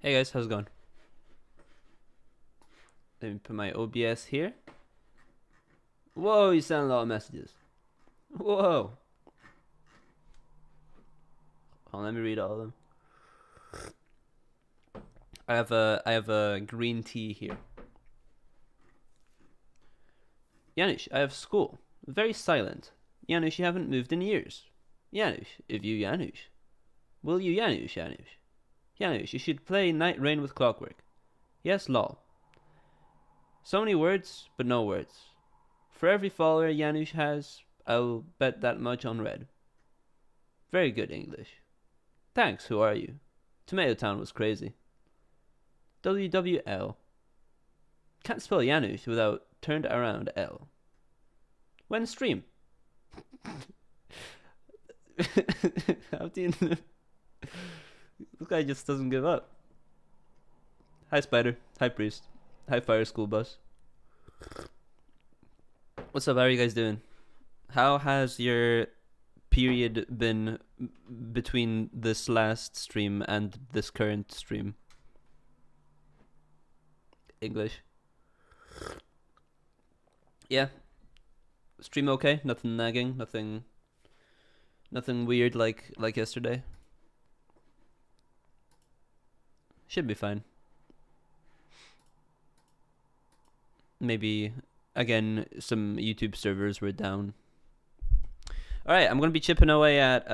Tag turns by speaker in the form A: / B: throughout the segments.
A: Hey guys, how's it going? Let me put my OBS here. Whoa, you sent a lot of messages. Whoa. Hold on, let me read all of them. I have a green tea here. Janusz, I have school. Very silent. Janusz, you haven't moved in years. Janusz, if you Janusz. Will you Janusz, Janusz? Janusz, you should play Night Rain with Clockwork. Yes, lol. So many words, but no words. For every follower Janusz has, I'll bet that much on red. Very good English. Thanks, who are you? Tomato Town was crazy. WWL. Can't spell Janusz without turned around L. When stream? How do you know? This guy just doesn't give up. Hi Spider. Hi Priest. Hi Fire School Bus. What's up? How are you guys doing? How has your period been between this last stream and this current stream? English. Yeah. Stream okay? Nothing nagging? Nothing weird like yesterday? Should be fine. Maybe again some YouTube servers were down. Alright, I'm gonna be chipping away at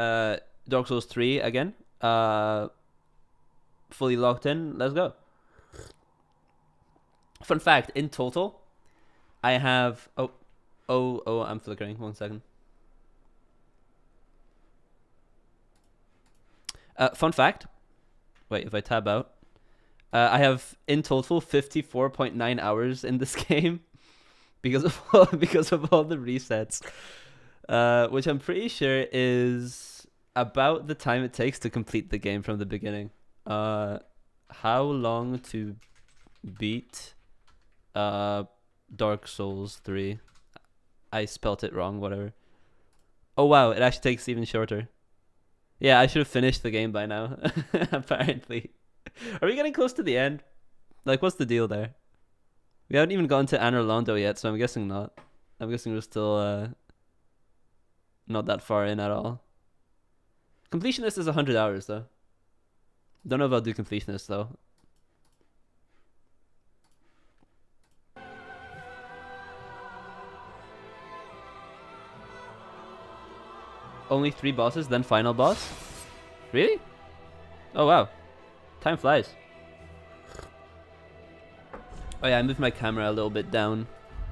A: Dark Souls 3 again. Fully locked in. Let's go. Fun fact, in total, I have I'm flickering. 1 second. Fun fact. Wait, if I tab out, I have in total 54.9 hours in this game because of all the resets, which I'm pretty sure is about the time it takes to complete the game from the beginning. How long to beat Dark Souls 3? I spelt it wrong, whatever. Oh wow, it actually takes even shorter. Yeah, I should have finished the game by now, apparently. Are we getting close to the end? Like, what's the deal there? We haven't even gotten to Anor Londo yet, so I'm guessing not. I'm guessing we're still not that far in at all. Completionist is 100 hours, though. Don't know if I'll do Completionist, though. Only 3 bosses, then final boss? Really? Oh, wow. Time flies. Oh yeah, I moved my camera a little bit down.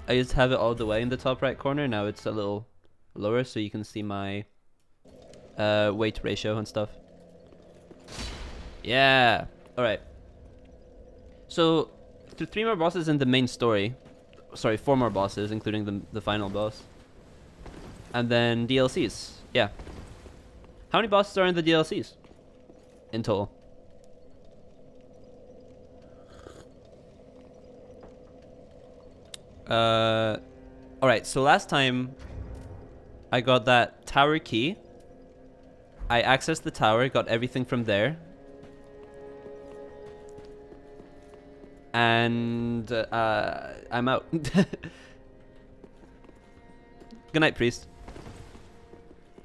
A: I used to have it all the way in the top right corner. Now it's a little lower so you can see my weight ratio and stuff. Yeah. Alright. So, 3 more bosses in the main story. Sorry, 4 more bosses, including the final boss. And then DLCs. Yeah. How many bosses are in the DLCs? In total? Alright, so last time I got that tower key. I accessed the tower, got everything from there. And I'm out. Good night, Priest.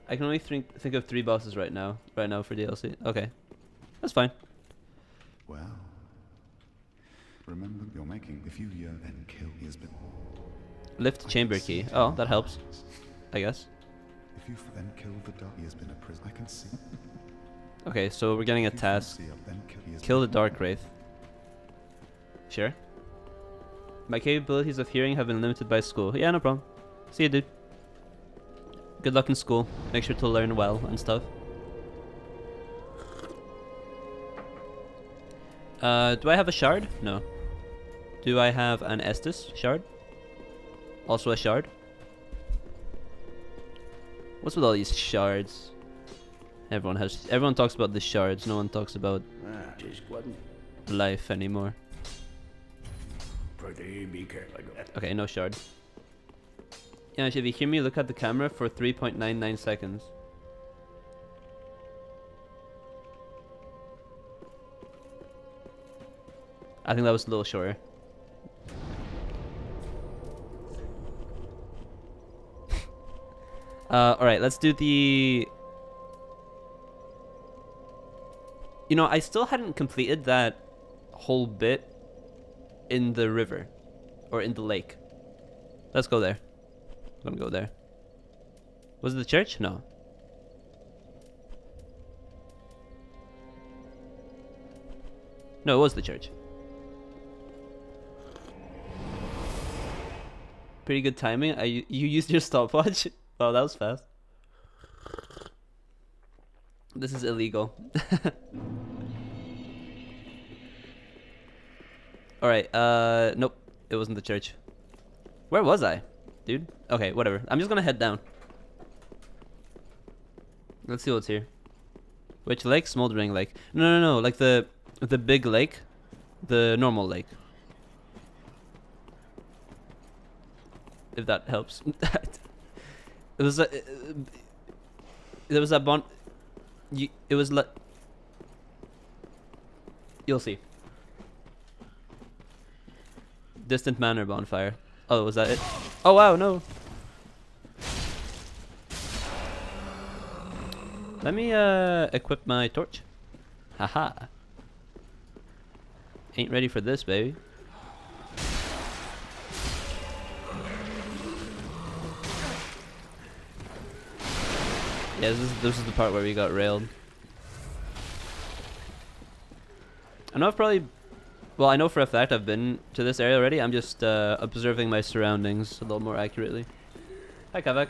A: I can only think of 3 bosses right now for DLC. Okay. That's fine.
B: Well, remember you're making if you then kill he has been.
A: Lift chamber key. Oh, that helps. I guess.
B: If you then kill the dark, he has been a prisoner. I can see.
A: Okay, so we're getting a task. Kill the Dark Wraith. Sure. My capabilities of hearing have been limited by school. Yeah, no problem. See you, dude. Good luck in school. Make sure to learn well and stuff. Do I have a shard? No. Do I have an Estus shard? Also a shard? What's with all these shards? Everyone talks about the shards. No one talks about life anymore. Okay, no shard. Yeah, if you hear me, look at the camera for 3.99 seconds. I think that was a little shorter. Alright, let's do the... You know, I still hadn't completed that whole bit in the river. Or in the lake. Let's go there. I'm gonna go there. Was it the church? No. No, it was the church. Pretty good timing. You used your stopwatch? Oh, that was fast. This is illegal. Alright, nope. It wasn't the church. Where was I? Dude? Okay, whatever. I'm just gonna head down. Let's see what's here. Which lake? Smoldering Lake. No. Like the big lake. The normal lake. If that helps. It was a... There was a bon... It was like... You'll see. Distant Manor bonfire. Oh, was that it? Oh wow, no. Let me equip my torch. Haha. Ain't ready for this, baby. Yeah, this is the part where we got railed. I know I've probably... Well, I know for a fact I've been to this area already. I'm just observing my surroundings a little more accurately. Hi, Kavak.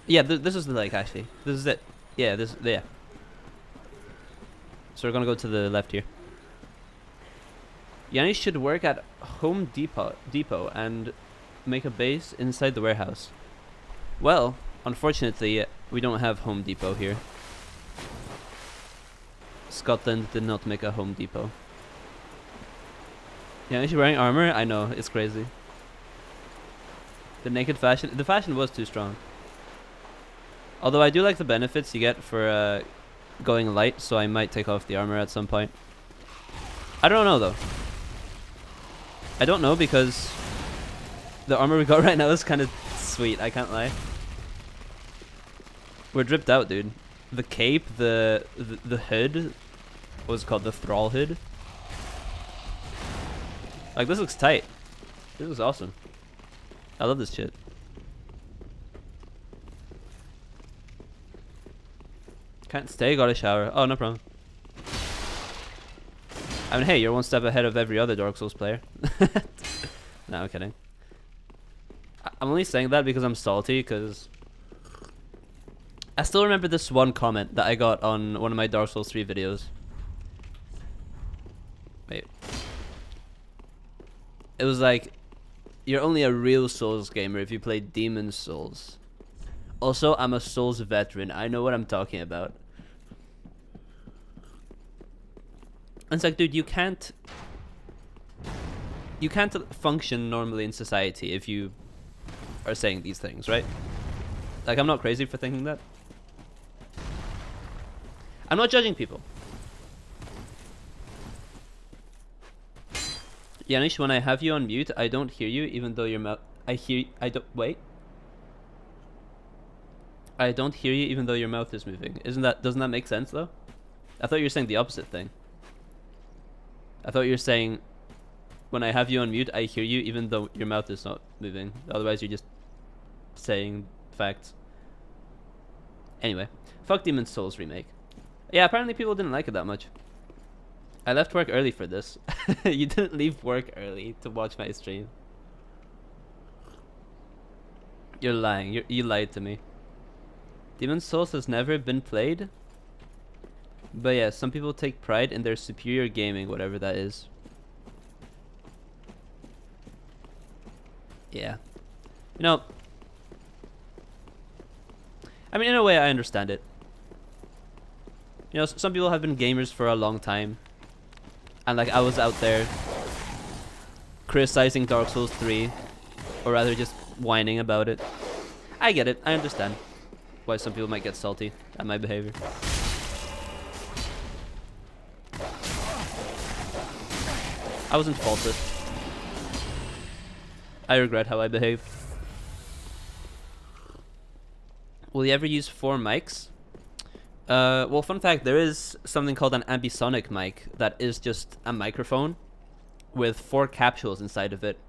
A: Yeah, this is the lake, actually. This is it. Yeah, yeah. So we're gonna go to the left here. Yanni should work at Home Depot and make a base inside the warehouse. Well, unfortunately, we don't have Home Depot here. Scotland did not make a Home Depot. Yeah, is she wearing armor? I know, it's crazy. The naked fashion, the fashion was too strong. Although I do like the benefits you get for going light, so I might take off the armor at some point. I don't know though. I don't know because the armor we got right now is kind of sweet, I can't lie. We're dripped out, dude. The cape, the hood, what was it called? The thrall hood. Like, this looks tight. This looks awesome. I love this shit. Can't stay, got a shower. Oh, no problem. I mean, hey, you're one step ahead of every other Dark Souls player. No, I'm kidding. I'm only saying that because I'm salty, because I still remember this one comment that I got on one of my Dark Souls 3 videos. Wait. It was like, you're only a real Souls gamer if you play Demon's Souls. Also, I'm a Souls veteran. I know what I'm talking about. And it's like, dude, you can't function normally in society if you are saying these things, right? Like, I'm not crazy for thinking that. I'm not judging people. Yanish, when I have you on mute, I don't hear you, even though your mouth... Wait. I don't hear you, even though your mouth is moving. Doesn't that make sense, though? I thought you were saying the opposite thing. I thought you were saying, when I have you on mute, I hear you, even though your mouth is not moving. Otherwise, you're just saying facts. Anyway, fuck Demon's Souls remake. Yeah, apparently people didn't like it that much. I left work early for this. You didn't leave work early to watch my stream. You're lying. You lied to me. Demon's Souls has never been played. But yeah, some people take pride in their superior gaming, whatever that is. Yeah. You know, I mean, in a way, I understand it. You know, some people have been gamers for a long time. And like, I was out there criticizing Dark Souls 3. Or rather, just whining about it. I get it. I understand why some people might get salty at my behavior. I wasn't faulted. I regret how I behaved. Will you ever use 4 mics? Well, fun fact, there is something called an ambisonic mic that is just a microphone with 4 capsules inside of it.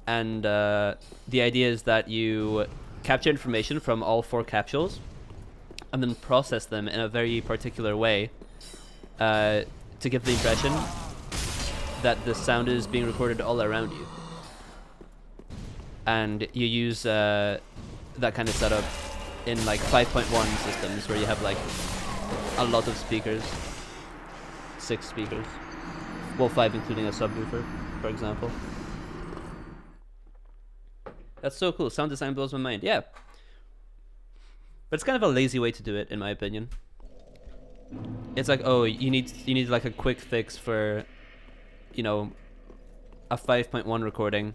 A: And the idea is that you capture information from all 4 capsules and then process them in a very particular way to give the impression that the sound is being recorded all around you. And you use that kind of setup in like 5.1 systems where you have like a lot of speakers, 6 speakers, well 5 including a subwoofer, for example. That's so cool. Sound design blows my mind. Yeah, but it's kind of a lazy way to do it, in my opinion. It's like, oh, you need like a quick fix for, you know, a 5.1 recording.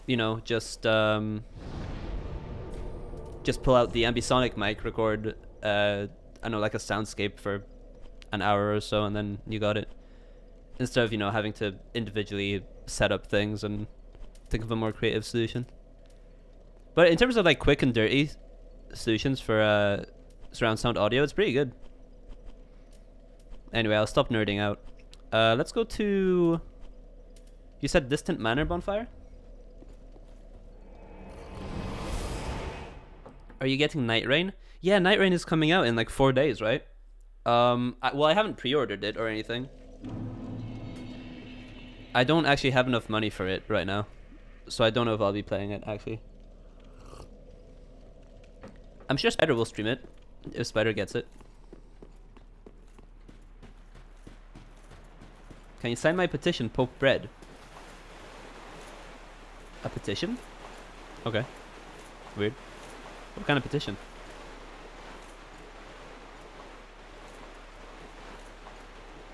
A: You know, just pull out the ambisonic mic, record, I don't know, like a soundscape for an hour or so, and then you got it. Instead of, you know, having to individually set up things and think of a more creative solution. But in terms of like quick and dirty solutions for surround sound audio, it's pretty good. Anyway, I'll stop nerding out. Let's go to... You said Distant Manor Bonfire? Are you getting Night Rain? Yeah, Night Rain is coming out in like 4 days, right? Well, I haven't pre-ordered it or anything. I don't actually have enough money for it right now, so I don't know if I'll be playing it, actually. I'm sure Spider will stream it, if Spider gets it. Can you sign my petition, Pope Bread? A petition? Okay. Weird. What kind of petition?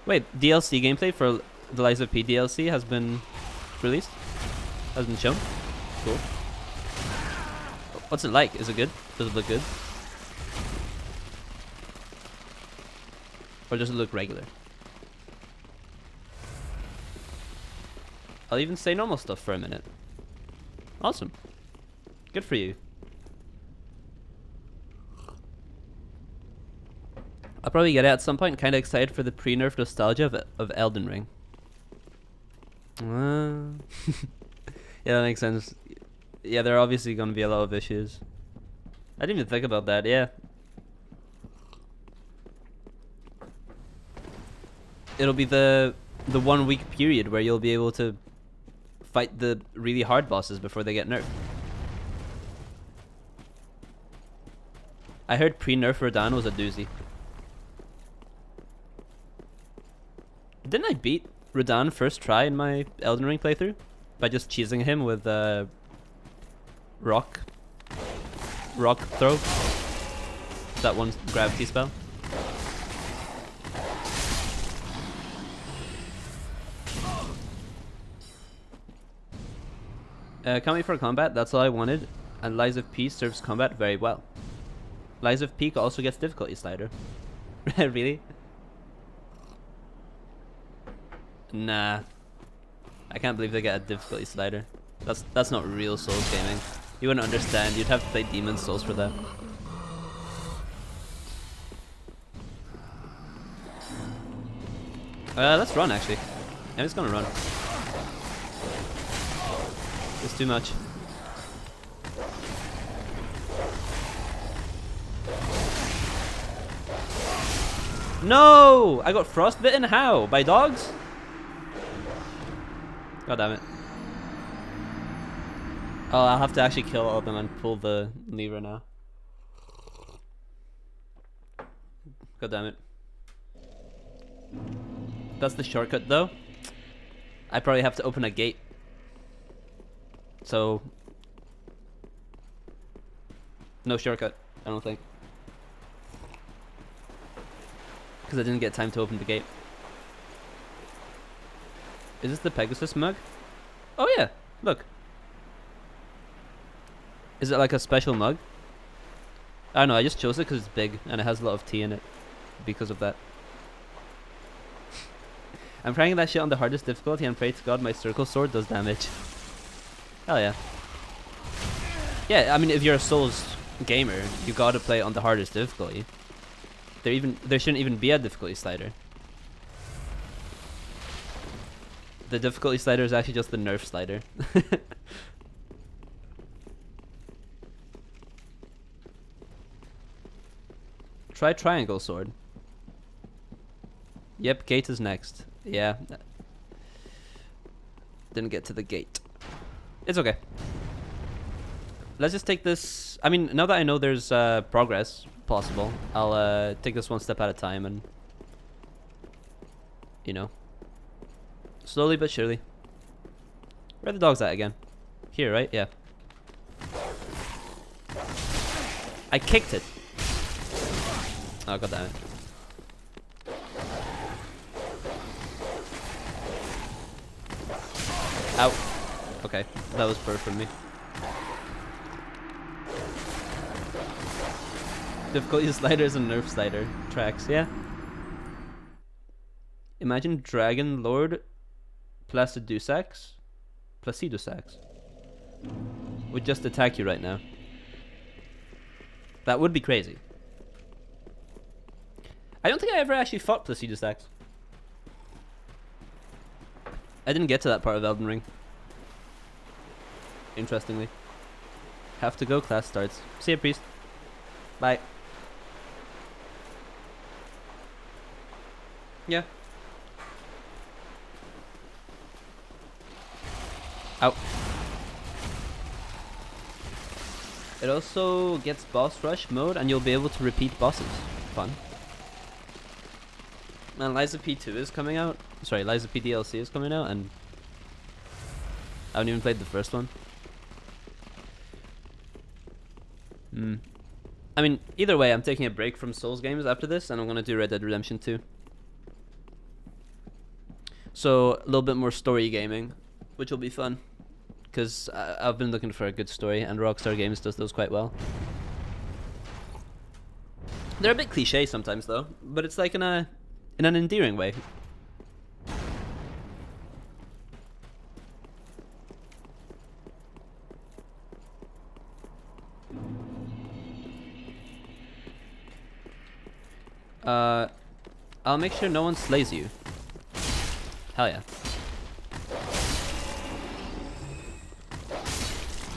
A: Wait, DLC gameplay for the Lies of P DLC has been released? Has been shown? Cool. What's it like? Is it good? Does it look good? Or does it look regular? I'll even say normal stuff for a minute. Awesome. Good for you. I'll probably get it at some point. Kind of excited for the pre-nerf nostalgia of Elden Ring. Yeah, that makes sense. Yeah, there are obviously going to be a lot of issues. I didn't even think about that, yeah. It'll be the 1 week period where you'll be able to fight the really hard bosses before they get nerfed. I heard pre-nerf Radahn was a doozy. Didn't I beat Radahn first try in my Elden Ring playthrough? By just cheesing him with rock throw? That one gravity spell? Can't wait for combat, that's all I wanted. And Lies of P serves combat very well. Lies of P also gets difficulty slider. Really? Nah. I can't believe they get a difficulty slider. That's not real Souls gaming. You wouldn't understand. You'd have to play Demon's Souls for that. Let's run actually. I'm just gonna run. It's too much. No! I got frostbitten? How? By dogs? God damn it. Oh, I'll have to actually kill all of them and pull the lever now. God damn it. That's the shortcut though. I probably have to open a gate. So... no shortcut, I don't think. Because I didn't get time to open the gate. Is this the Pegasus mug? Oh yeah, look. Is it like a special mug? I don't know, I just chose it because it's big and it has a lot of tea in it. Because of that. I'm trying that shit on the hardest difficulty and pray to God my circle sword does damage. Hell yeah. Yeah, I mean, if you're a Souls gamer, you gotta play on the hardest difficulty. There shouldn't even be a difficulty slider. The difficulty slider is actually just the nerf slider. Try triangle sword. Yep, gate is next. Yeah. Didn't get to the gate. It's okay. Let's just take this. I mean, now that I know there's progress possible, I'll take this one step at a time and, you know, slowly but surely. Where are the dogs at again? Here, right? Yeah. I kicked it. Oh, god damn it. Ow. Okay, that was bird from me. Difficulty sliders and nerf slider tracks, yeah. Imagine Dragon Lord Placidusax would just attack you right now. That would be crazy. I don't think I ever actually fought Placidusax. I didn't get to that part of Elden Ring. Interestingly. Have to go, class starts. See ya, priest. Bye. Yeah. Ow. It also gets boss rush mode and you'll be able to repeat bosses. Fun. Man, Liza P2 is coming out. Sorry, Liza P DLC is coming out and I haven't even played the first one. I mean, either way, I'm taking a break from Souls games after this and I'm gonna do Red Dead Redemption 2. So, a little bit more story gaming, which will be fun. Because I've been looking for a good story and Rockstar Games does those quite well. They're a bit cliche sometimes though, but it's like in an endearing way. I'll make sure no one slays you. Hell yeah.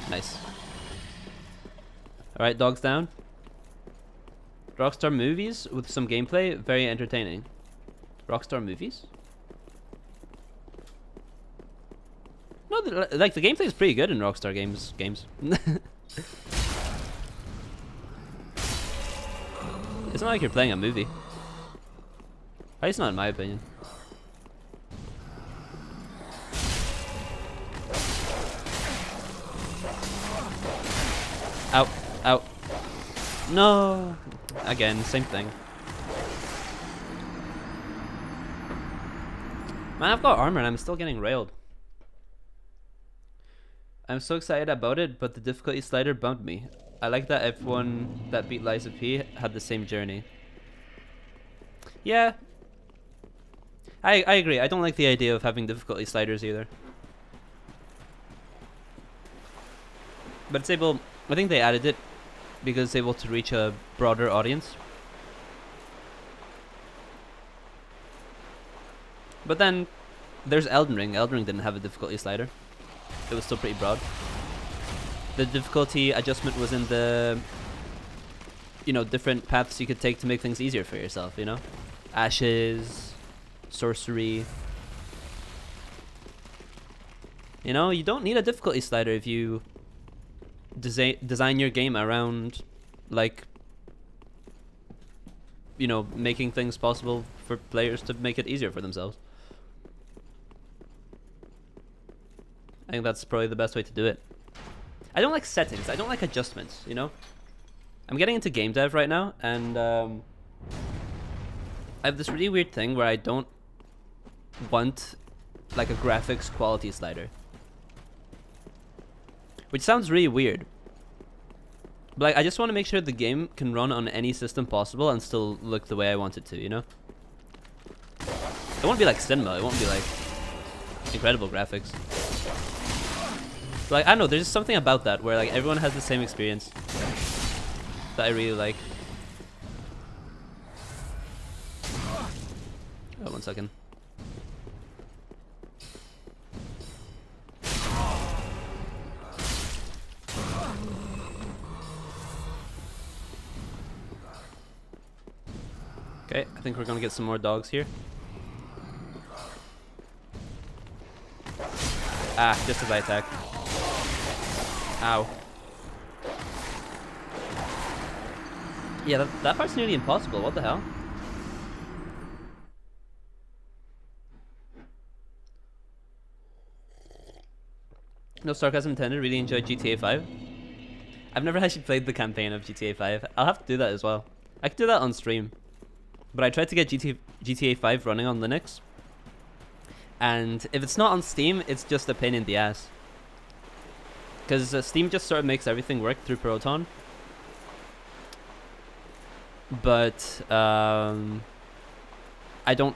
A: Nice. Alright, dogs down. Rockstar movies with some gameplay, very entertaining. Rockstar movies? No, like the gameplay is pretty good in Rockstar games. It's not like you're playing a movie. At least not in my opinion. Ow, ow. No! Again, same thing. Man, I've got armor and I'm still getting railed. I'm so excited about it, but the difficulty slider bumped me. I like that everyone that beat Liza P had the same journey. Yeah. I agree. I don't like the idea of having difficulty sliders either. But it's able... I think they added it because it's able to reach a broader audience. But then there's Elden Ring. Elden Ring didn't have a difficulty slider. It was still pretty broad. The difficulty adjustment was in the, you know, different paths you could take to make things easier for yourself, you know? Ashes, sorcery. You know, you don't need a difficulty slider if you design your game around, like, you know, making things possible for players to make it easier for themselves. I think that's probably the best way to do it. I don't like settings. I don't like adjustments, you know? I'm getting into game dev right now, and I have this really weird thing where I don't want, like, a graphics quality slider. Which sounds really weird. But, like, I just want to make sure the game can run on any system possible and still look the way I want it to, you know? It won't be like cinema. It won't be like incredible graphics. But, like, I don't know. There's just something about that where like everyone has the same experience that I really like. Oh, 1 second. Okay, I think we're gonna get some more dogs here. Ah, just as I attack. Ow. Yeah, that part's nearly impossible. What the hell? No sarcasm intended. Really enjoyed GTA 5. I've never actually played the campaign of GTA 5. I'll have to do that as well. I could do that on stream. But I tried to get GTA 5 running on Linux. And if it's not on Steam, it's just a pain in the ass. Because Steam just sort of makes everything work through Proton. But I don't...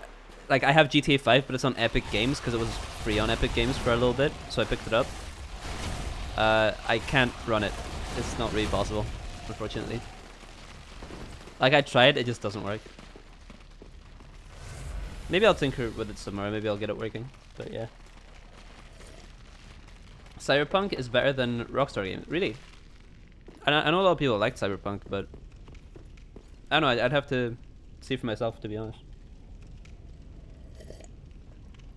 A: Like, I have GTA 5, but it's on Epic Games because it was free on Epic Games for a little bit. So I picked it up. I can't run it. It's not really possible, unfortunately. Like, I tried, it just doesn't work. Maybe I'll tinker with it some more. Maybe I'll get it working. But yeah. Cyberpunk is better than Rockstar games. Really? I know a lot of people like Cyberpunk, but I don't know. I'd have to see for myself, to be honest.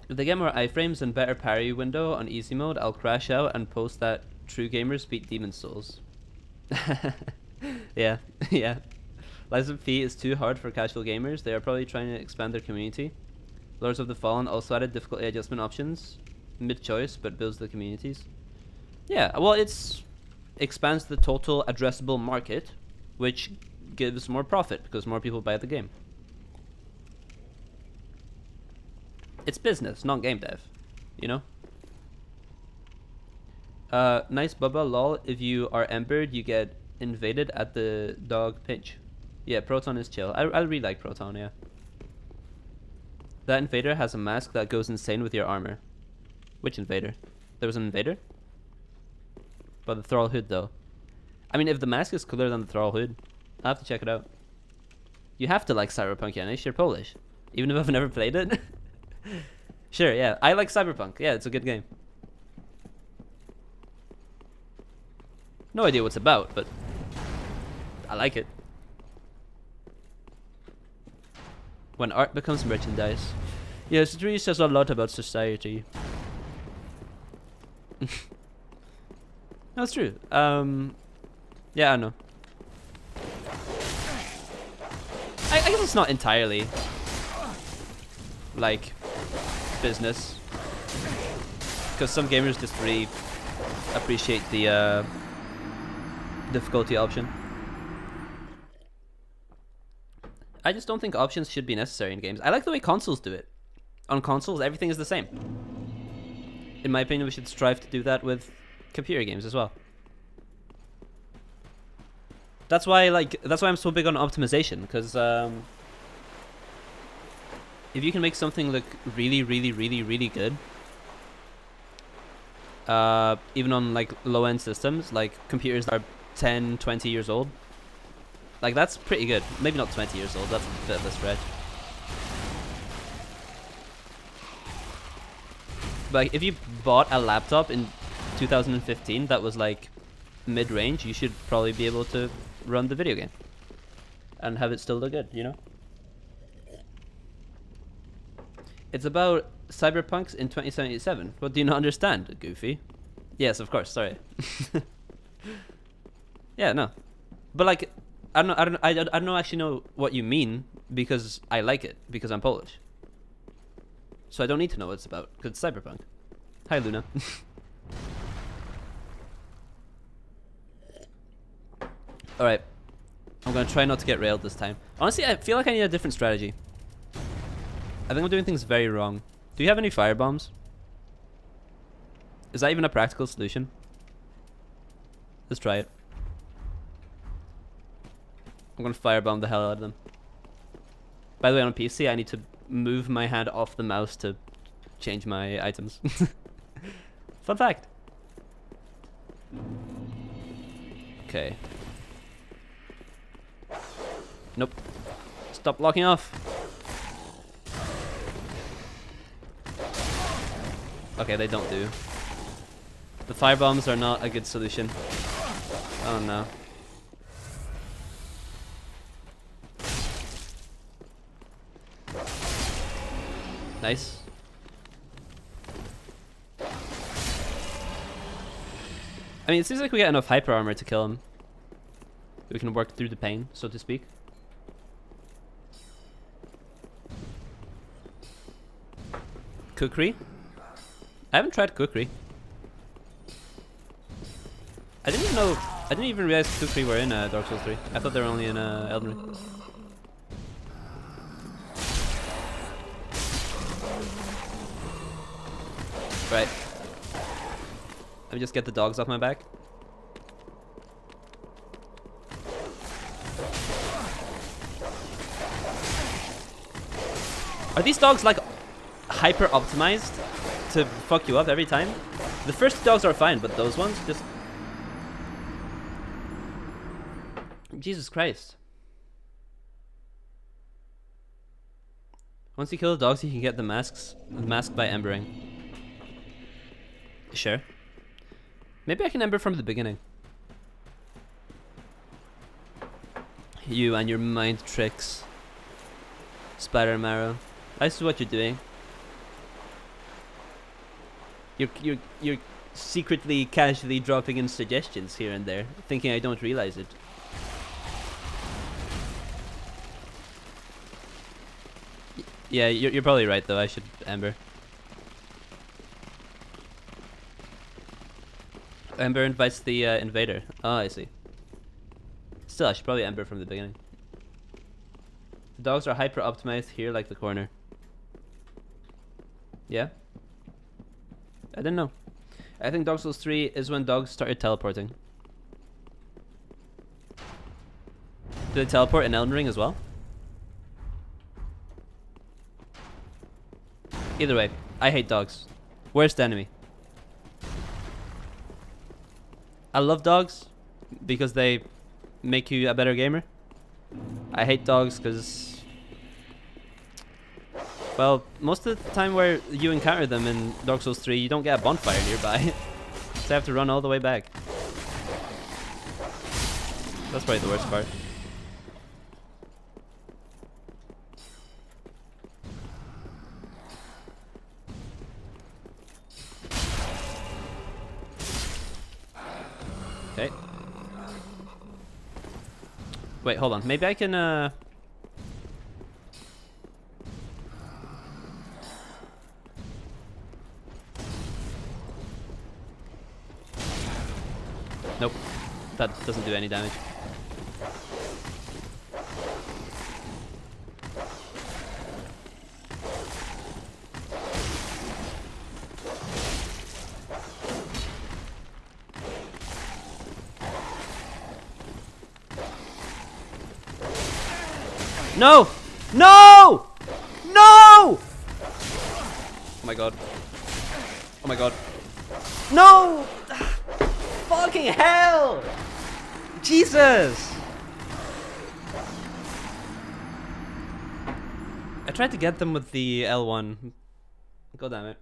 A: If they get more iframes and better parry window on easy mode, I'll crash out and post that true gamers beat Demon Souls. Yeah, yeah. Lies of P is too hard for casual gamers. They are probably trying to expand their community. Lords of the Fallen also added difficulty adjustment options, mid-choice, but builds the communities. Yeah, well, it's expands the total addressable market, which gives more profit because more people buy the game. It's business, not game dev, you know? Nice Bubba, lol. If you are embered, you get invaded at the dog pinch. Yeah, Proton is chill. I really like Proton, yeah. That invader has a mask that goes insane with your armor. Which invader? There was an invader? But the Thrall Hood, though. I mean, if the mask is cooler than the Thrall Hood, I'll have to check it out. You have to like Cyberpunk, Yanis. You're Polish. Even if I've never played it. Sure, yeah. I like Cyberpunk. Yeah, it's a good game. No idea what's about, but I like it. When art becomes merchandise. Yes, it really says a lot about society. No, it's true. Yeah, I know. I guess it's not entirely like business, because some gamers just really appreciate the difficulty option. I just don't think options should be necessary in games. I like the way consoles do it. On consoles, everything is the same. In my opinion, we should strive to do that with computer games as well. That's why I'm so big on optimization, because if you can make something look really, really, really, really good, even on like low-end systems, like computers that are 10, 20 years old, like that's pretty good. Maybe not 20 years old, that's a bit of a stretch. But like, if you bought a laptop in 2015 that was like mid-range, you should probably be able to run the video game and have it still look good, you know? It's about cyberpunks in 2077. What do you not understand, Goofy? Yes, of course, sorry. Yeah, no. But like, I don't actually know what you mean, because I like it, because I'm Polish. So I don't need to know what it's about, because it's cyberpunk. Hi, Luna. Alright. I'm gonna try not to get railed this time. Honestly, I feel like I need a different strategy. I think I'm doing things very wrong. Do you have any firebombs? Is that even a practical solution? Let's try it. I'm gonna firebomb the hell out of them. By the way, on PC, I need to move my hand off the mouse to change my items. Fun fact. Okay. Nope. Stop locking off. Okay, they don't do. The fire bombs are not a good solution. Oh no. Nice. I mean, it seems like we get enough hyper armor to kill him. We can work through the pain, so to speak. Kukri? I haven't tried Kukri. I didn't even realize Kukri were in Dark Souls 3. I thought they were only in Elden Ring. Right. Let me just get the dogs off my back. Are these dogs like hyper optimized to fuck you up every time? The first dogs are fine, but those ones just... Jesus Christ. Once you kill the dogs, you can get the masks. Masked by embering. Sure. Maybe I can ember from the beginning. You and your mind tricks. Spider Marrow. I see what you're doing. You're secretly, casually dropping in suggestions here and there, thinking I don't realize it. Yeah, you're probably right though. I should ember. Ember invites the invader. Oh, I see. Still, I should probably ember from the beginning. The dogs are hyper optimized here, like the corner. Yeah? I didn't know. I think Dark Souls 3 is when dogs started teleporting. Do they teleport in Elden Ring as well? Either way, I hate dogs. Worst enemy. I love dogs because they make you a better gamer. I hate dogs because, well, most of the time where you encounter them in Dark Souls 3, you don't get a bonfire nearby. So I have to run all the way back. That's probably the worst part. Okay. Wait, hold on. Maybe I can, Nope. That doesn't do any damage. No! No! No! Oh my god. Oh my god. No! Fucking hell! Jesus! I tried to get them with the L1. God damn it.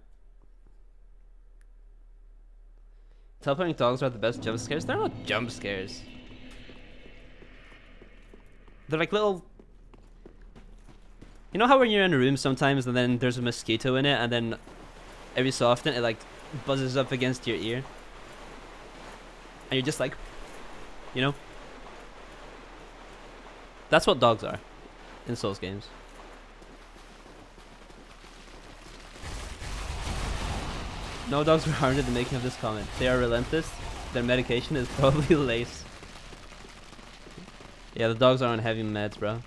A: Teleporting dogs are the best jump scares. They're not jump scares. They're like little... You know how when you're in a room sometimes and then there's a mosquito in it and then every so often it like buzzes up against your ear? And you're just like, you know? That's what dogs are in Souls games. No dogs were harmed in the making of this comment. They are relentless. Their medication is probably lace. Yeah, the dogs are on heavy meds, bro.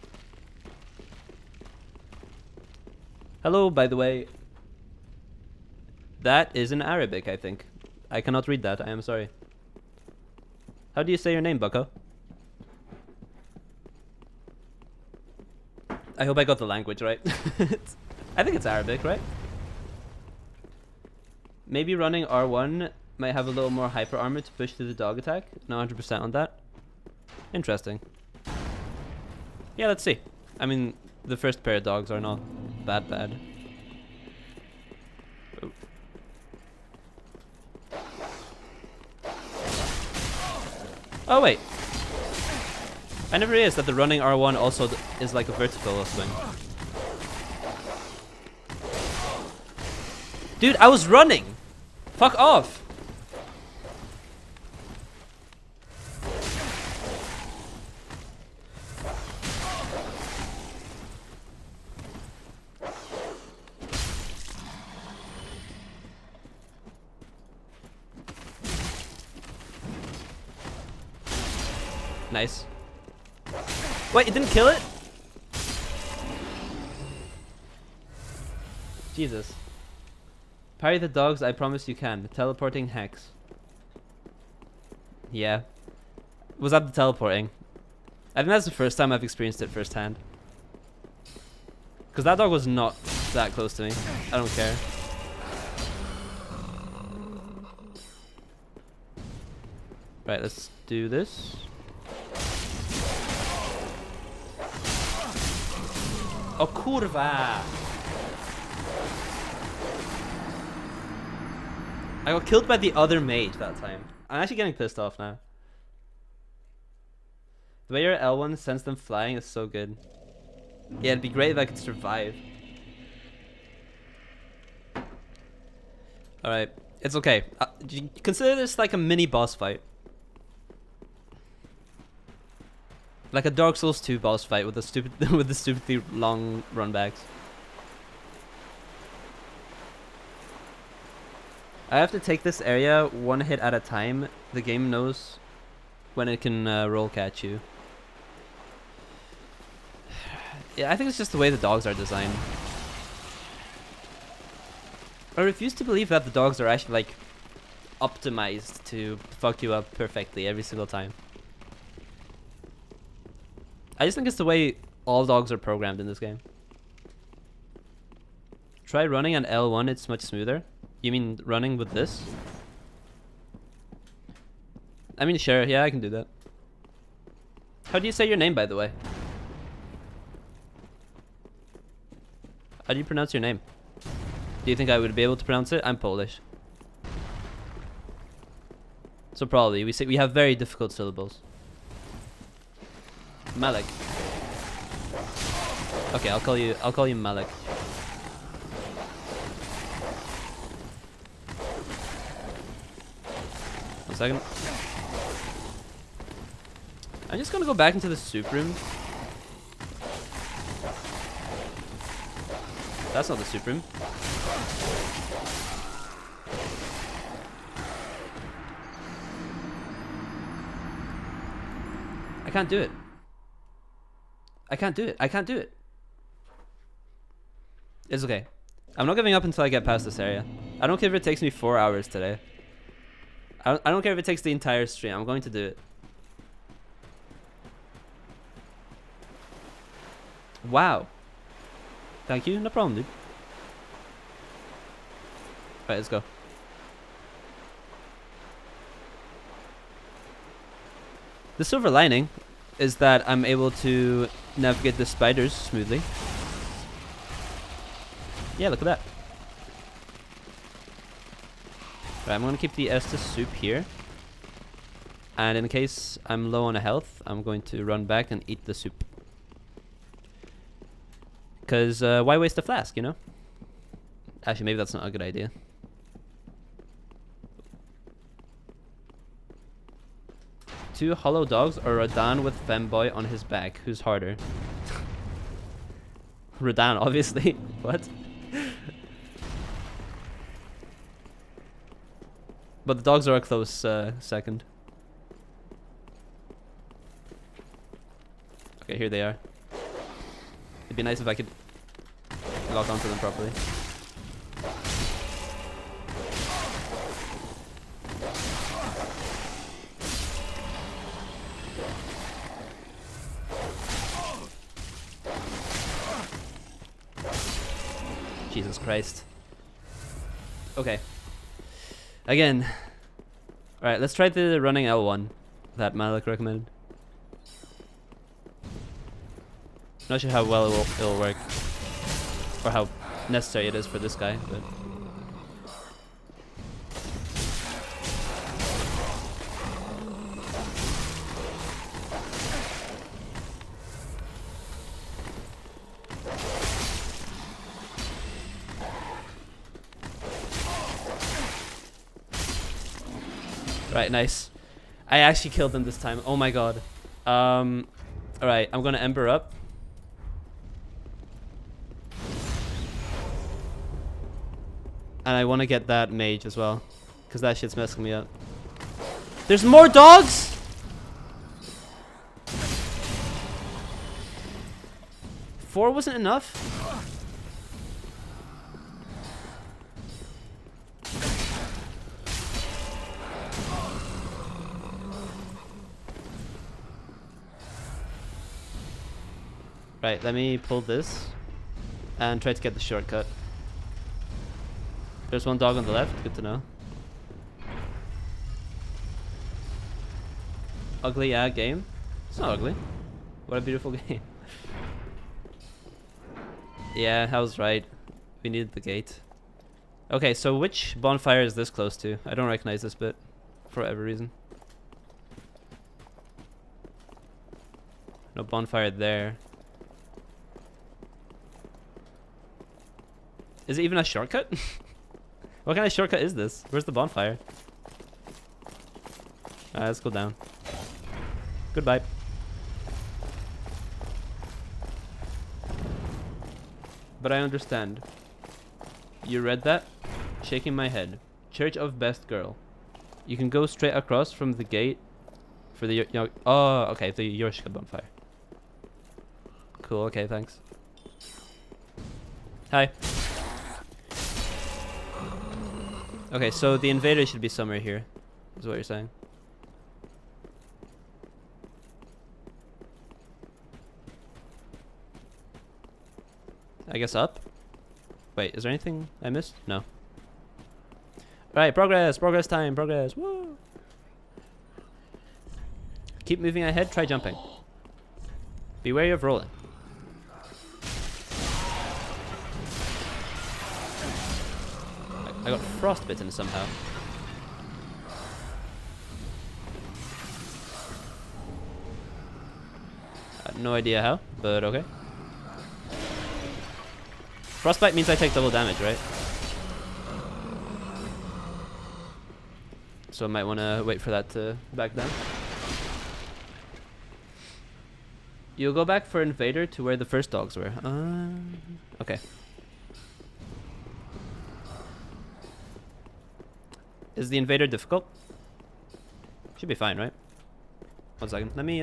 A: Hello, by the way. That is in Arabic, I think. I cannot read that, I am sorry. How do you say your name, bucko? I hope I got the language right. I think it's Arabic, right? Maybe running R1 might have a little more hyper armor to push through the dog attack. Not 100% on that. Interesting. Yeah, let's see. I mean, the first pair of dogs are not that bad. Oh. Oh wait. I never realized that the running R1 also is like a vertical swing. Dude, I was running! Fuck off! Nice. Wait, it didn't kill it? Jesus. Parry the dogs, I promise you can. Teleporting hex. Yeah. Was that the teleporting? I think that's the first time I've experienced it firsthand. Because that dog was not that close to me. I don't care. Right, let's do this. Oh, kurwa! I got killed by the other mage that time. I'm actually getting pissed off now. The way your L1 sends them flying is so good. Yeah, it'd be great if I could survive. Alright, it's okay. Consider this like a mini boss fight. Like a Dark Souls 2 boss fight with the stupid with the stupidly long runbacks. I have to take this area one hit at a time. The game knows when it can roll catch you. Yeah, I think it's just the way the dogs are designed. I refuse to believe that the dogs are actually like optimized to fuck you up perfectly every single time. I just think it's the way all dogs are programmed in this game. Try running on L1, it's much smoother. You mean running with this? I mean, sure, yeah, I can do that. How do you say your name, by the way? How do you pronounce your name? Do you think I would be able to pronounce it? I'm Polish. So probably, we have very difficult syllables. Malik. Okay, I'll call you Malik. One second. I'm just gonna go back into the soup room. That's not the soup room. I can't do it. I can't do it. I can't do it. It's okay. I'm not giving up until I get past this area. I don't care if it takes me 4 hours today. I don't care if it takes the entire stream. I'm going to do it. Wow. Thank you. No problem, dude. Alright, let's go. The silver lining is that I'm able to navigate the spiders smoothly. Yeah, look at that. Right, I'm going to keep the Estus soup here. And in case I'm low on health, I'm going to run back and eat the soup. Because why waste a flask, you know? Actually, maybe that's not a good idea. Two hollow dogs or Radan with femboy on his back? Who's harder? Radan, obviously. What? But the dogs are a close second. Okay, here they are. It'd be nice if I could lock onto them properly. Jesus Christ. Okay. Again. Alright, let's try the running L1 that Malik recommended. Not sure how well it'll work. Or how necessary it is for this guy, but... Right, nice. I actually killed them this time. Oh my god. Alright, I'm gonna Ember up. And I want to get that mage as well. Because that shit's messing me up. There's more dogs?! Four wasn't enough? Right, let me pull this and try to get the shortcut. There's one dog on the left, good to know. Ugly game? It's not ugly. What a beautiful game. Yeah, I was right. We needed the gate. Okay, so which bonfire is this close to? I don't recognize this bit for whatever reason. No bonfire there. Is it even a shortcut? What kind of shortcut is this? Where's the bonfire? Alright, let's go down. Goodbye. But I understand. You read that? Shaking my head. Church of Best Girl. You can go straight across from the gate for the... Oh, okay, the Yorshka bonfire. Cool, okay, thanks. Hi. Okay, so the invader should be somewhere here, is what you're saying. I guess up? Wait, is there anything I missed? No. Alright, progress time, progress, woo! Keep moving ahead, try jumping. Be wary of rolling. I got frostbitten somehow. I have no idea how, but okay. Frostbite means I take double damage, right? So I might want to wait for that to back down. You'll go back for Invader to where the first dogs were. Okay. Is the Invader difficult? Should be fine, right? 1 second. Let me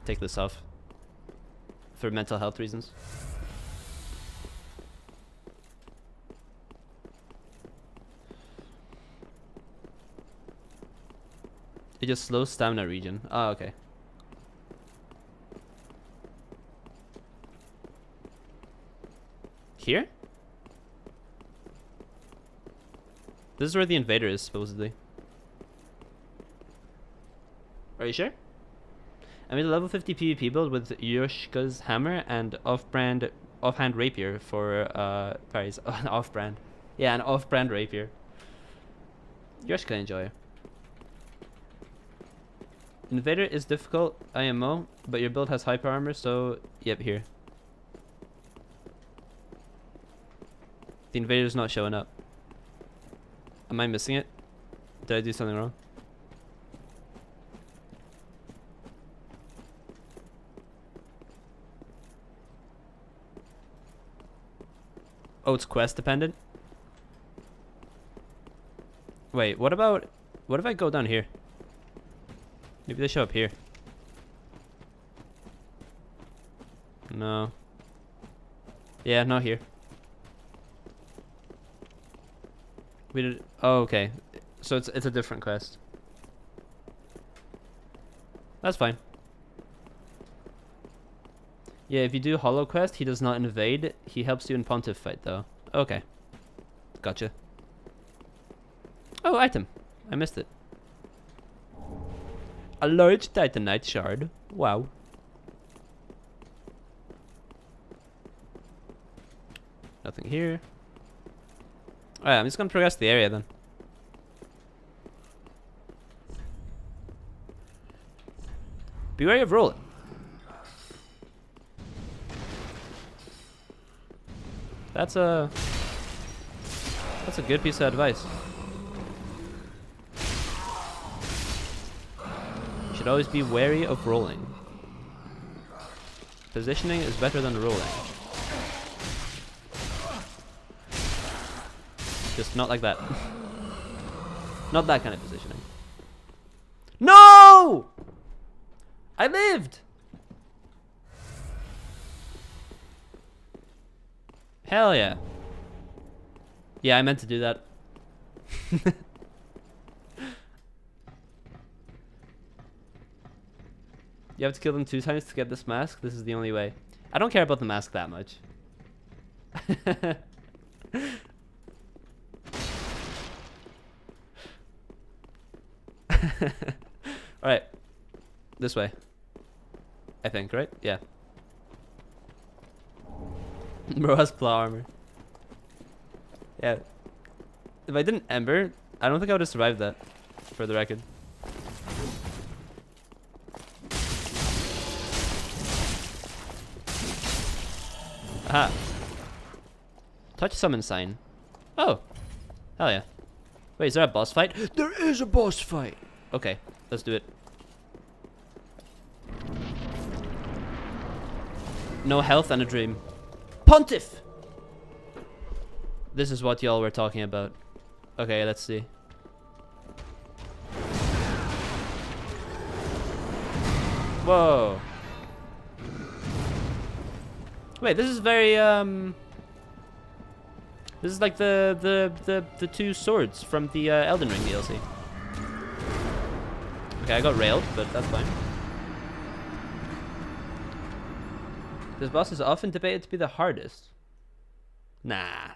A: take this off for mental health reasons. It just slows stamina regen. Oh, okay. Here? This is where the Invader is, supposedly. Are you sure? I made a level 50 PvP build with Yoshka's hammer and offhand rapier for parries. An off-brand. Yeah, an off-brand rapier. Yoshka enjoy. Invader is difficult, IMO, but your build has hyper armor, so yep, here. The Invader's not showing up. Am I missing it? Did I do something wrong? Oh, it's quest dependent? Wait, what if I go down here? Maybe they show up here. No. Yeah, not here. We did. Oh, okay. So it's a different quest. That's fine. Yeah, if you do Hollow Quest, he does not invade. He helps you in Pontiff fight, though. Okay. Gotcha. Oh, item. I missed it. A large Titanite shard. Wow. Nothing here. Alright, I'm just gonna progress the area then. Be wary of rolling. That's a good piece of advice. You should always be wary of rolling. Positioning is better than rolling. Just not like that. Not that kind of positioning. No! I lived! Hell yeah. Yeah, I meant to do that. You have to kill them 2 times to get this mask? This is the only way. I don't care about the mask that much. Alright. This way. I think, right? Yeah. Bro has claw armor. Yeah. If I didn't Ember, I don't think I would have survived that. For the record. Aha. Touch summon sign. Oh. Hell yeah. Wait, is there a boss fight? There is a boss fight! Okay, let's do it. No health and a dream. Pontiff! This is what y'all were talking about. Okay, let's see. Whoa. Wait, this is very this is like the 2 swords from the Elden Ring DLC. Okay, I got railed, but that's fine. This boss is often debated to be the hardest. Nah.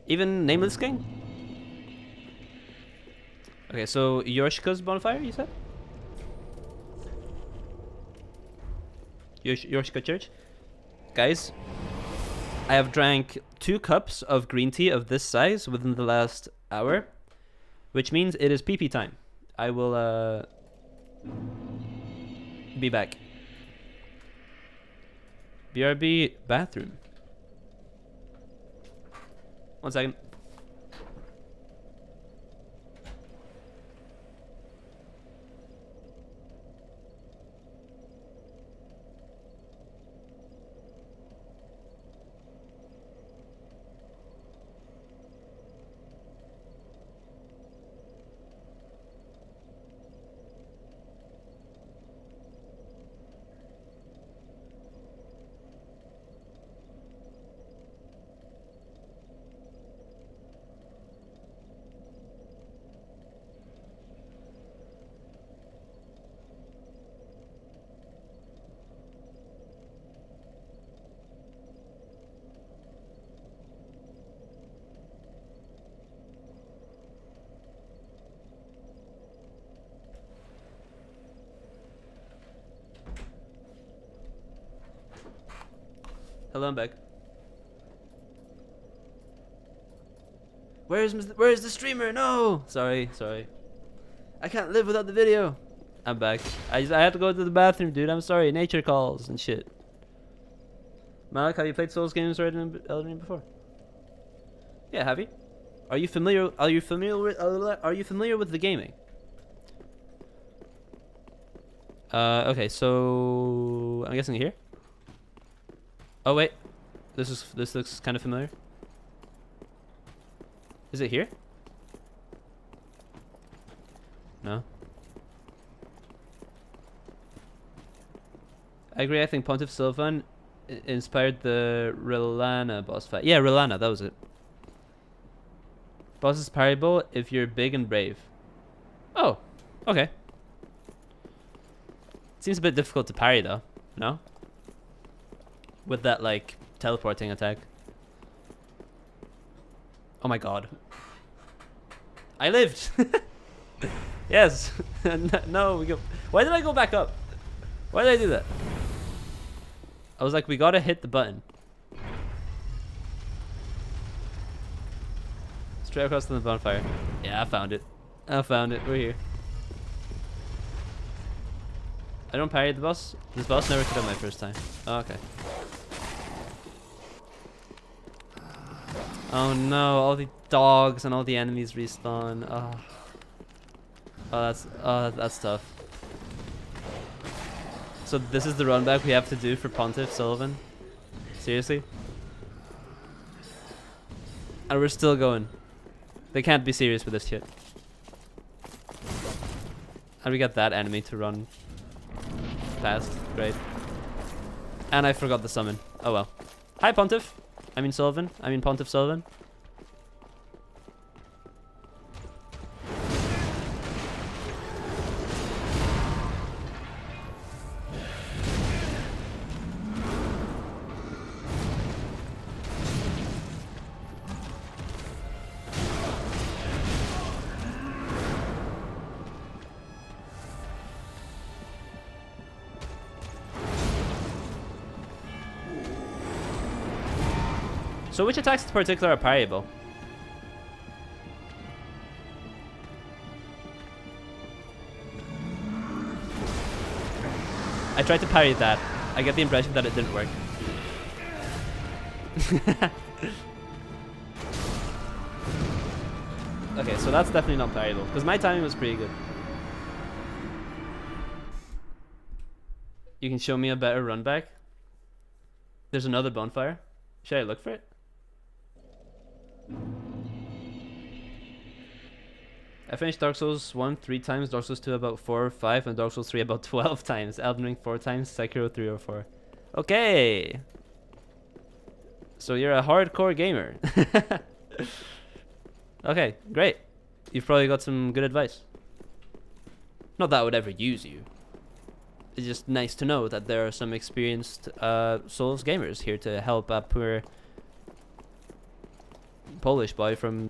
A: Even Nameless King? Okay, so Yoshika's bonfire, you said? Yoshika Church? Guys, I have drank 2 cups of green tea of this size within the last hour, which means it is pee-pee time. I will be back. BRB bathroom. 1 second. Hello, I'm back. Where's the streamer? No! Sorry. I can't live without the video. I'm back. I had to go to the bathroom, dude. I'm sorry. Nature calls and shit. Malik, have you played Souls games or Elden Ring before? Yeah, have you? Are you familiar with the gaming? Okay, so I'm guessing here. Oh wait, this looks kind of familiar. Is it here? No. I agree. I think Pontiff Sylvan inspired the Rilana boss fight. Yeah, Rilana, that was it. Boss is parryable if you're big and brave. Oh, okay. Seems a bit difficult to parry though, no? With that like teleporting attack. Oh my god. I lived! Yes! No, we go. Why did I go back up? Why did I do that? I was like, we gotta hit the button. Straight across to the bonfire. Yeah, I found it. I found it. We're here. I don't parry the boss. This boss never killed my first time. Oh, okay. Oh no, all the dogs and all the enemies respawn. Oh, that's tough. So this is the run back we have to do for Pontiff Sullivan? Seriously? And we're still going. They can't be serious with this shit. And we got that enemy to run past. Great. And I forgot the summon. Oh well. Hi Pontiff. I mean Sullivan. I mean Pontiff Sullivan. So which attacks in particular are parryable? I tried to parry that. I get the impression that it didn't work. Okay, so that's definitely not parryable, because my timing was pretty good. You can show me a better run back? There's another bonfire. Should I look for it? I finished Dark Souls 1 3 times, Dark Souls 2 about 4 or 5, and Dark Souls 3 about 12 times. Elden Ring 4 times, Sekiro 3 or 4. Okay! So you're a hardcore gamer. Okay, great. You've probably got some good advice. Not that I would ever use you. It's just nice to know that there are some experienced Souls gamers here to help a poor Polish boy from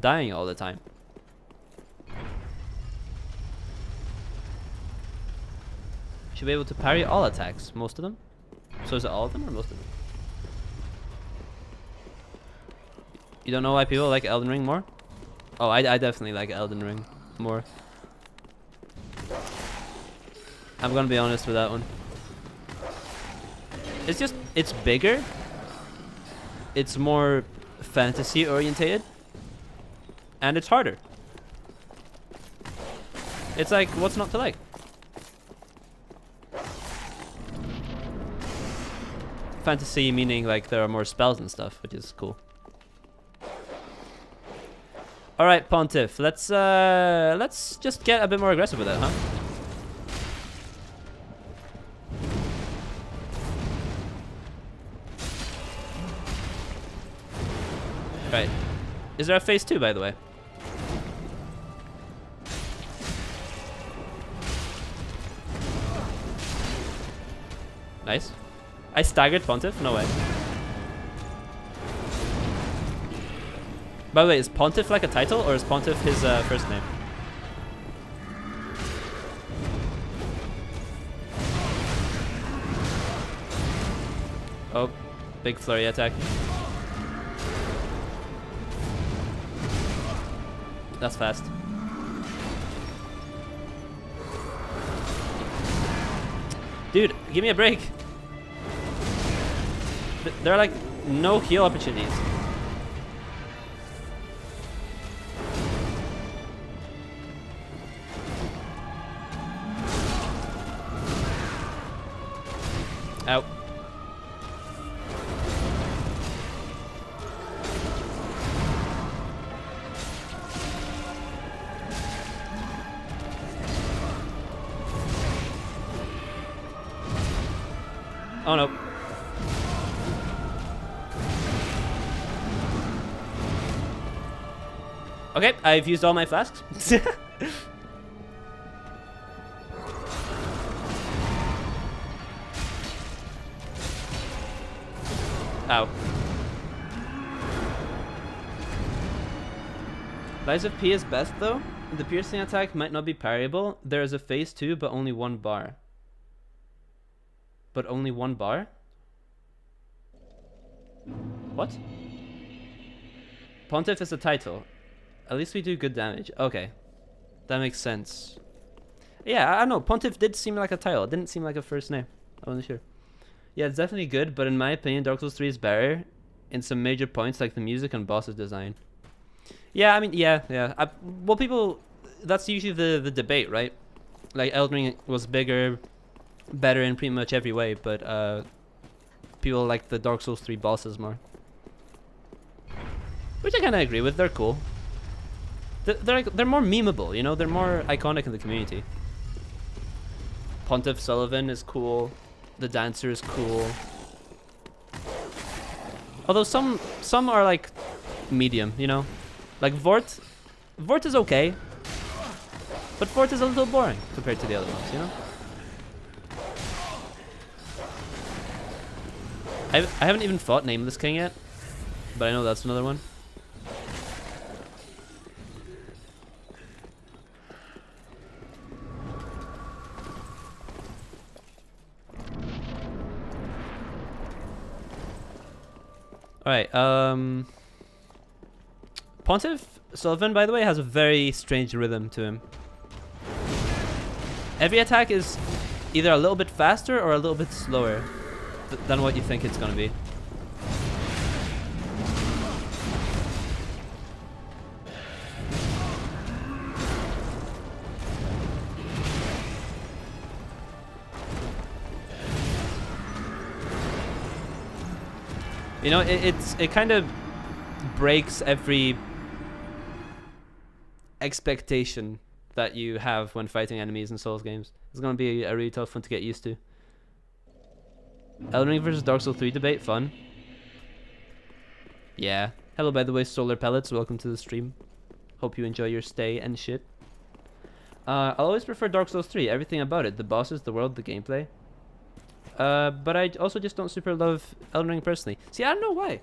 A: dying all the time. Should be able to parry all attacks, most of them. So is it all of them or most of them? You don't know why people like Elden Ring more? Oh, I definitely like Elden Ring more. I'm gonna be honest with that one. It's just, it's bigger. It's more fantasy orientated. And it's harder. It's like, what's not to like? Fantasy meaning like there are more spells and stuff, which is cool. All right, Pontiff, let's just get a bit more aggressive with it, huh? Right. Is there a phase 2, by the way? Nice. I staggered Pontiff? No way. By the way, is Pontiff like a title, or is Pontiff his first name? Oh, big flurry attack. That's fast. Dude, give me a break. There are like no heal opportunities. Out. Oh no. Okay, I've used all my flasks. Lies of P is best though. The piercing attack might not be parryable. There is a phase 2, but only 1 bar. But only 1 bar? What? Pontiff is a title. At least we do good damage. Okay. That makes sense. Yeah, I don't know. Pontiff did seem like a title. It didn't seem like a first name. I wasn't sure. Yeah, it's definitely good, but in my opinion, Dark Souls 3 is better in some major points like the music and boss's design. Yeah, I mean, yeah. Well, people... That's usually the debate, right? Like, Elden Ring was bigger, better in pretty much every way, but people like the Dark Souls 3 bosses more. Which I kind of agree with. They're cool. They're more memeable, you know? They're more iconic in the community. Pontiff Sullivan is cool. The dancer is cool. Although some are like medium, you know? Like Vort. Vort is okay. But Vort is a little boring compared to the other ones, you know? I haven't even fought Nameless King yet. But I know that's another one. Alright, Pontiff Sullivan, by the way, has a very strange rhythm to him. Every attack is either a little bit faster or a little bit slower than what you think it's gonna be. You know, it kind of breaks every expectation that you have when fighting enemies in Souls games. It's gonna be a really tough one to get used to. Elden Ring versus Dark Souls 3 debate, fun. Yeah. Hello, by the way, Solar Pellets. Welcome to the stream. Hope you enjoy your stay and shit. I'll always prefer Dark Souls 3. Everything about it. The bosses, the world, the gameplay. But I also just don't super love Elden Ring personally. See, I don't know why.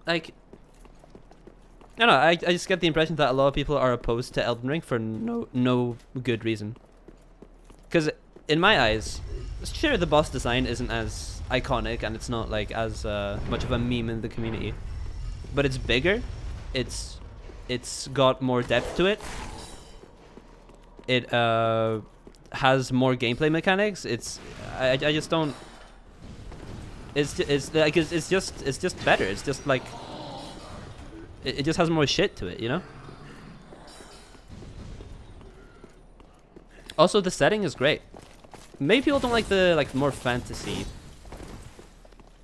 A: Like, I don't know, I just get the impression that a lot of people are opposed to Elden Ring for no good reason. Because in my eyes, sure, the boss design isn't as iconic and it's not like as much of a meme in the community, but it's bigger. It's got more depth to it. It has more gameplay mechanics. I just don't. It's just better. It's just like it just has more shit to it, you know. Also, the setting is great. Maybe people don't like the more fantasy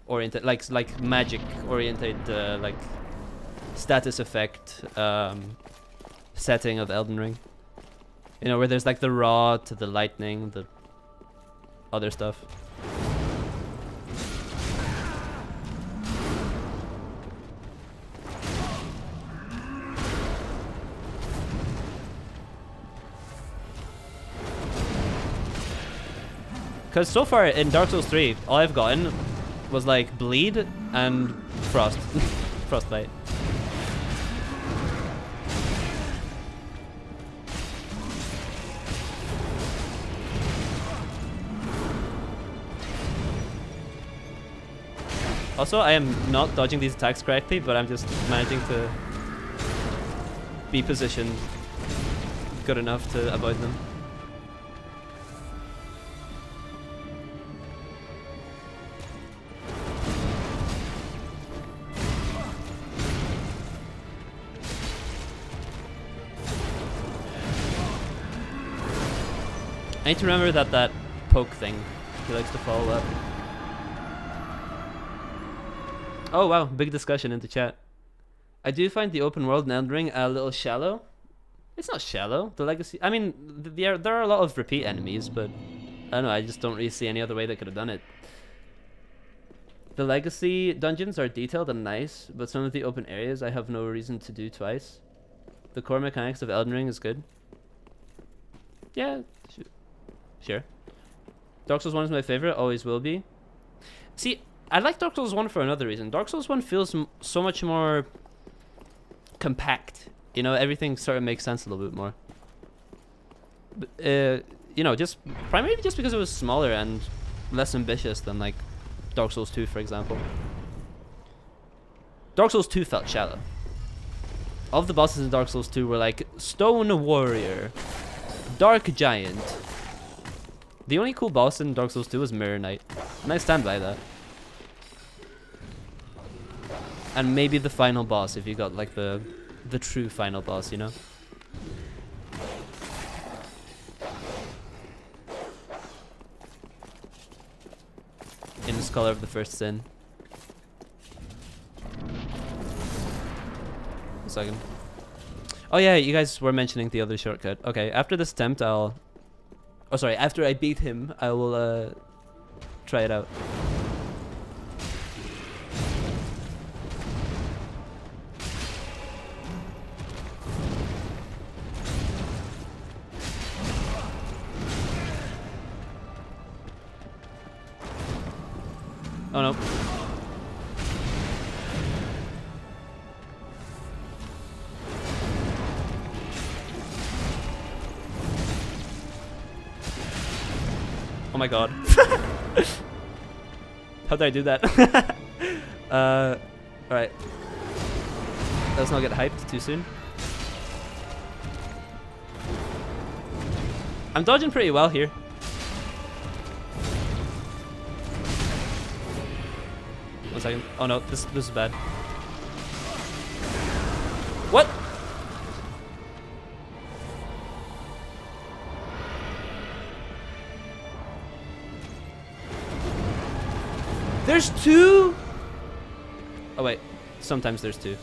A: oriented, like magic oriented, like status effect setting of Elden Ring. You know, where there's like the rod to the lightning, the other stuff. Because so far in Dark Souls 3, all I've gotten was like bleed and frost, frostbite. Also, I am not dodging these attacks correctly, but I'm just managing to be positioned good enough to avoid them. I need to remember that poke thing he likes to follow up. Oh wow, big discussion in the chat. I do find the open world in Elden Ring a little shallow. It's not shallow. The legacy... I mean, there are a lot of repeat enemies, but... I don't know, I just don't really see any other way they could have done it. The legacy dungeons are detailed and nice, but some of the open areas I have no reason to do twice. The core mechanics of Elden Ring is good. Yeah, sure. Dark Souls 1 is my favorite, always will be. See, I like Dark Souls 1 for another reason. Dark Souls 1 feels so much more compact You know, everything sort of makes sense a little bit more. But, you know, just primarily just because it was smaller and less ambitious than like Dark Souls 2, for example. Dark Souls 2 felt shallow. All of the bosses in Dark Souls 2 were like Stone Warrior, Dark Giant. The only cool boss in Dark Souls 2 was Mirror Knight, and I stand by that. And maybe the final boss if you got like the true final boss, you know? In the Scholar of the First Sin. A second. Oh yeah, you guys were mentioning the other shortcut. Okay, after this attempt I'll... Oh sorry, after I beat him, I will try it out. Oh no. Oh my god. How did I do that? Alright. Let's not get hyped too soon. I'm dodging pretty well here. One second. Oh no, this is bad. What? There's two? Oh wait, sometimes there's two.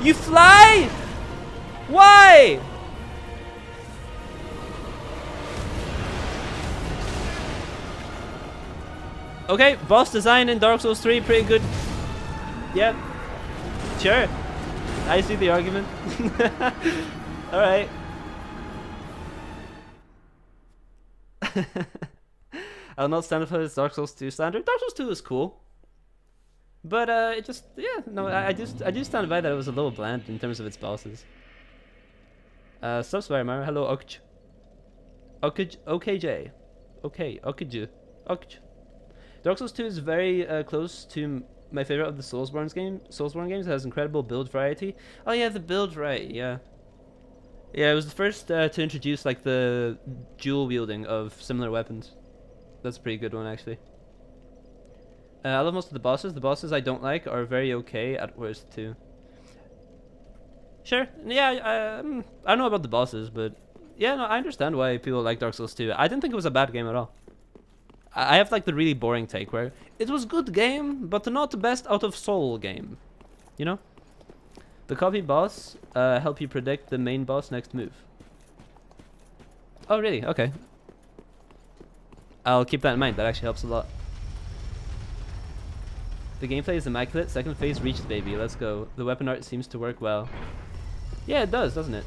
A: You fly? Why? Okay, boss design in Dark Souls 3, pretty good. Yeah, sure. I see the argument. Alright. I'll not stand for this Dark Souls 2 standard. Dark Souls 2 is cool. But it just, yeah, no, I do stand by that it was a little bland in terms of its bosses. Subscribe, Mario. Hello, Okj. OKJ. Okay, Okj. Okj. Dark Souls 2 is very close to my favorite of the Soulsborne games. It has incredible build variety. Oh yeah, the build variety, yeah. Yeah, it was the first to introduce like the dual wielding of similar weapons. That's a pretty good one actually. I love most of the bosses. The bosses I don't like are very okay at worst too. Sure, yeah, I don't know about the bosses, but yeah, no, I understand why people like Dark Souls 2. I didn't think it was a bad game at all. I have like the really boring take where it was good game, but not the best out of Soul game. You know? The copy boss help you predict the main boss next move. Oh really? Okay. I'll keep that in mind. That actually helps a lot. The gameplay is immaculate. Second phase reached, baby. Let's go. The weapon art seems to work well. Yeah, it does, doesn't it?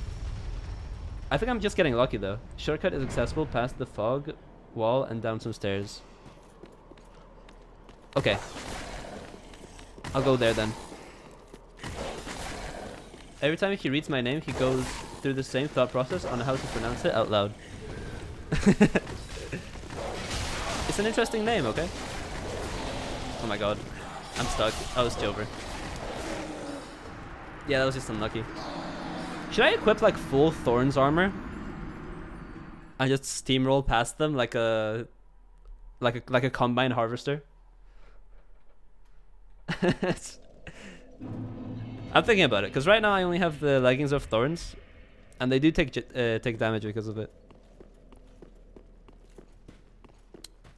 A: I think I'm just getting lucky though. Shortcut is accessible past the fog wall and down some stairs. Okay. I'll go there then. Every time he reads my name, he goes through the same thought process on how to pronounce it out loud. It's an interesting name, okay? Oh my god. I'm stuck. Oh, it's Jover. Yeah, that was just unlucky. Should I equip like full Thorns armor? I just steamroll past them like a combine harvester. I'm thinking about it because right now I only have the leggings of Thorns, and they do take damage because of it.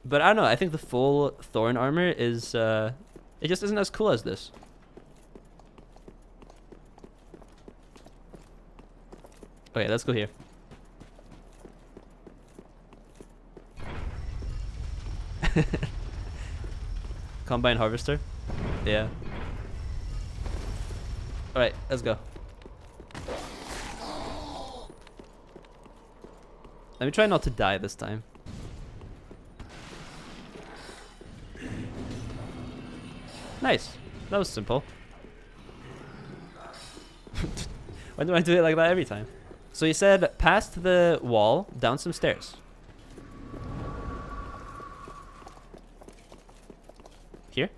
A: But I don't know. I think the full Thorn armor is it just isn't as cool as this. Okay, let's go here. Combine harvester. Yeah. Alright, let's go. Let me try not to die this time. Nice. That was simple. Why do I do it like that every time? So he said past the wall, down some stairs. Here?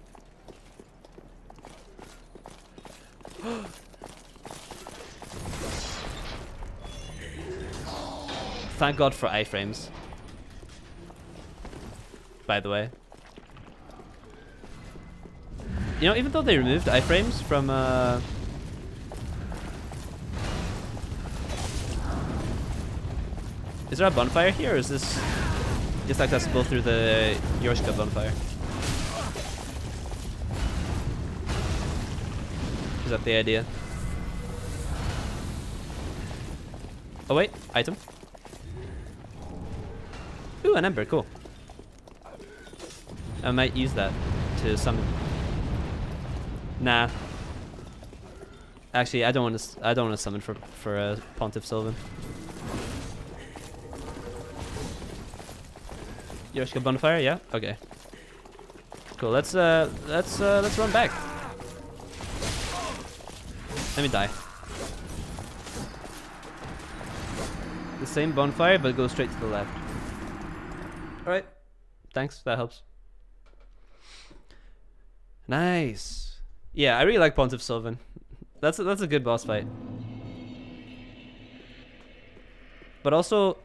A: Thank God for iframes. By the way. You know, even though they removed iframes from is there a bonfire here, or is this just accessible through the Yorshka bonfire? Is that the idea? Oh wait, item. Ooh, an ember, cool. I might use that to summon. Nah. Actually, I don't want to. I don't want to summon for Pontiff Sylvan. Yorshka bonfire, yeah. Okay. Cool. Let's run back. Let me die. The same bonfire, but go straight to the left. All right. Thanks. That helps. Nice. Yeah, I really like Pontiff Sylvan. That's a good boss fight. But also,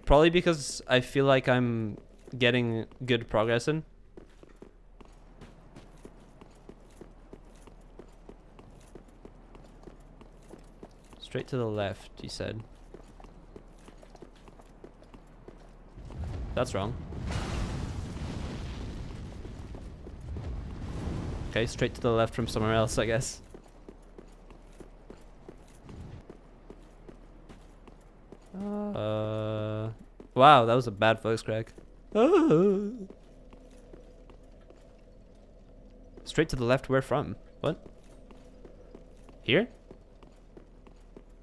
A: probably because I feel like I'm getting good progress in. Straight to the left, you said. That's wrong. Okay, straight to the left from somewhere else, I guess. Wow, that was a bad voice crack. Straight to the left, where from? What? Here?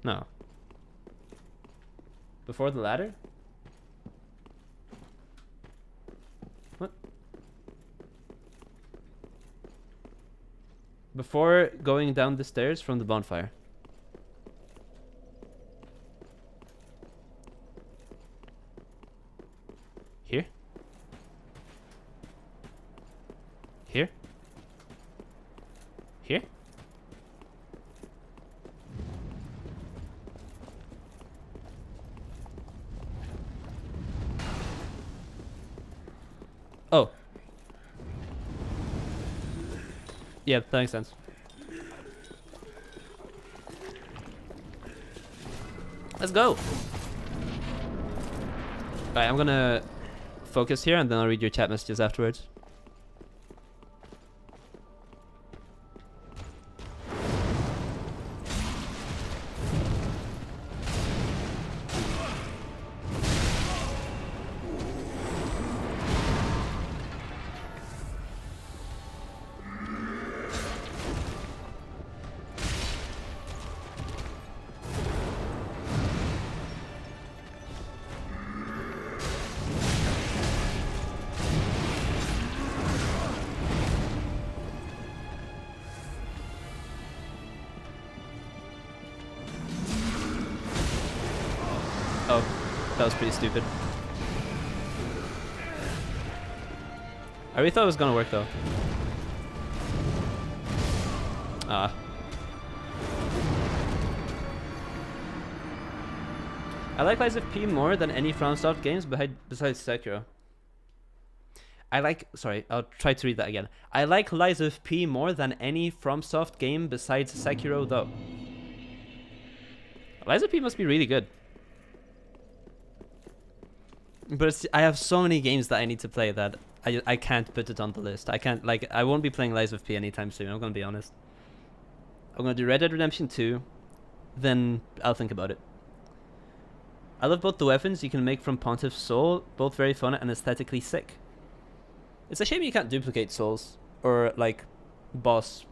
A: No. Before the ladder? What? Before going down the stairs from the bonfire. Here? Here? Here? Oh. Yeah, that makes sense. Let's go. Alright, I'm gonna focus here and then I'll read your chat messages afterwards. Oh, that was pretty stupid. I really thought it was gonna work though. Ah. I like Lies of P more than any FromSoft games besides Sekiro. Sorry, I'll try to read that again. I like Lies of P more than any FromSoft game besides Sekiro though. Lies of P must be really good. But I have so many games that I need to play that I can't put it on the list. I can't, like, I won't be playing Lies of P anytime soon, I'm gonna be honest. I'm gonna do Red Dead Redemption 2, then I'll think about it. I love both the weapons you can make from Pontiff's Soul, both very fun and aesthetically sick. It's a shame you can't duplicate souls, or like boss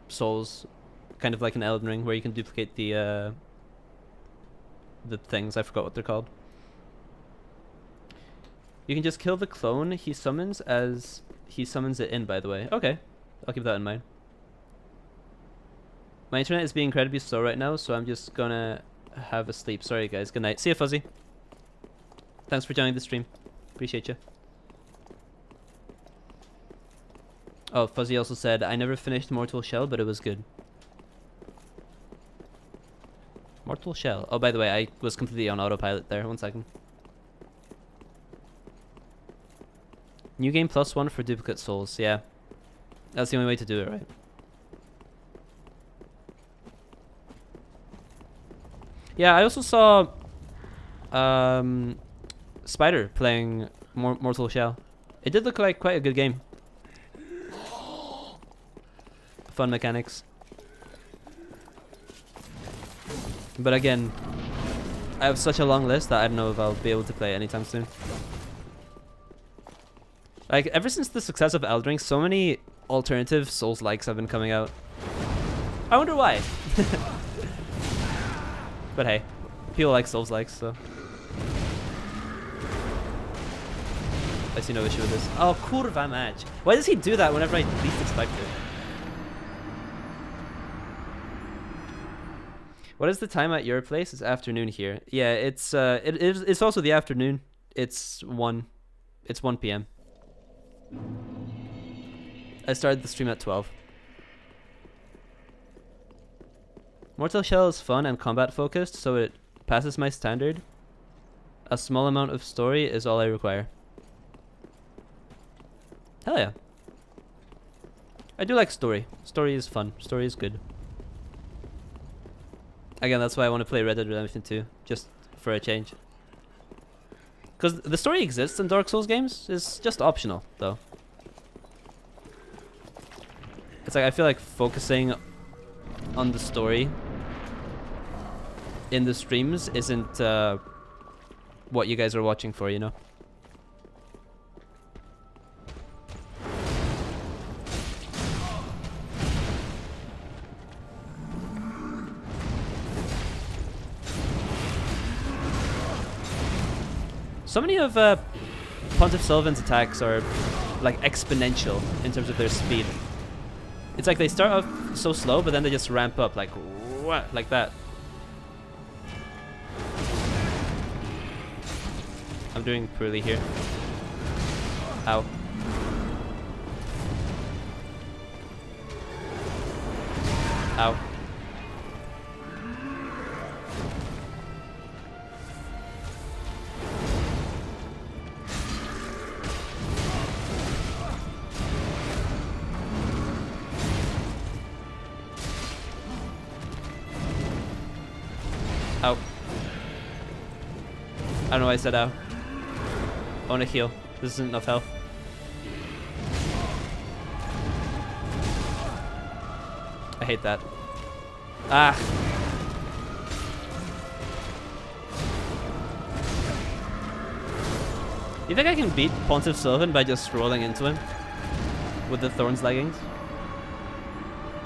A: souls, kind of like an Elden Ring, where you can duplicate the things, I forgot what they're called. You can just kill the clone he summons as he summons it in, by the way. Okay. I'll keep that in mind. My internet is being incredibly slow right now, so I'm just gonna have a sleep. Sorry guys, good night. See you, Fuzzy. Thanks for joining the stream. Appreciate you. Oh, Fuzzy also said, I never finished Mortal Shell, but it was good. Mortal Shell. Oh, by the way, I was completely on autopilot there. 1 second. New game +1 for duplicate souls. Yeah. That's the only way to do it, right? Yeah, I also saw Spider playing Mortal Shell. It did look like quite a good game. Fun mechanics. But again, I have such a long list that I don't know if I'll be able to play it anytime soon. Like, ever since the success of Elden Ring, so many alternative Souls-likes have been coming out. I wonder why. But hey, people like Souls-likes, so. I see no issue with this. Oh, kurva match. Why does he do that whenever I least expect it? What is the time at your place? It's afternoon here. Yeah, it's also the afternoon. It's 1 p.m. I started the stream at 12. Mortal Shell is fun and combat focused, so it passes my standard. A small amount of story is all I require. Hell yeah. I do like story. Story is fun. Story is good. Again, that's why I want to play Red Dead Redemption 2, just for a change. Because the story exists in Dark Souls games, it's just optional, though. It's like, I feel like focusing on the story in the streams isn't what you guys are watching for, you know? So many of Pontiff Sylvan's attacks are like exponential in terms of their speed. It's like they start off so slow, but then they just ramp up like what, like that. I'm doing poorly here. Ow. Ow. Ow. I don't know why I said ow. I want to heal. This isn't enough health. I hate that. Ah. You think I can beat Pontiff Sylvan by just rolling into him? With the Thorns leggings?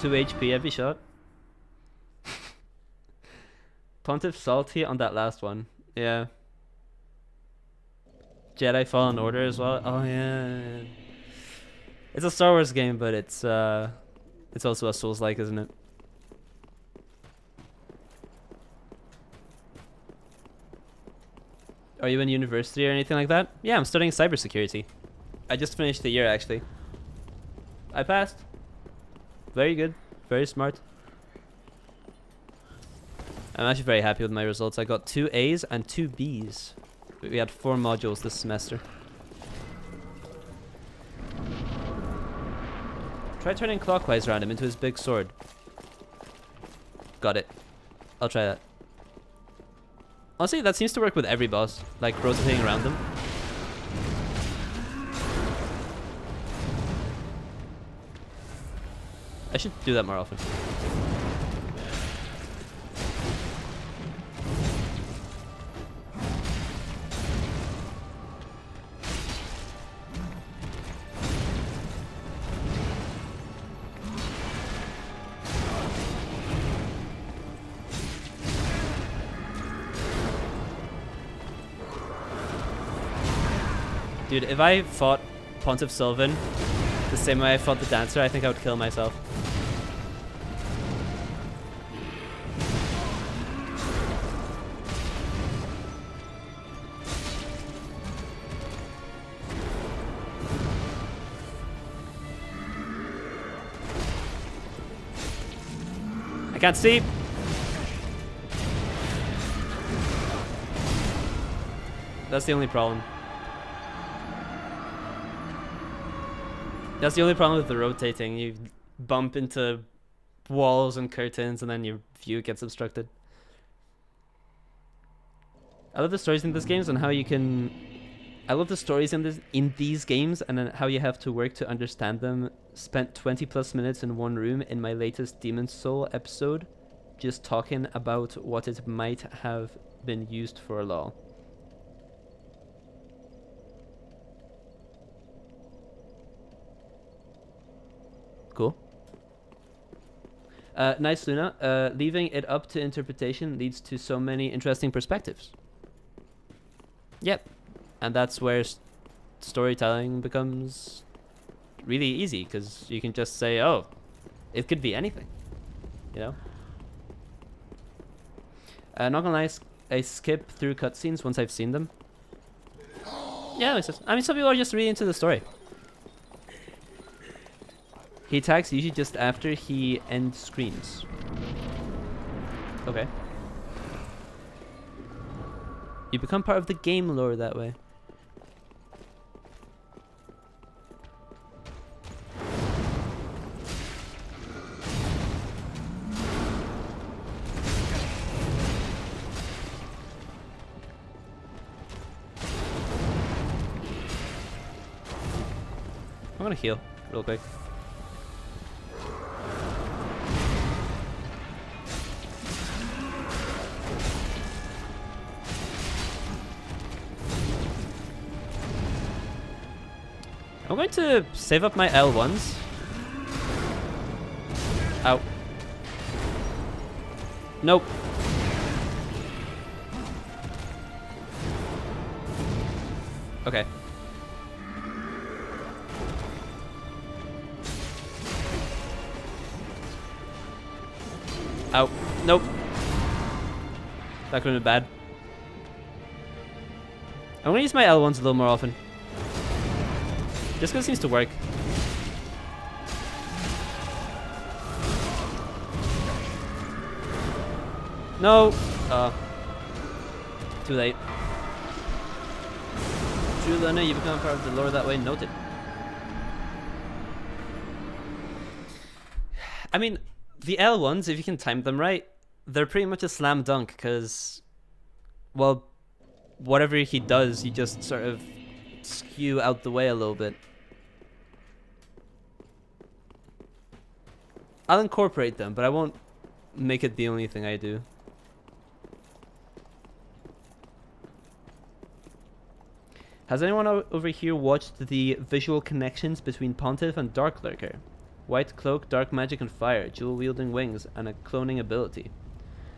A: 2 HP every shot? Pontiff salty on that last one. Yeah. Jedi Fallen Order as well. Oh yeah. It's a Star Wars game, but it's also a Souls-like, isn't it? Are you in university or anything like that? Yeah, I'm studying cybersecurity. I just finished the year actually. I passed. Very good. Very smart. I'm actually very happy with my results. I got 2 A's and 2 B's. We had 4 modules this semester. Try turning clockwise around him into his big sword. Got it. I'll try that. Honestly, that seems to work with every boss, like rotating around them. I should do that more often. Dude, if I fought Pontiff Sylvan The same way I fought the dancer, I think I would kill myself. I can't see. That's the only problem. That's the only problem with the rotating. You bump into walls and curtains and then your view gets obstructed. I love the stories in these games and how you can... I love the stories in these games and then how you have to work to understand them. Spent 20 plus minutes in one room in my latest Demon's Soul episode just talking about what it might have been used for lol. Cool. Nice, Luna. Leaving it up to interpretation leads to so many interesting perspectives. Yep. And that's where storytelling becomes really easy, because you can just say, oh, it could be anything. You know? Not gonna lie, I skip through cutscenes once I've seen them. Yeah, I mean, some people are just really into the story. He attacks usually just after he end screens. Okay. You become part of the game lore that way. I'm gonna heal real quick. I'm going to save up my L1s. Ow. Nope. Okay. Ow. Nope. That could have been bad. I'm going to use my L1s a little more often. Just because it seems to work. No! Too late. True, Luna, you become part of the lore that way. Noted. I mean, the L1s, if you can time them right, they're pretty much a slam dunk, because, well, whatever he does, you just sort of skew out the way a little bit. I'll incorporate them, but I won't make it the only thing I do. Has anyone over here watched the visual connections between Pontiff and Dark Lurker? White cloak, dark magic and fire, dual-wielding wings, and a cloning ability.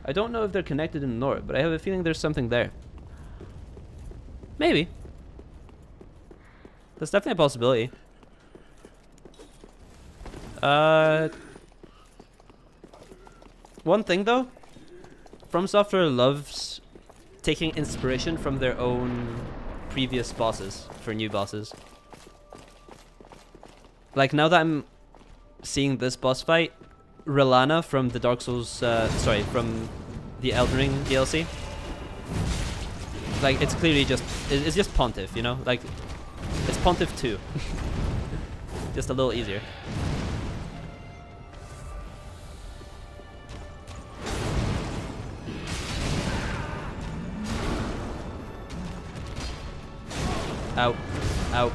A: I don't know if they're connected in lore, but I have a feeling there's something there. Maybe. That's definitely a possibility. One thing though, From Software loves taking inspiration from their own previous bosses for new bosses. Like, now that I'm seeing this boss fight, Relana from the Dark Souls, from the Elden Ring DLC. Like, it's clearly just, it's just Pontiff, you know? Like, it's Pontiff 2. Just a little easier. Ow. Ow.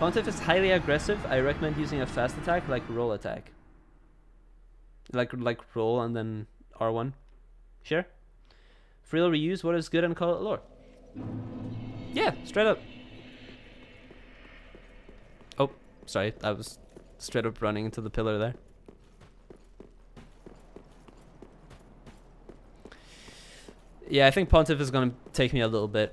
A: Pontiff is highly aggressive. I recommend using a fast attack like roll attack. Like roll and then R1. Sure. Free'll reuse what is good and call it lore. Yeah, straight up. Oh, sorry. I was straight up running into the pillar there. Yeah, I think Pontiff is going to take me a little bit.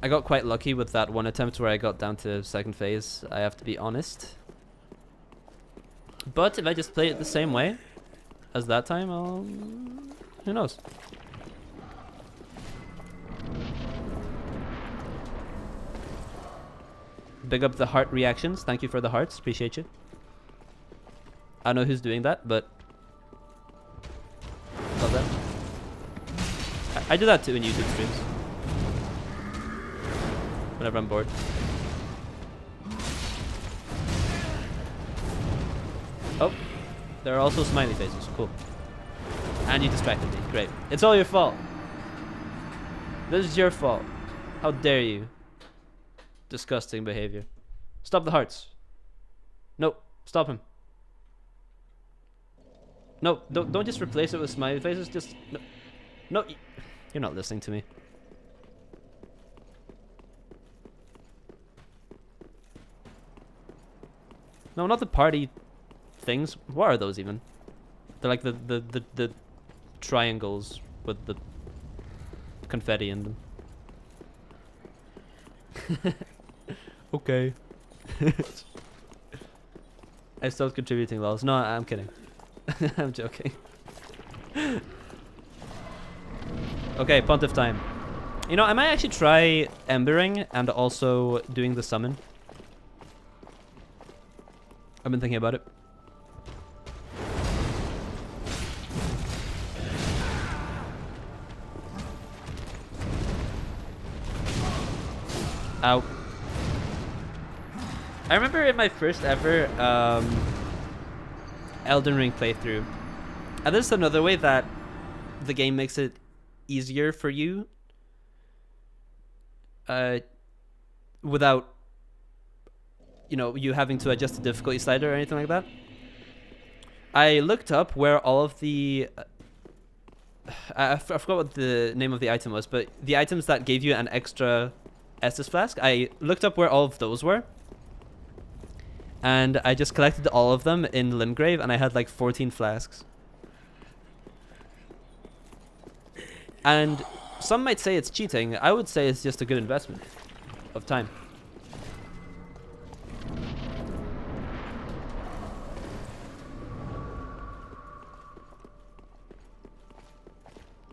A: I got quite lucky with that one attempt where I got down to second phase, I have to be honest. But if I just play it the same way as that time, who knows? Big up the heart reactions. Thank you for the hearts. Appreciate you. I don't know who's doing that, but love that. I do that too in YouTube streams. Whenever I'm bored. Oh, there are also smiley faces. Cool. And you distracted me. Great. It's all your fault. This is your fault. How dare you? Disgusting behavior. Stop the hearts. No, stop him. No, don't just replace it with smiley faces. Just no, you're not listening to me. No, not the party things. What are those even? They're like the triangles with the confetti in them. Okay. I stopped contributing lols. No, I'm kidding. I'm joking. Okay, Pontiff time. You know, I might actually try embering and also doing the summon. I've been thinking about it. Ow. I remember in my first ever Elden Ring playthrough, and this is another way that the game makes it easier for you without, you know, you having to adjust the difficulty slider or anything like that. I looked up where all of the I forgot what the name of the item was, but the items that gave you an extra Estus flask, I looked up where all of those were, and I just collected all of them in Limgrave, and I had like 14 flasks. And some might say it's cheating. I would say it's just a good investment of time.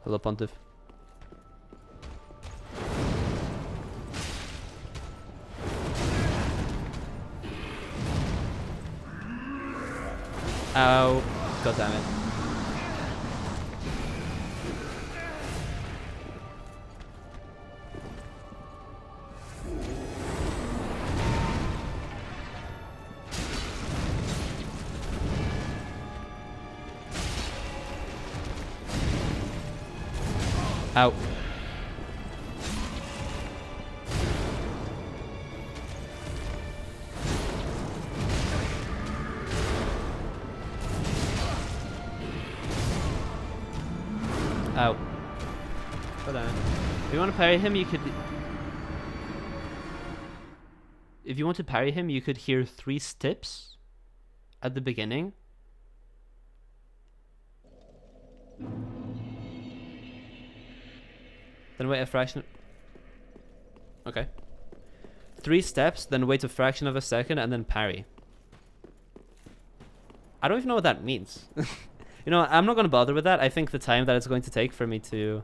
A: Hello, Pontiff. Ow. God damn it. Ow. Ow. Hold on. If you want to parry him, you could... If you want to parry him, you could hear 3 steps at the beginning. Then wait a fraction... Okay. 3 steps, then wait a fraction of a second, and then parry. I don't even know what that means. You know, I'm not going to bother with that. I think the time that it's going to take for me to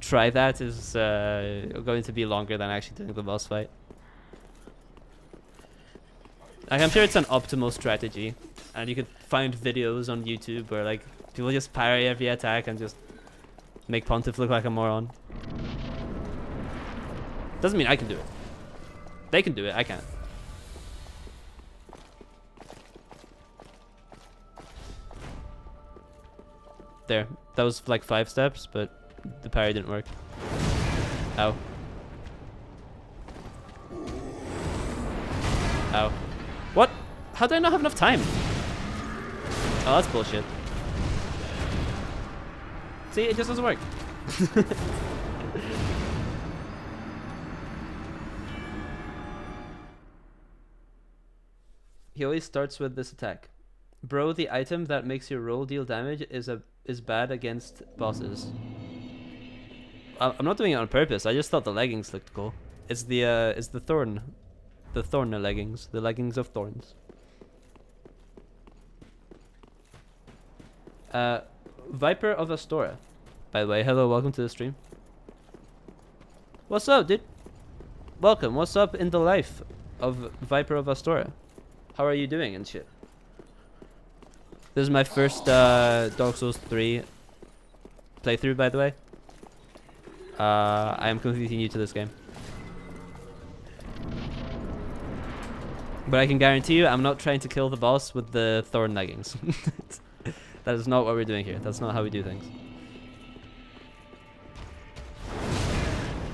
A: try that is going to be longer than actually doing the boss fight. Like, I'm sure it's an optimal strategy, and you could find videos on YouTube where like people just parry every attack and just make Pontiff look like a moron. Doesn't mean I can do it. They can do it, I can't. There. That was like 5 steps, but the parry didn't work. Ow. Ow. What? How do I not have enough time? Oh, that's bullshit. See, it just doesn't work. He always starts with this attack. Bro, the item that makes your roll deal damage is bad against bosses. I'm not doing it on purpose. I just thought the leggings looked cool. It's the thorn leggings, the leggings of thorns. Viper of Astora, by the way. Hello, welcome to the stream. What's up, dude? Welcome. What's up in the life of Viper of Astora? How are you doing and shit? This is my first Dark Souls 3 playthrough, by the way. I am completely new to this game. But I can guarantee you, I'm not trying to kill the boss with the thorn leggings. That is not what we're doing here. That's not how we do things.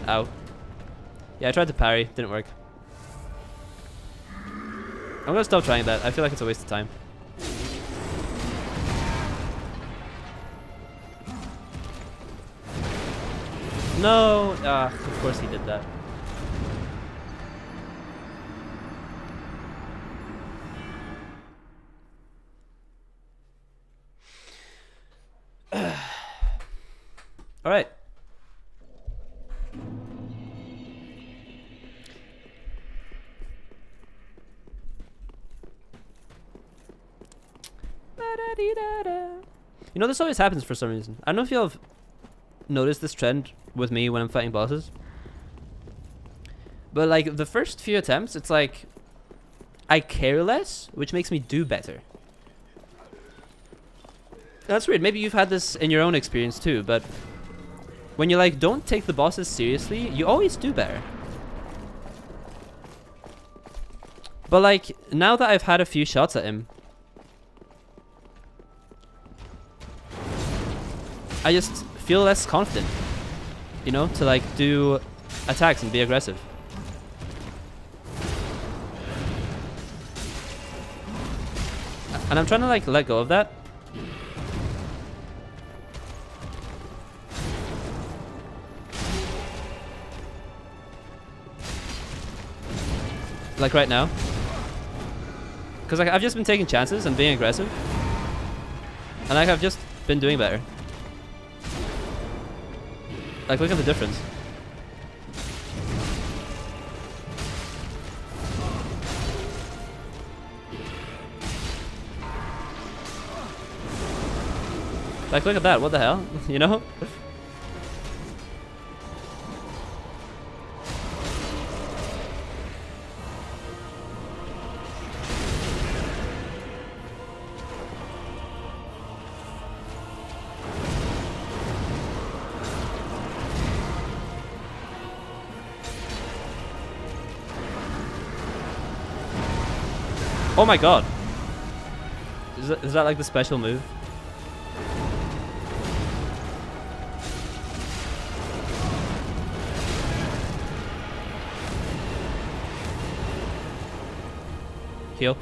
A: Ow. Yeah, I tried to parry. Didn't work. I'm gonna stop trying that. I feel like it's a waste of time. No! Ah, of course he did that. Alright. You know, this always happens for some reason. I don't know if you'll have noticed this trend with me when I'm fighting bosses. But like the first few attempts, it's like I care less, which makes me do better. That's weird. Maybe you've had this in your own experience too, but when you like don't take the bosses seriously, you always do better. But like now that I've had a few shots at him, I just feel less confident, you know, to like do attacks and be aggressive. And I'm trying to like let go of that. Like right now. Because like I've just been taking chances and being aggressive. And like I've just been doing better. Like look at the difference. Like look at that, what the hell? You know? Oh my god. Is that like the special move? Heal.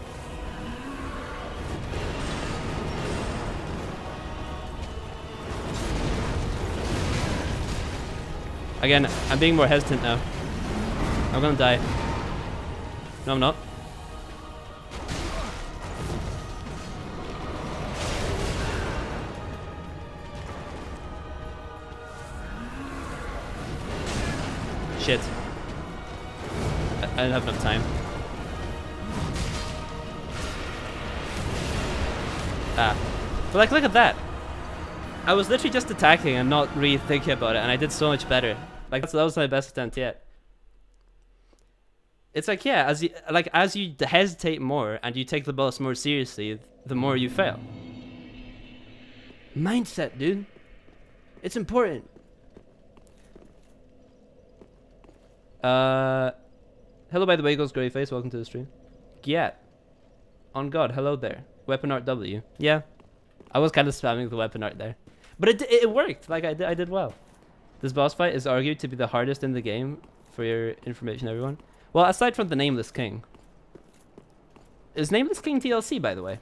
A: Again, I'm being more hesitant now. I'm gonna die. No, I'm not. Shit. I didn't have enough time. Ah. But like, look at that. I was literally just attacking and not really thinking about it, and I did so much better. Like, that was my best attempt yet. It's like, yeah, as you hesitate more and you take the boss more seriously, the more you fail. Mindset, dude. It's important. Hello, by the way, goes Greyface. Welcome to the stream. Giat. On God, hello there. Weapon art W. Yeah. I was kind of spamming the weapon art there. But it worked. Like, I did well. This boss fight is argued to be the hardest in the game, for your information, everyone. Well, aside from the Nameless King. Is Nameless King DLC, by the way?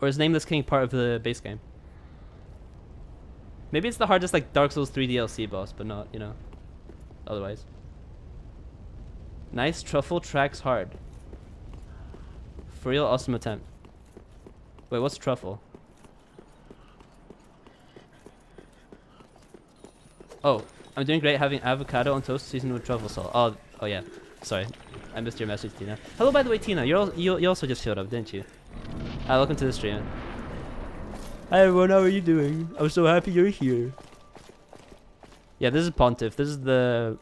A: Or is Nameless King part of the base game? Maybe it's the hardest, like, Dark Souls 3 DLC boss, but not, you know, otherwise. Nice. Truffle tracks hard. For real, awesome attempt. Wait, what's truffle? Oh, I'm doing great having avocado on toast seasoned with truffle salt. Oh yeah. Sorry. I missed your message, Tina. Hello, by the way, Tina. You also just showed up, didn't you? Welcome to the stream. Hi everyone, how are you doing? I'm so happy you're here. Yeah, this is Pontiff. This is the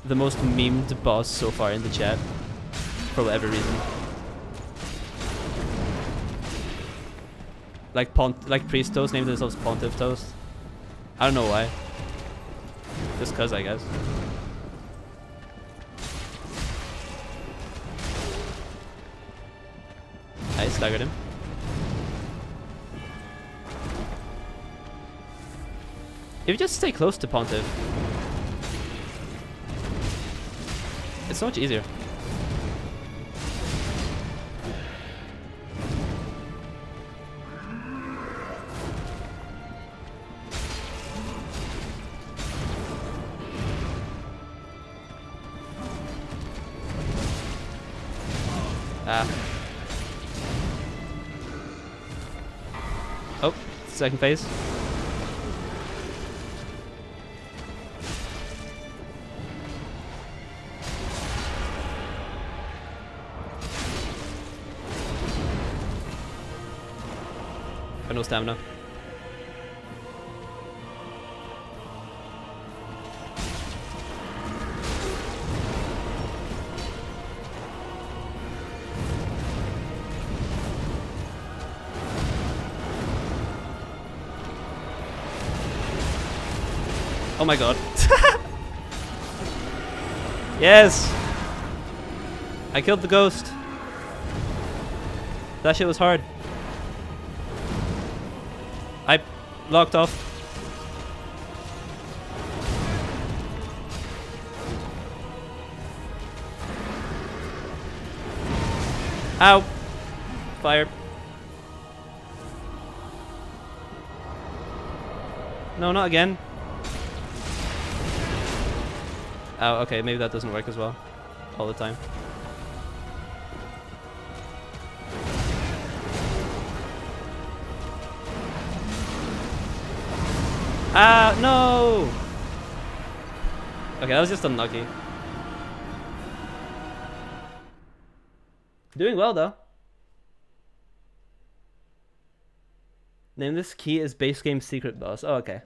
A: most memed boss so far in the chat. For whatever reason. Like Priest Toast named themselves Pontiff Toast. I don't know why. Just cause, I guess. I staggered him. If you just stay close to Pontiff, it's so much easier. Oh, second phase. Got no stamina. Oh my god. Yes! I killed the ghost. That shit was hard. I locked off. Ow! Fire. No, not again. Oh, okay, maybe that doesn't work as well. All the time. Ah, no! Okay, that was just unlucky. Doing well, though. Name this key is base game secret boss. Oh, okay.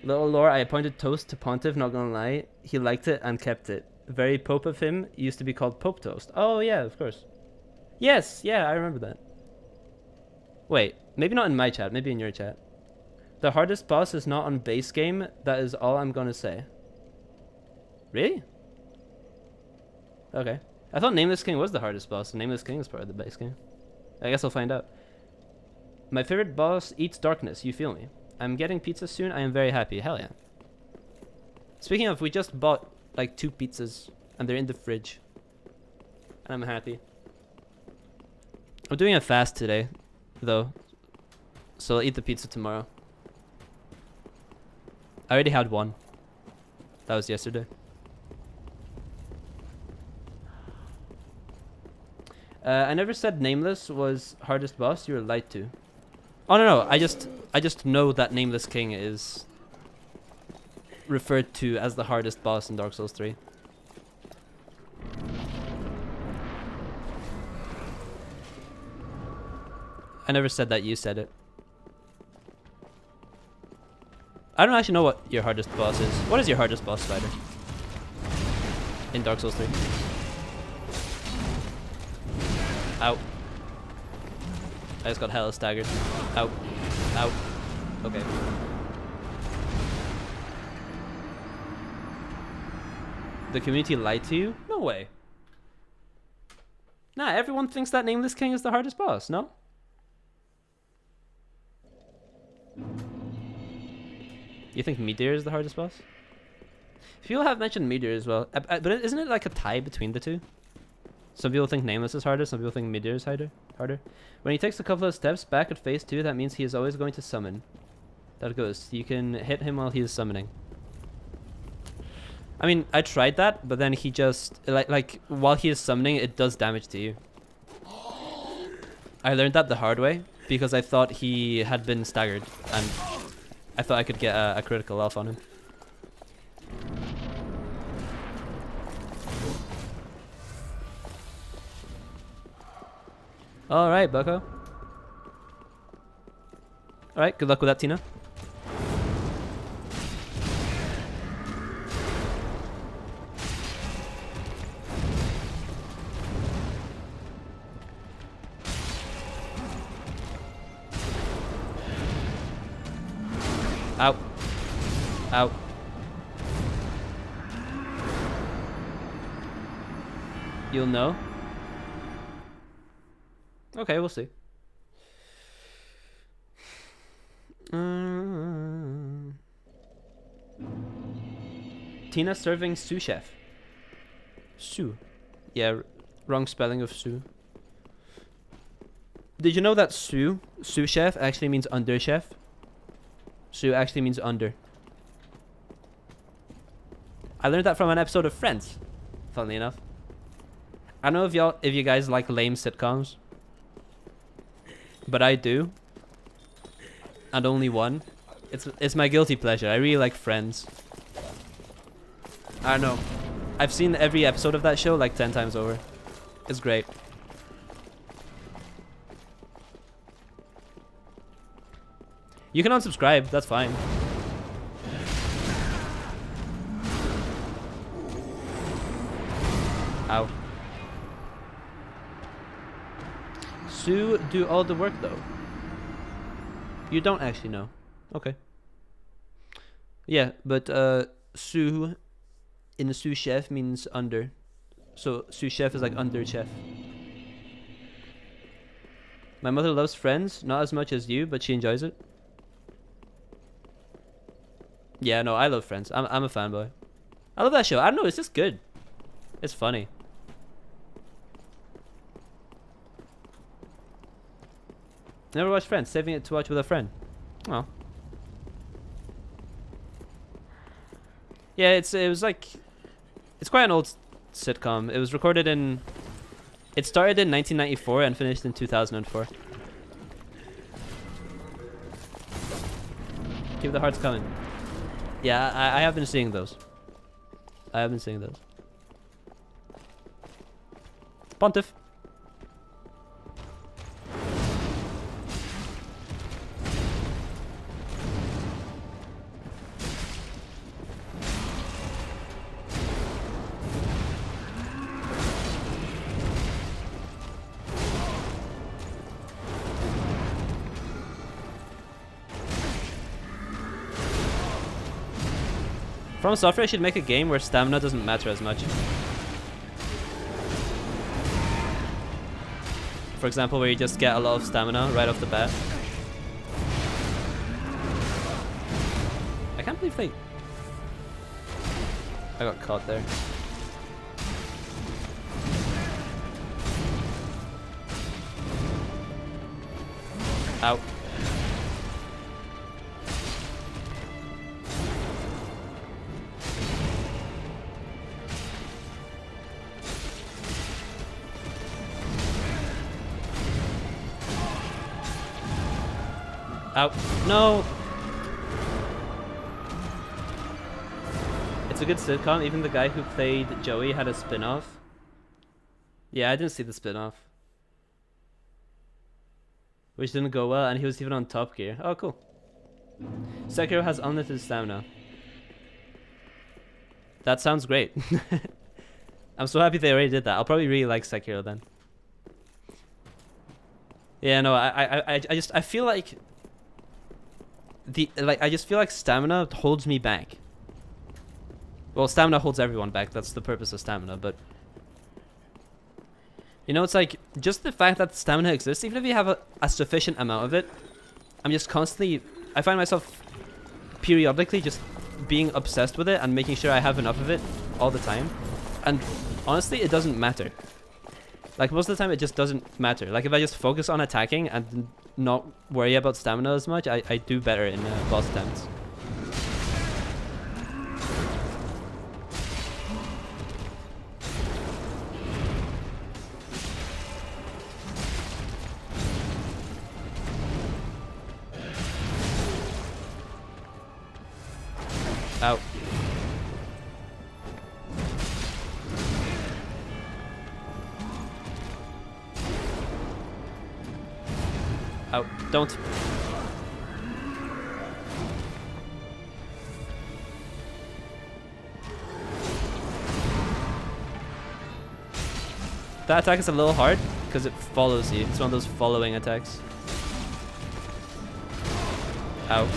A: Little lore, I appointed Toast to Pontiff, not gonna lie. He liked it and kept it. Very Pope of him, used to be called Pope Toast. Oh yeah, of course. Yes, yeah, I remember that. Wait, maybe not in my chat, maybe in your chat. The hardest boss is not on base game, that is all I'm gonna say. Really? Okay. I thought Nameless King was the hardest boss, and Nameless King is part of the base game. I guess I'll find out. My favorite boss eats darkness, you feel me. I'm getting pizza soon. I am very happy. Hell yeah. Speaking of, we just bought like 2 pizzas and they're in the fridge. And I'm happy. I'm doing a fast today, though. So I'll eat the pizza tomorrow. I already had one. That was yesterday. I never said Nameless was hardest boss. You were lied to. Oh no, I just know that Nameless King is referred to as the hardest boss in Dark Souls 3. I never said that, you said it. I don't actually know what your hardest boss is. What is your hardest boss, Spider? In Dark Souls 3? Ow. I just got hella staggered. Ow. Ow. Okay. The community lied to you? No way. Nah, everyone thinks that Nameless King is the hardest boss, no? You think Meteor is the hardest boss? People have mentioned Meteor as well. But isn't it like a tie between the two? Some people think Nameless is harder, some people think Meteor is harder. When he takes a couple of steps back at phase 2, that means he is always going to summon. That goes. You can hit him while he is summoning. I mean, I tried that, but then he just... Like while he is summoning, it does damage to you. I learned that the hard way. because I thought he had been staggered, and I thought I could get a critical elf on him. Alright, bucko. Alright, good luck with that, Tina. Out. Out. You'll know? Okay, we'll see. Tina serving sous chef. Sous. Yeah, wrong spelling of sous. Did you know that sous chef actually means under chef? Sous actually means under. I learned that from an episode of Friends, funnily enough. I don't know if you guys like lame sitcoms, but I do. And only one. It's my guilty pleasure. I really like Friends. I don't know. I've seen every episode of that show like 10 times over. It's great. You can unsubscribe, that's fine. Ow. Sue do all the work though. You don't actually know. Okay. Yeah, but Sue in the sous chef means under. So sous chef is like under chef. My mother loves Friends, not as much as you, but she enjoys it. Yeah, no, I love Friends. I'm a fanboy. I love that show. I don't know, it's just good. It's funny. Never watched Friends, saving it to watch with a friend. Oh. Yeah, it was like, it's quite an old sitcom. It was recorded in, it started in 1994 and finished in 2004. Keep the hearts coming. Yeah, I have been seeing those. I have been seeing those. Pontiff. From Software should make a game where stamina doesn't matter as much. For example, where you just get a lot of stamina right off the bat. I can't believe I got caught there. Ow. Out. No! It's a good sitcom. Even the guy who played Joey had a spin-off. Yeah, I didn't see the spin-off. Which didn't go well, and he was even on Top Gear. Oh, cool. Sekiro has unlimited stamina. That sounds great. I'm so happy they already did that. I'll probably really like Sekiro then. Yeah, no, I feel like I just feel like stamina holds me back. Well, stamina holds everyone back. That's the purpose of stamina, but you know, it's like just the fact that stamina exists, even if you have a sufficient amount of it, I'm just constantly, I find myself periodically just being obsessed with it and making sure I have enough of it all the time. And honestly, it doesn't matter. Like most of the time it just doesn't matter. Like if I just focus on attacking and not worry about stamina as much, I do better in boss attempts. Out. Out. Don't. That attack is a little hard because it follows you. It's one of those following attacks. Out.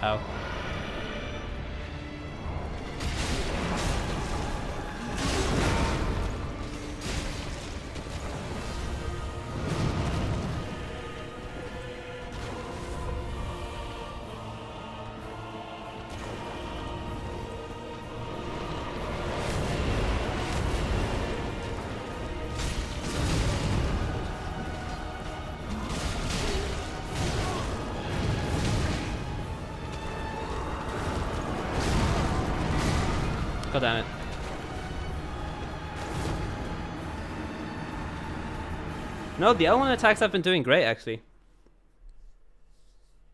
A: Ow. God damn it. No, the L1 attacks have been doing great, actually.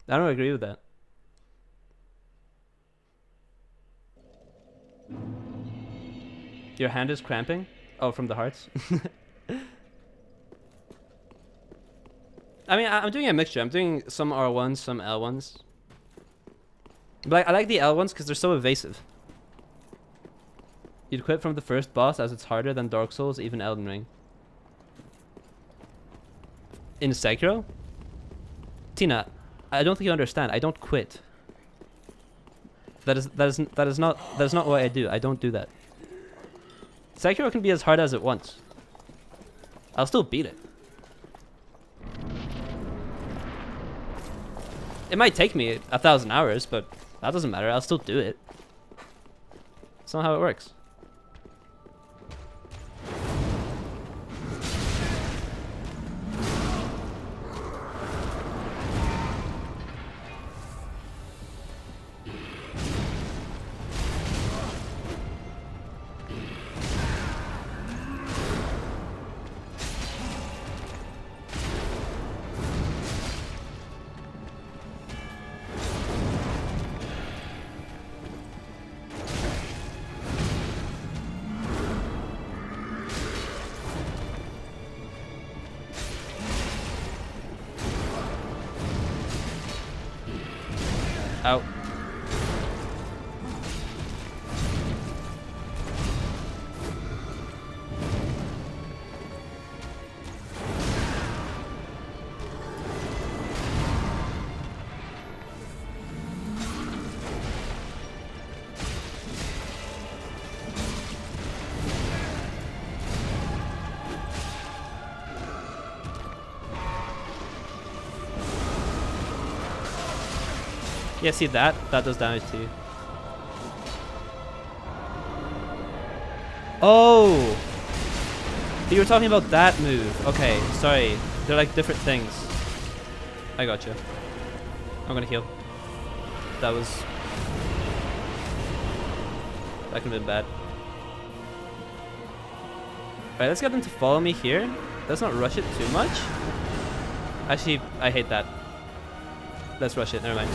A: I don't agree with that. Your hand is cramping? Oh, from the hearts? I mean, I'm doing a mixture. I'm doing some R1s, some L1s. But I like the L1s because they're so evasive. You'd quit from the first boss as it's harder than Dark Souls, even Elden Ring. In Sekiro? Tina, I don't think you understand. I don't quit. That is not what I do. I don't do that. Sekiro can be as hard as it wants. I'll still beat it. It might take me 1,000 hours, but that doesn't matter. I'll still do it. That's not how it works. Out. Yeah, see that? That does damage to you. Oh! You were talking about that move. Okay, sorry. They're like different things. I gotcha. I'm gonna heal. That was... That could have been bad. Alright, let's get them to follow me here. Let's not rush it too much. Actually, I hate that. Let's rush it, never mind.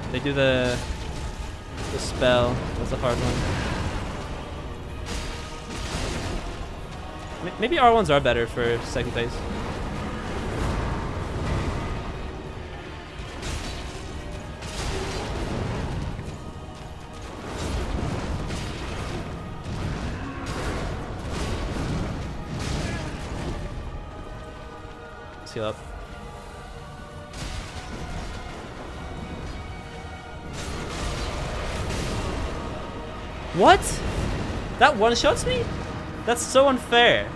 A: They do the spell. That's a hard one. Maybe R1s are better for second phase. Let's heal up. What? That one-shots me? That's so unfair.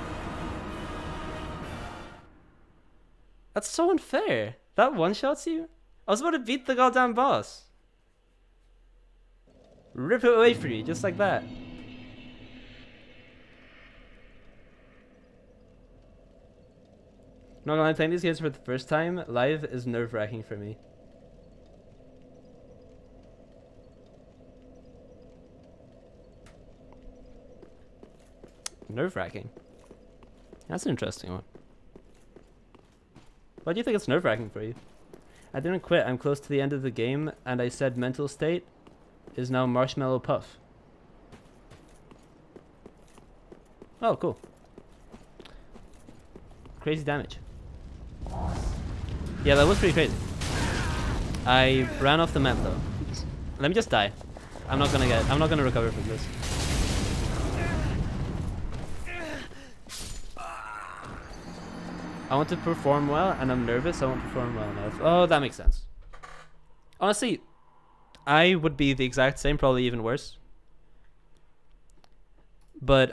A: That's so unfair. That one-shots you? I was about to beat the goddamn boss. Rip it away from you, just like that. Not gonna lie, playing these games for the first time live is nerve-wracking for me. Nerve-wracking. That's an interesting one. Why do you think it's nerve-wracking for you? I didn't quit. I'm close to the end of the game, and I said mental state is now Marshmallow Puff. Oh, cool. Crazy damage. Yeah, that was pretty crazy. I ran off the map though. Let me just die. I'm not gonna recover from this. I want to perform well, and I'm nervous. I won't perform well enough. Oh, that makes sense. Honestly, I would be the exact same, probably even worse. But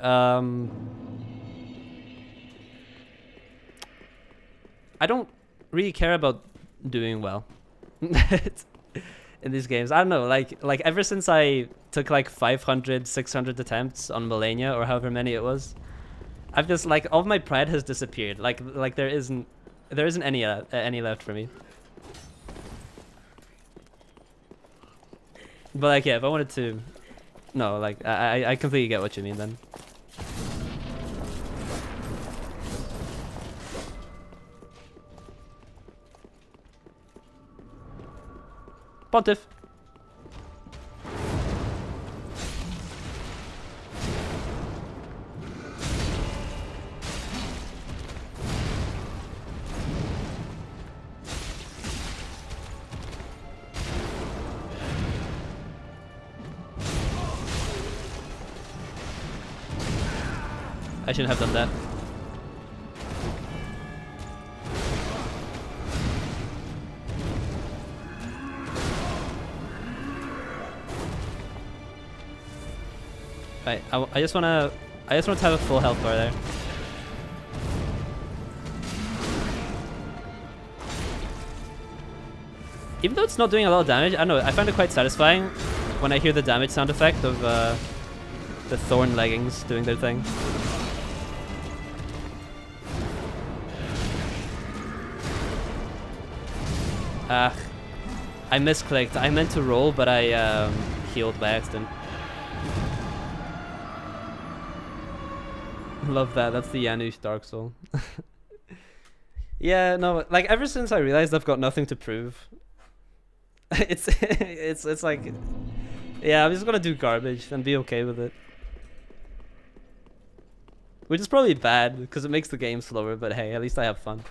A: I don't really care about doing well in these games. I don't know, like ever since I took like 500, 600 attempts on Malenia or however many it was, I've just like all of my pride has disappeared. Like there isn't any left for me. But like yeah, if I wanted to, no, like I completely get what you mean then. Pontiff. I shouldn't have done that. Right, I just want to have a full health bar there. Even though it's not doing a lot of damage, I don't know, I find it quite satisfying when I hear the damage sound effect of the thorn leggings doing their thing. I misclicked. I meant to roll, but I healed by accident. Love that. That's the Yanush Dark Soul. Yeah, no, like ever since I realized I've got nothing to prove, it's like, yeah, I'm just gonna do garbage and be okay with it. Which is probably bad because it makes the game slower, but hey, at least I have fun.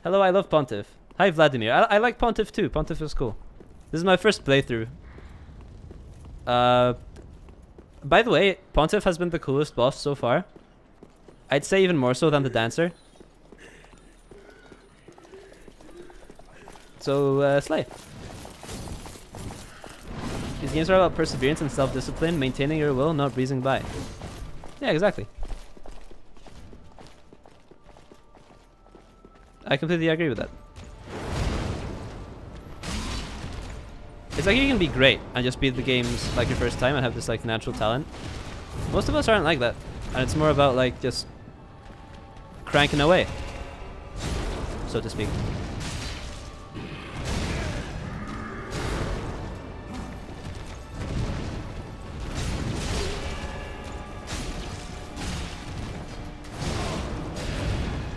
A: Hello, I love Pontiff. Hi, Vladimir. I like Pontiff too. Pontiff is cool. This is my first playthrough. By the way, Pontiff has been the coolest boss so far. I'd say even more so than the Dancer. So, slay. These games are about perseverance and self-discipline, maintaining your will, not breezing by. Yeah, exactly. I completely agree with that. It's like you can be great and just beat the games like your first time and have this like natural talent. Most of us aren't like that, and it's more about like just cranking away, so to speak.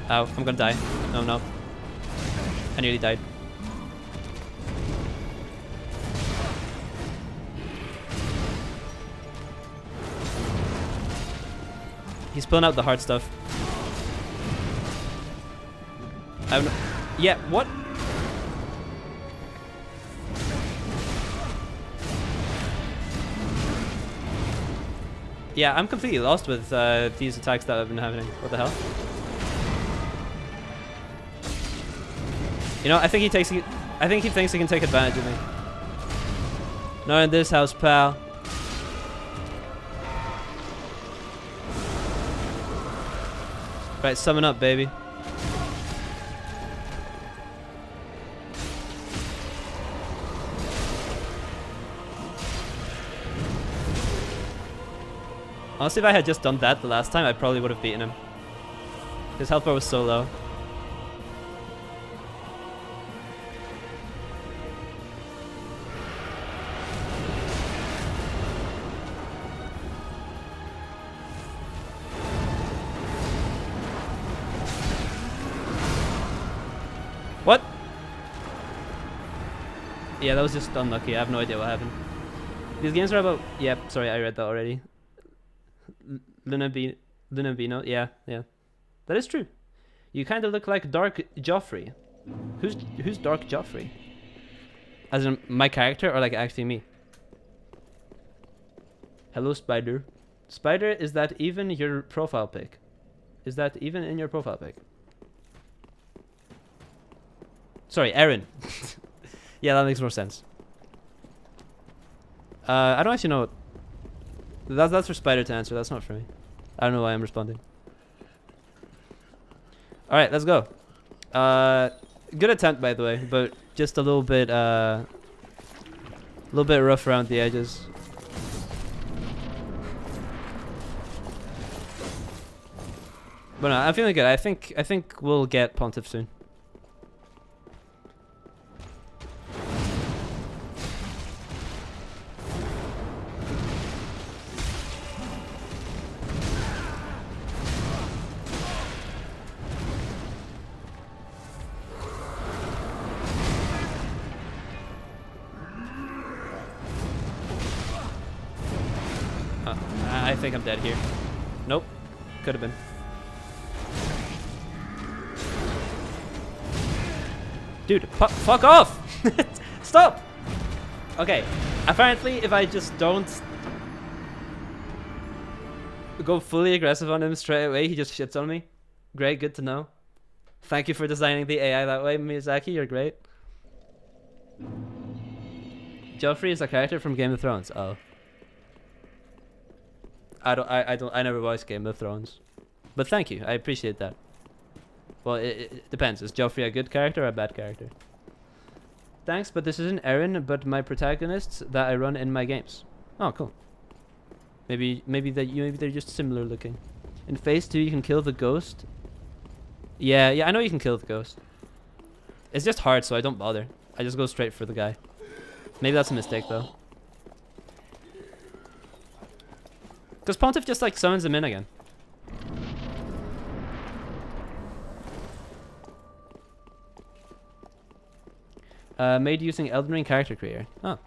A: Ow, I'm gonna die. Oh no. I nearly died. He's pulling out the hard stuff. I don't know. Yeah, what? Yeah, I'm completely lost with these attacks that have been happening. What the hell? You know, I think he thinks he can take advantage of me. Not in this house, pal. Right, summon up, baby. Honestly, if I had just done that the last time, I probably would have beaten him. His health bar was so low. Yeah, that was just unlucky. I have no idea what happened. These games are about... Yep, sorry, I read that already. Lunabino, yeah. That is true. You kind of look like Dark Joffrey. Who's Dark Joffrey? As in my character or like actually me? Hello, Spider. Spider, is that even your profile pic? Is that even in your profile pic? Sorry, Aaron. Yeah, that makes more sense. I don't actually know. That's for Spider to answer. That's not for me. I don't know why I'm responding. All right, let's go. Good attempt, by the way, but just a little bit rough around the edges. But no, I'm feeling good. I think we'll get Pontiff soon. I think I'm dead here. Nope. Could have been. Dude, fuck off! Stop! Okay, apparently if I just don't go fully aggressive on him straight away, he just shits on me. Great, good to know. Thank you for designing the AI that way, Miyazaki, you're great. Joffrey is a character from Game of Thrones. Oh. I never watched Game of Thrones. But thank you, I appreciate that. Well, it depends. Is Joffrey a good character or a bad character? Thanks, but this isn't Eren, but my protagonists that I run in my games. Oh, cool. Maybe they're just similar looking. In phase 2, you can kill the ghost. Yeah, I know you can kill the ghost. It's just hard, so I don't bother. I just go straight for the guy. Maybe that's a mistake, though. Because Pontiff just like summons him in again. Made using Elden Ring character creator. Oh.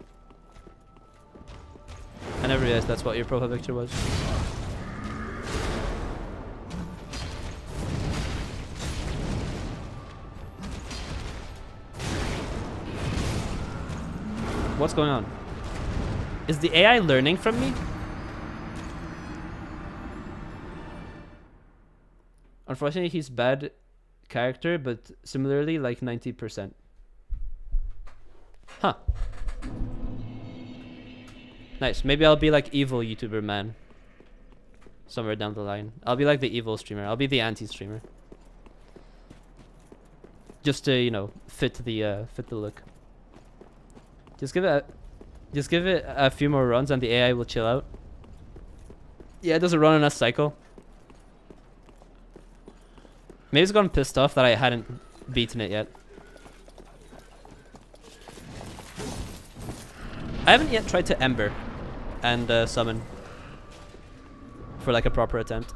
A: I never realized that's what your profile picture was. What's going on? Is the AI learning from me? Unfortunately, he's bad character, but similarly, like 90%. Huh. Nice. Maybe I'll be like evil YouTuber man. Somewhere down the line. I'll be like the evil streamer. I'll be the anti-streamer. Just to, you know, fit the look. Just give it a few more runs and the AI will chill out. Yeah, it doesn't run on a cycle. Maybe it's gotten pissed off that I hadn't beaten it yet. I haven't yet tried to Ember and summon for like a proper attempt.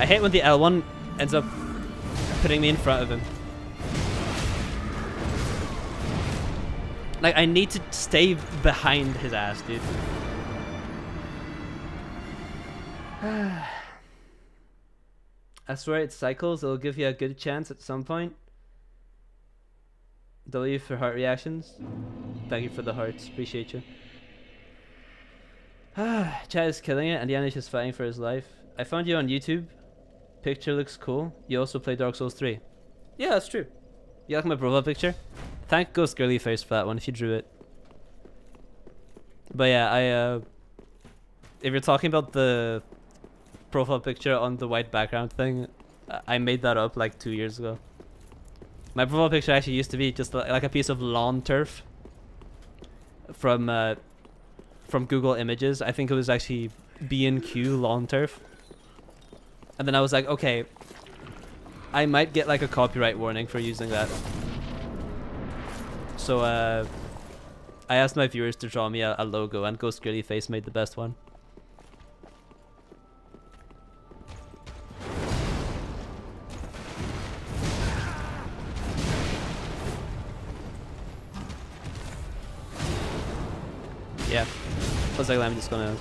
A: I hate when the L1 ends up putting me in front of him. Like, I need to stay behind his ass, dude. I swear it cycles. It'll give you a good chance at some point. W for heart reactions. Thank you for the hearts. Appreciate you. Chad is killing it and Yanish is fighting for his life. I found you on YouTube. picture looks cool. You also play Dark Souls 3. Yeah, that's true. You like my profile picture? Thank Ghost Girly Face for that one if you drew it. But yeah, if you're talking about the profile picture on the white background thing, I made that up like 2 years ago. My profile picture actually used to be just like a piece of lawn turf from Google Images. I think it was actually B&Q lawn turf. And then I was like, okay, I might get like a copyright warning for using that. So I asked my viewers to draw me a logo, and Ghost Girly Face made the best one. Yeah. I was like, I'm just gonna...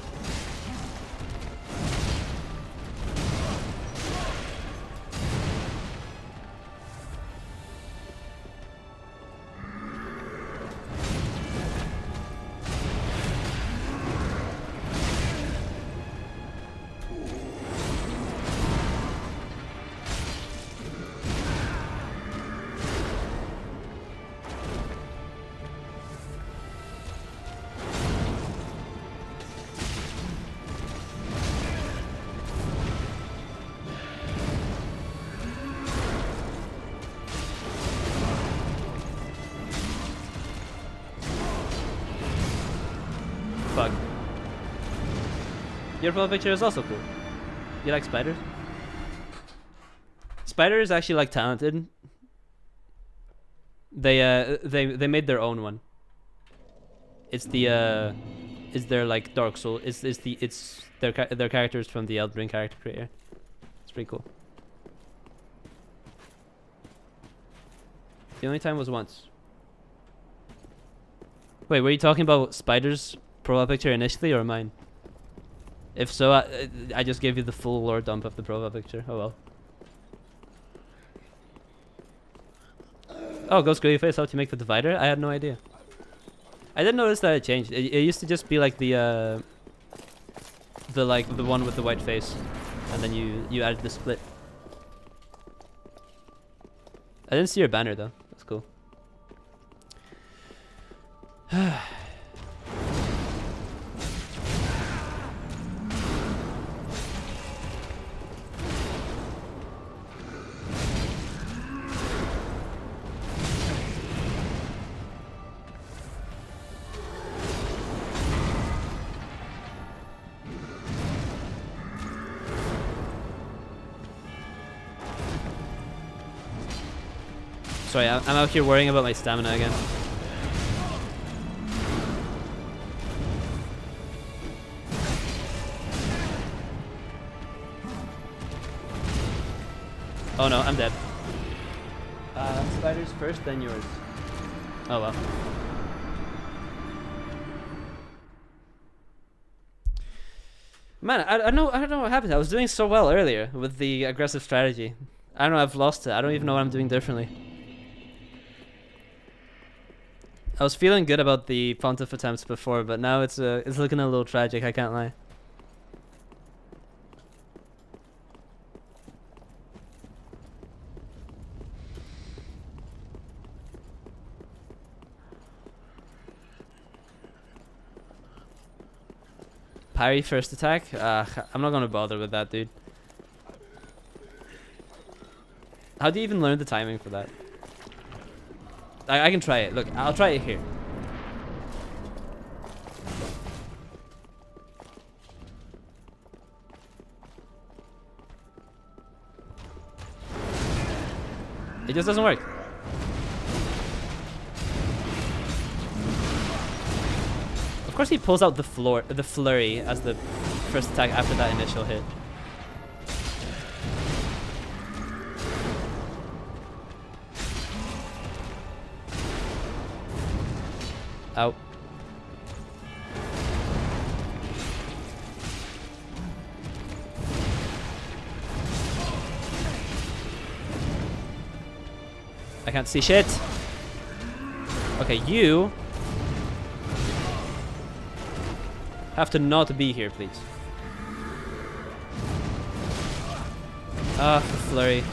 A: Fuck. Your profile picture is also cool. You like spiders? Spider is actually like talented. They made their own one. It's the is their like Dark Soul. It's their characters from the Elden Ring character creator. It's pretty cool. The only time was once. Wait, were you talking about Spider's profile picture initially or mine? If so, I just gave you the full lore dump of the profile picture. Oh well. Oh, Ghost Girly Face, how to make the divider? I had no idea. I didn't notice that it changed. It used to just be like the one with the white face, and then you added the split. I didn't see your banner though. That's cool. Sorry, I'm out here worrying about my stamina again. Oh no, I'm dead. Spiders first, then yours. Oh well. Man, I don't know what happened. I was doing so well earlier with the aggressive strategy. I don't know, I've lost it. I don't even know what I'm doing differently. I was feeling good about the Pontiff attempts before, but now it's looking a little tragic, I can't lie. Parry first attack? I'm not gonna bother with that, dude. How do you even learn the timing for that? I can try it. Look, I'll try it here. It just doesn't work. Of course he pulls out the flurry as the first attack after that initial hit. Out. I can't see shit. Okay, you have to not be here, please. Ah, the flurry.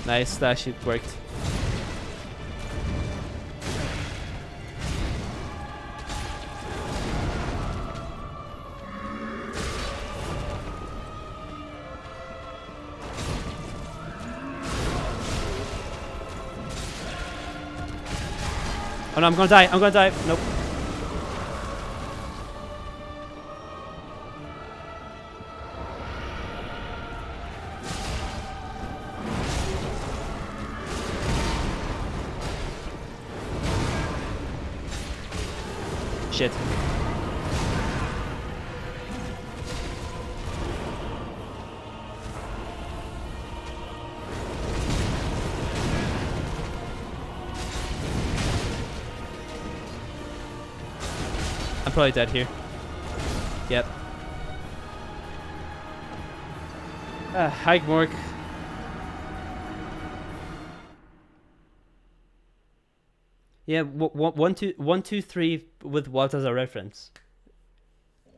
A: Nice, that actually worked. Oh no, I'm gonna die. I'm gonna die. Nope. Shit. I'm probably dead here. Yep. Hi, Mork. Yeah, 1, 2, 3 with what as a reference?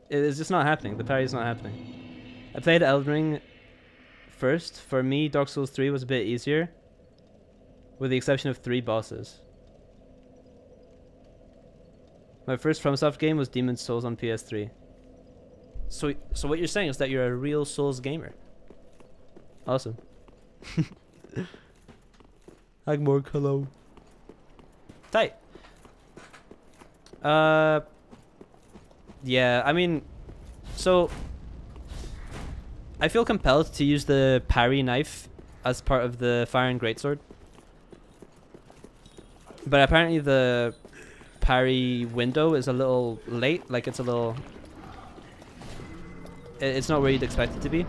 A: It's just not happening. The parry's not happening. I played Elden Ring first. For me, Dark Souls 3 was a bit easier, with the exception of 3 bosses. My first FromSoft game was Demon's Souls on PS3. So what you're saying is that you're a real Souls gamer. Awesome. Hagmorg, hello. Tight. Yeah, I mean, so I feel compelled to use the parry knife as part of the Fire and Greatsword. But apparently the parry window is a little late, like it's a little... It's not where you'd expect it to be.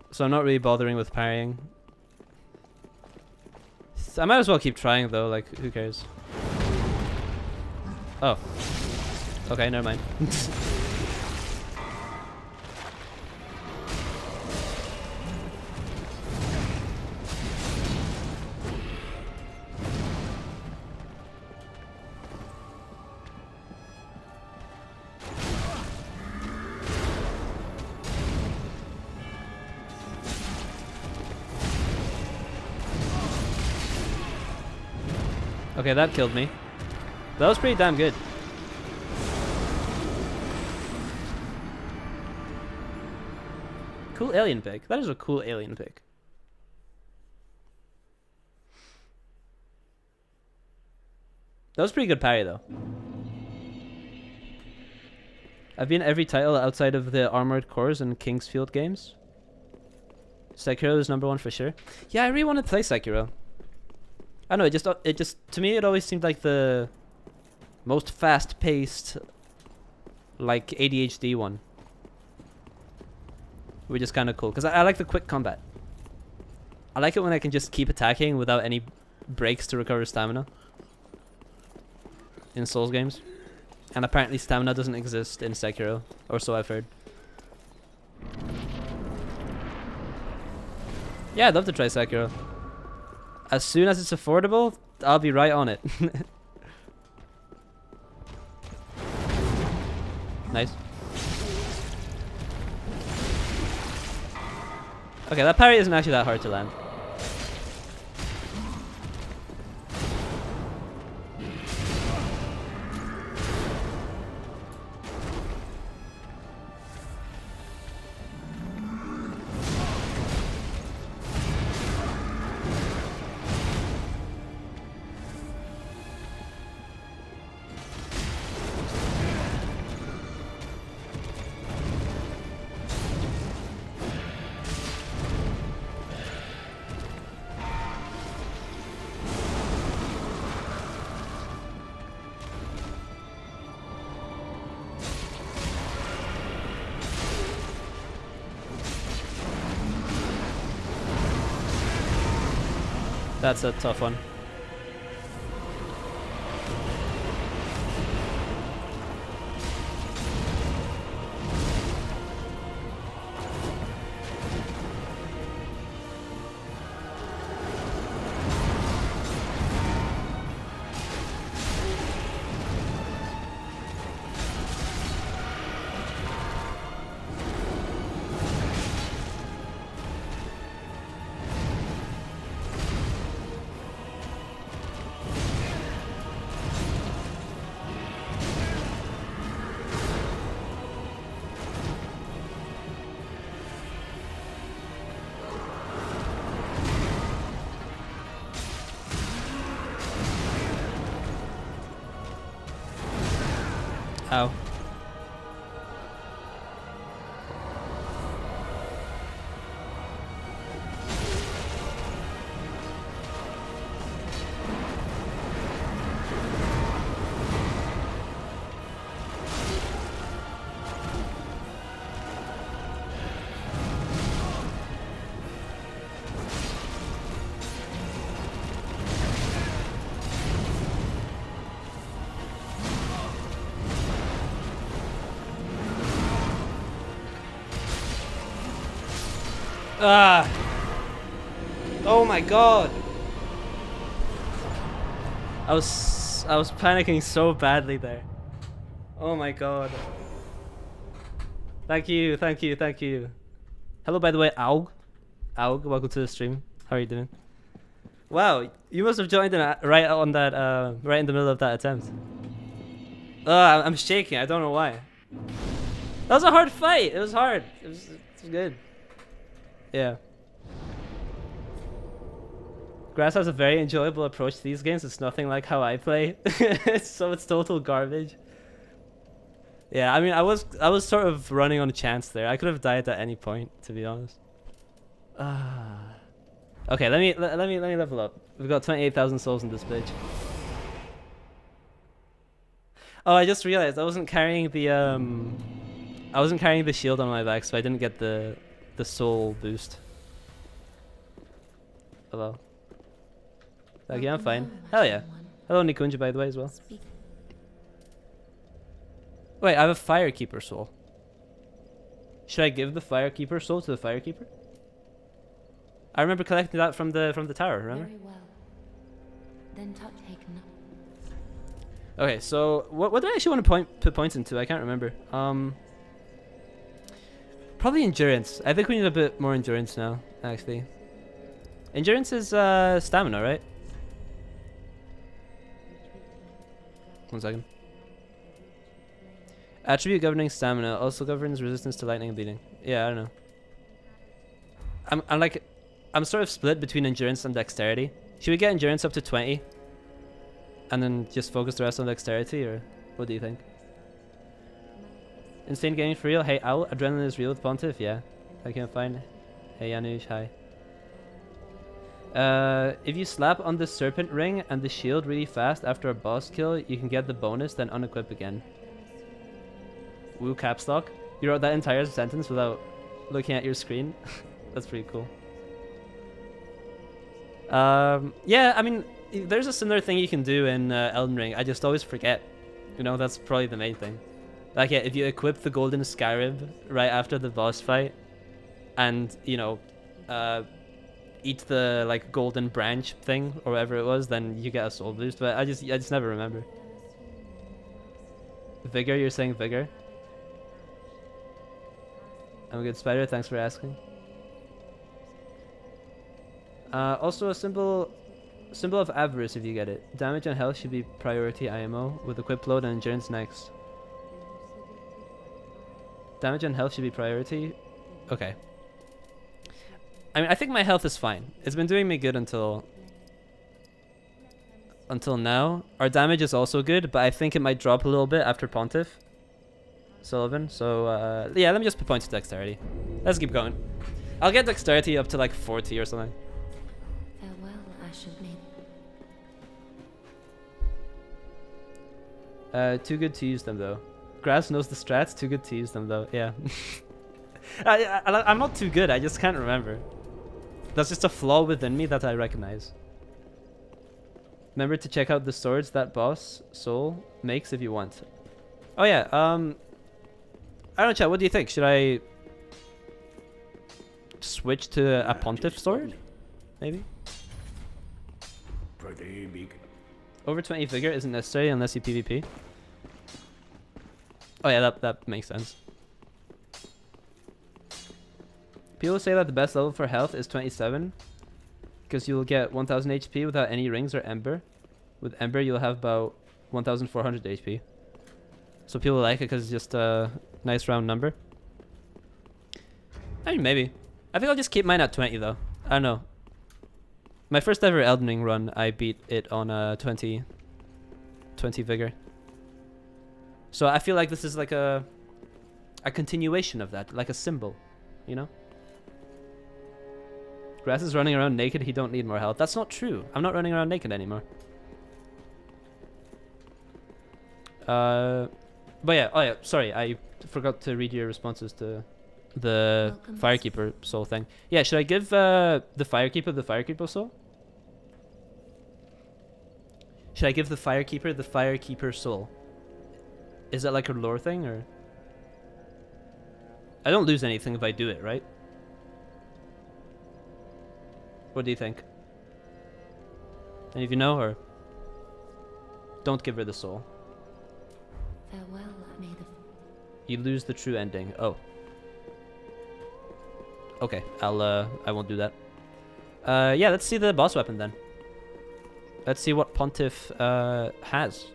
A: So I'm not really bothering with parrying. I might as well keep trying though, like, who cares? Oh. Okay, never mind. Okay, that killed me. That was pretty damn good. Cool alien pick. That is a cool alien pick. That was pretty good parry though. I've been every title outside of the Armored Cores and Kingsfield games. Sekiro is #1 for sure. Yeah, I really want to play Sekiro. I don't know, it just to me it always seemed like the most fast-paced, like ADHD one, which is kind of cool because I like the quick combat. I like it when I can just keep attacking without any breaks to recover stamina in Souls games, and apparently stamina doesn't exist in Sekiro, or so I've heard. Yeah, I'd love to try Sekiro. As soon as it's affordable, I'll be right on it. Nice. Okay, that parry isn't actually that hard to land. That's a tough one. Ow. Ah! Oh my god! I was panicking so badly there. Oh my god. Thank you, thank you, thank you. Hello, by the way, Aug. Aug, welcome to the stream. How are you doing? Wow, you must have joined in right on that, right in the middle of that attempt. I'm shaking. I don't know why. That was a hard fight. It was hard. It was good. Yeah. Grass has a very enjoyable approach to these games. It's nothing like how I play. So it's total garbage. Yeah, I mean, I was sort of running on a chance there. I could have died at any point, to be honest. Okay, let me level up. We've got 28,000 souls in this bitch. Oh, I just realized I wasn't carrying the shield on my back, so I didn't get the soul boost. Hello. Okay, I'm fine. Hell yeah. Hello, Nikunja, by the way, as well. Wait, I have a Firekeeper soul. Should I give the Firekeeper soul to the Firekeeper? I remember collecting that from the tower, remember?
C: Very well. Then touch taken up.
A: Okay, so what do I actually want to put points into? I can't remember. Probably endurance. I think we need a bit more endurance now, actually. Endurance is stamina, right? 1 second. Attribute governing stamina also governs resistance to lightning and bleeding. Yeah, I don't know. I'm sort of split between endurance and dexterity. Should we get endurance up to 20? And then just focus the rest on dexterity, or what do you think? Insane gaming for real? Hey Owl, adrenaline is real with Pontiff? Yeah. I can't find. Hey Yanush, hi. If you slap on the serpent ring and the shield really fast after a boss kill, you can get the bonus, then unequip again. Woo caps lock. You wrote that entire sentence without looking at your screen. That's pretty cool. Yeah, I mean, there's a similar thing you can do in Elden Ring. I just always forget. You know, that's probably the main thing. Like, yeah, if you equip the golden scarab right after the boss fight, and you know, eat the like golden branch thing or whatever it was, then you get a soul boost. But I just never remember. Vigor, you're saying vigor? I'm a good spider. Thanks for asking. Also a symbol of avarice if you get it. Damage and health should be priority IMO with equip load and endurance next. Damage and health should be priority. Okay. I mean, I think my health is fine. It's been doing me good until now. Our damage is also good, but I think it might drop a little bit after Pontiff. Sullivan. So yeah, let me just put points to dexterity. Let's keep going. I'll get dexterity up to like 40 or something.
C: Farewell, Ashenblade.
A: Too good to use them though. Grass knows the strats. Too good to use them though. Yeah. I'm not too good. I just can't remember. That's just a flaw within me that I recognize. Remember to check out the swords that boss soul makes if you want. Oh yeah. I don't know, chat. What do you think? Should I switch to a Pontiff sword? Maybe.
D: Pretty big.
A: Over 20 vigor isn't necessary unless you PvP. Oh yeah, that makes sense. People say that the best level for health is 27 because you'll get 1000 HP without any rings or ember. With ember you'll have about 1400 HP. So people like it because it's just a nice round number. I mean, maybe. I think I'll just keep mine at 20 though. I don't know. My first ever Elden Ring run, I beat it on 20 vigor. So I feel like this is like a continuation of that, like a symbol, you know? Grass is running around naked, he don't need more help. That's not true. I'm not running around naked anymore. But yeah, oh yeah, sorry, I forgot to read your responses to the
C: Welcome.
A: Firekeeper soul thing. Yeah, should I give the Firekeeper soul? Should I give the Firekeeper soul? Is that like a lore thing, or? I don't lose anything if I do it, right? What do you think? Any of you know, or? Don't give her the soul.
C: Farewell, Maid of...
A: You lose the true ending. Oh. Okay, I won't do that. Yeah, let's see the boss weapon then. Let's see what Pontiff has.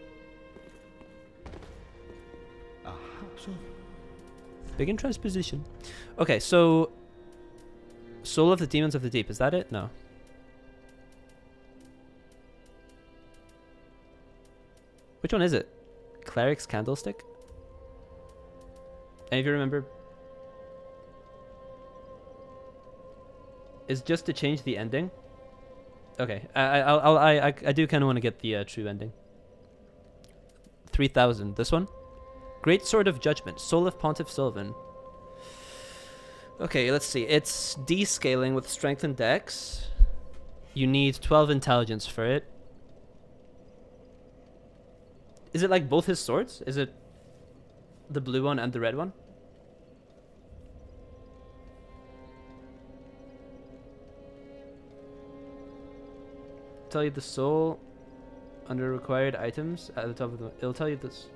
B: A house of
A: Big in transposition. Okay, so Soul of the Demons of the Deep, is that it? No. Which one is it? Cleric's Candlestick? Any of you remember? Is just to change the ending? Okay, I do kind of want to get the true ending. 3000. This one. Great Sword of Judgment. Soul of Pontiff Sylvan. Okay, let's see. It's descaling with Strength and Dex. You need 12 intelligence for it. Is it like both his swords? Is it the blue one and the red one? Tell you the soul under required items at the top of the... It'll tell you this.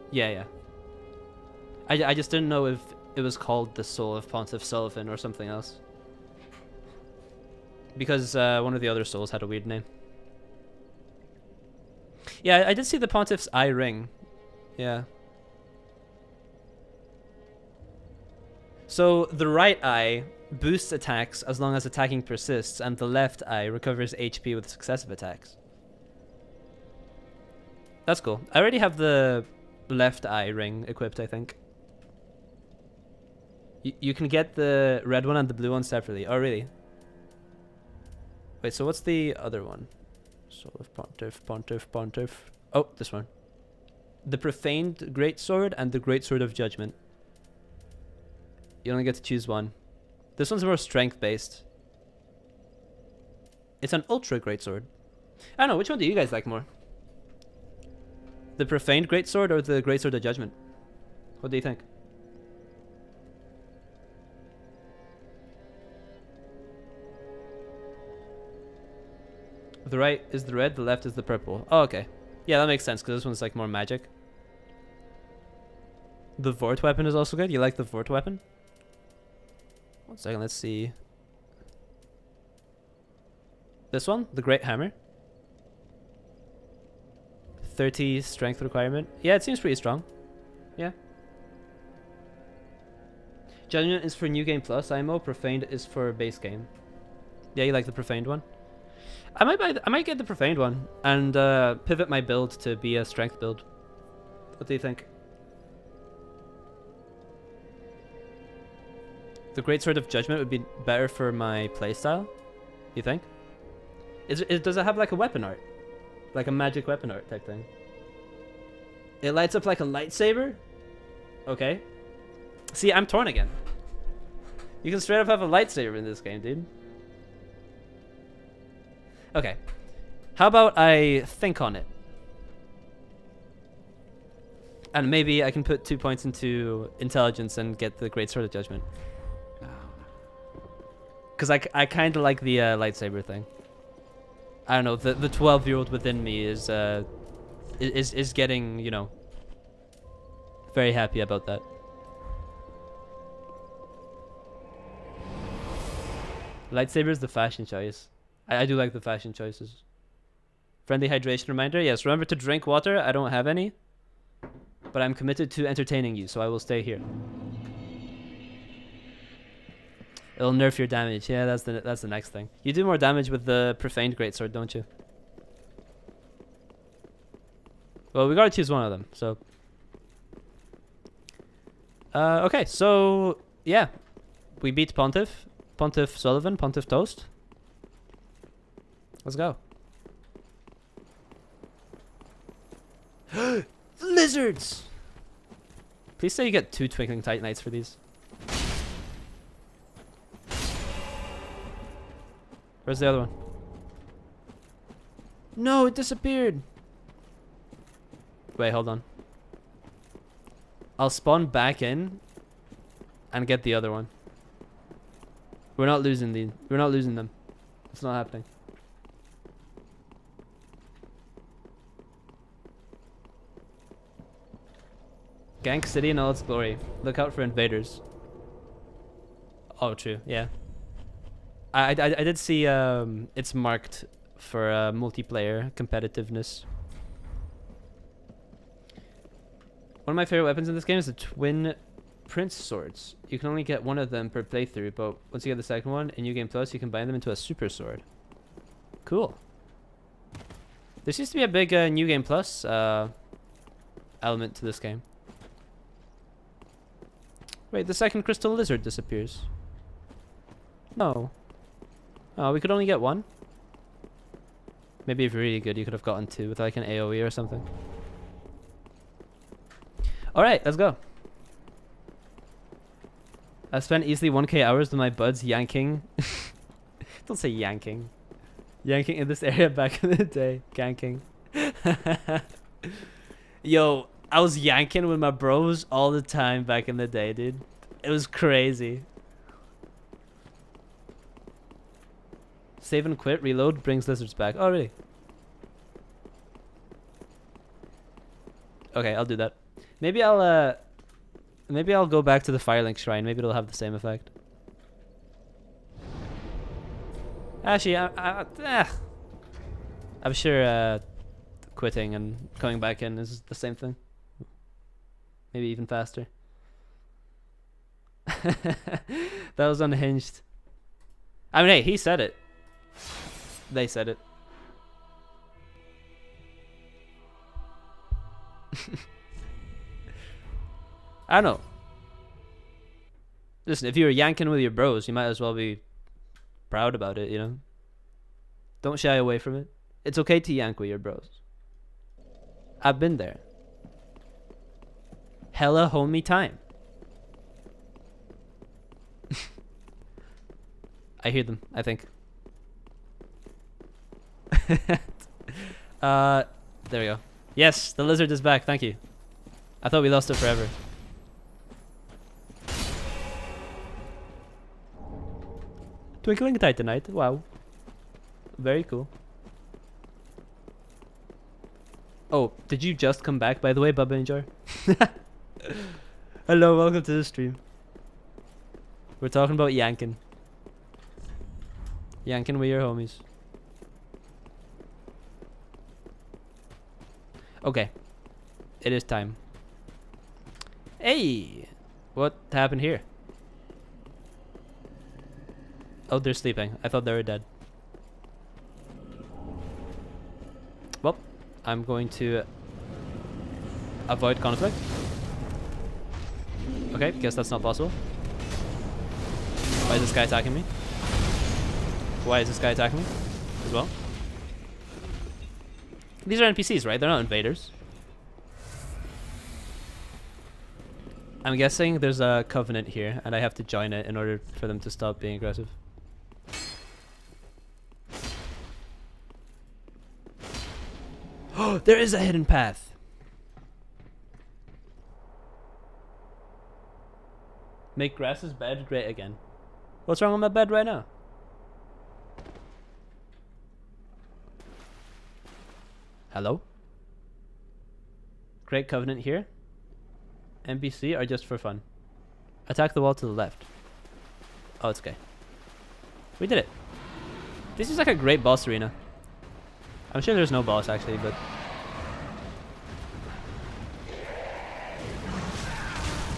A: Yeah, yeah. I just didn't know if it was called the Soul of Pontiff Sullivan or something else. Because one of the other souls had a weird name. Yeah, I did see the Pontiff's eye ring. Yeah. So the right eye boosts attacks as long as attacking persists, and the left eye recovers HP with successive attacks. That's cool. I already have the left eye ring equipped, I think. You can get the red one and the blue one separately. Oh, really? Wait, so what's the other one? Soul of Pontiff. Oh, this one. The Profaned Greatsword and the Greatsword of Judgment. You only get to choose one. This one's more strength based. It's an ultra greatsword. I don't know, which one do you guys like more? The Profaned Greatsword or the Greatsword of Judgment? What do you think? The right is the red, the left is the purple. Oh, okay. Yeah, that makes sense, because this one's like more magic. The Vort weapon is also good. You like the Vort weapon? 1 second, let's see. This one, the Great Hammer. 30 strength requirement. Yeah, it seems pretty strong. Yeah. Judgment is for New Game Plus, IMO. Profaned is for base game. Yeah, you like the Profaned one? I might get the Profaned one and pivot my build to be a strength build. What do you think? The Greatsword of Judgment would be better for my playstyle. You think? Does it have like a weapon art, like a magic weapon art type thing? It lights up like a lightsaber. Okay. See, I'm torn again. You can straight up have a lightsaber in this game, dude. Okay. How about I think on it? And maybe I can put 2 points into intelligence and get the Greatsword of Judgment. Because I kind of like the lightsaber thing. I don't know, the 12-year-old within me is getting, you know, very happy about that. Lightsaber is the fashion choice. I do like the fashion choices. Friendly hydration reminder. Yes, remember to drink water. I don't have any. But I'm committed to entertaining you, so I will stay here. It'll nerf your damage. Yeah, that's the next thing. You do more damage with the Profaned Greatsword, don't you? Well, we gotta choose one of them. So. Okay, so yeah, we beat Pontiff, Pontiff Sullivan, Pontiff Toast. Let's go. Lizards! Please say you get 2 Twinkling Titanites for these. Where's the other one? No, it disappeared. Wait, hold on. I'll spawn back in and get the other one. We're not losing them. It's not happening. Gank City in all its glory. Look out for invaders. Oh, true. Yeah. I did see it's marked for multiplayer competitiveness. One of my favorite weapons in this game is the twin prince swords. You can only get one of them per playthrough, but once you get the second one in New Game Plus, you combine them into a super sword. Cool. There seems to be a big New Game Plus element to this game. Wait, the second crystal lizard disappears. No. Oh, we could only get one? Maybe if you're really good, you could have gotten 2 with like an AoE or something. Alright, let's go. I spent easily 1k hours with my buds yanking. Don't say yanking. Yanking in this area back in the day. Ganking. Yo, I was yanking with my bros all the time back in the day, dude. It was crazy. Save and quit, reload, brings lizards back. Oh, really? Okay, I'll do that. Maybe I'll go back to the Firelink Shrine. Maybe it'll have the same effect. Actually, I'm sure quitting and coming back in is the same thing. Maybe even faster. That was unhinged. I mean, hey, he said it. They said it. I don't know. Listen, if you were yanking with your bros, you might as well be proud about it, you know? Don't shy away from it. It's okay to yank with your bros. I've been there. Hella homie time. I hear them, I think. There we go. Yes, the lizard is back, thank you. I thought we lost it forever. Twinkling Titanite, wow. Very cool. Oh, did you just come back, by the way, Bubba and Jar? Hello, welcome to the stream. We're talking about yanking. Yanking with your homies. Okay. It is time. Hey! What happened here? Oh, they're sleeping. I thought they were dead. Well, I'm going to avoid conflict. Okay, guess that's not possible. Why is this guy attacking me? Why is this guy attacking me as well? These are NPCs, right? They're not invaders. I'm guessing there's a covenant here, and I have to join it in order for them to stop being aggressive. Oh, there is a hidden path. Make Grass's bed great again. What's wrong with my bed right now? Hello? Great covenant here. NPC are just for fun. Attack the wall to the left. Oh, it's okay. We did it. This is like a great boss arena. I'm sure there's no boss actually, but...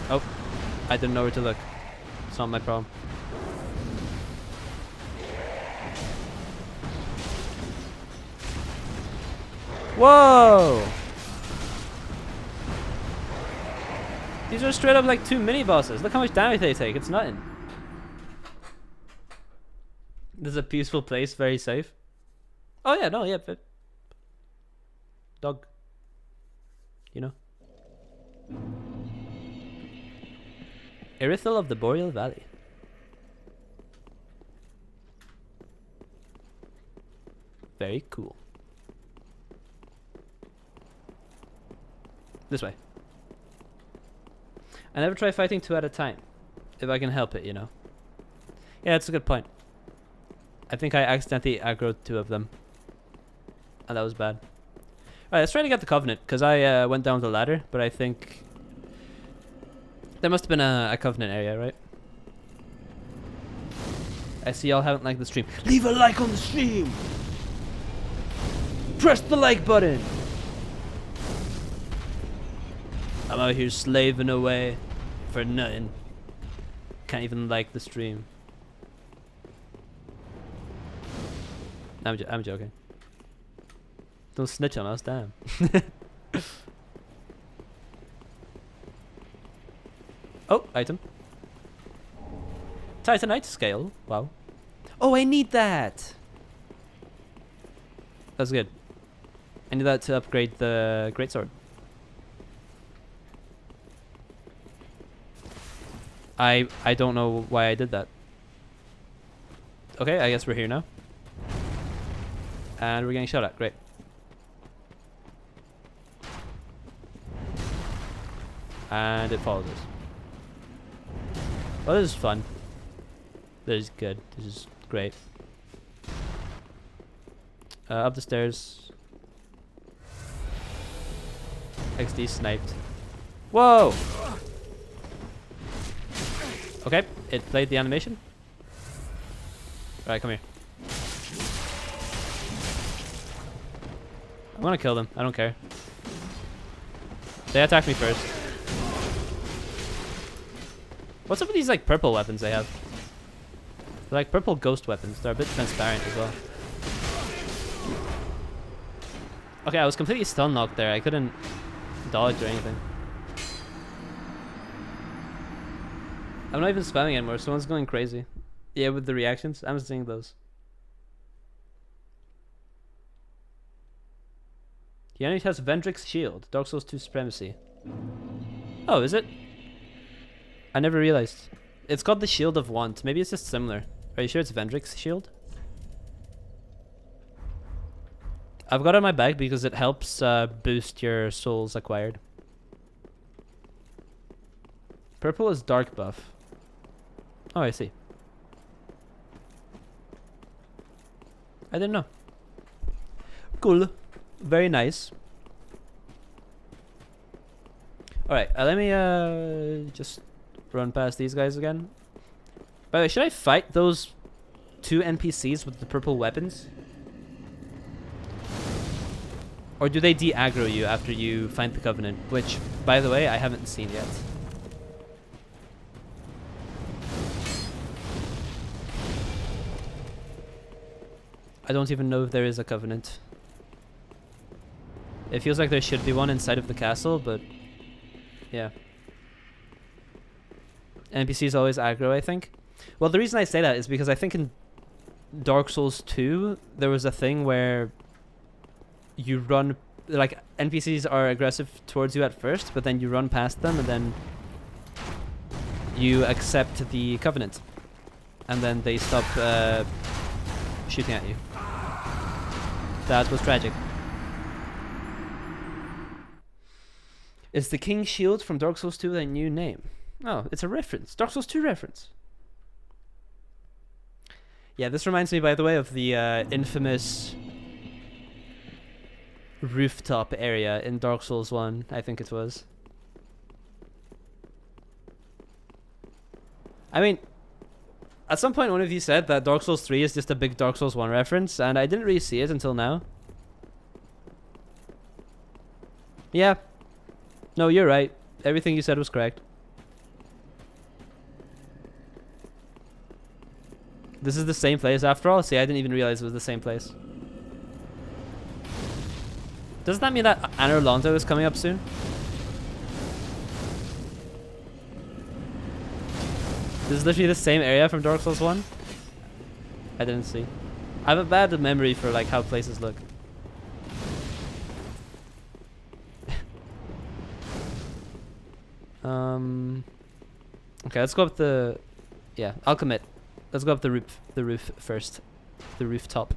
A: Oh, I didn't know where to look. It's not my problem. Whoa! These are straight up like 2 mini bosses. Look how much damage they take. It's nothing. This is a peaceful place, very safe. Oh yeah, no, yeah, but dog. You know. Irithyll of the Boreal Valley. Very cool. This way. I never try fighting 2 at a time. If I can help it, you know. Yeah, that's a good point. I think I accidentally aggroed 2 of them. And that was bad. Alright, let's try to get the Covenant, because I went down the ladder, but I think... There must have been a Covenant area, right? I see y'all haven't liked the stream. Leave a like on the stream! Press the like button! I'm out here slaving away for nothing. Can't even like the stream. I'm joking. Don't snitch on us, damn. Oh, item. Titanite scale. Wow. Oh, I need that. That's good. I need that to upgrade the greatsword. I don't know why I did that. Okay, I guess we're here now. And we're getting shot at. Great. And it follows us. Well, this is fun. This is good. This is great. Up the stairs. XD sniped. Whoa! Okay, it played the animation. Alright, come here. I want to kill them. I don't care. They attacked me first. What's up with these like purple weapons they have? They're like purple ghost weapons. They're a bit transparent as well. Okay, I was completely stun locked there. I couldn't dodge or anything. I'm not even spamming anymore. Someone's going crazy. Yeah, with the reactions. I'm seeing those. He only has Vendrick's Shield. Dark Souls 2 Supremacy. Oh, is it? I never realized. It's called the Shield of Want. Maybe it's just similar. Are you sure it's Vendrick's Shield? I've got it on my bag because it helps boost your souls acquired. Purple is dark buff. Oh, I see. I didn't know. Cool. Very nice. Alright, let me just run past these guys again. By the way, should I fight those 2 NPCs with the purple weapons? Or do they de-aggro you after you find the Covenant? Which, by the way, I haven't seen yet. I don't even know if there is a Covenant. It feels like there should be one inside of the castle, but yeah. NPCs always aggro, I think. Well, the reason I say that is because I think in Dark Souls 2, there was a thing where you run, like, NPCs are aggressive towards you at first, but then you run past them and then you accept the Covenant. And then they stop shooting at you. That was tragic. Is the King's Shield from Dark Souls 2 a new name? Oh, it's a reference. Dark Souls 2 reference. Yeah, this reminds me, by the way, of the infamous rooftop area in Dark Souls 1, I think it was. I mean, at some point one of you said that Dark Souls 3 is just a big Dark Souls 1 reference, and I didn't really see it until now. Yeah. No, you're right. Everything you said was correct. This is the same place after all? See, I didn't even realize it was the same place. Doesn't that mean that Anor Londo is coming up soon? This is literally the same area from Dark Souls 1. I didn't see. I have a bad memory for like how places look. Okay, let's go up the. Yeah, I'll commit. Let's go up the roof. The roof first. The rooftop.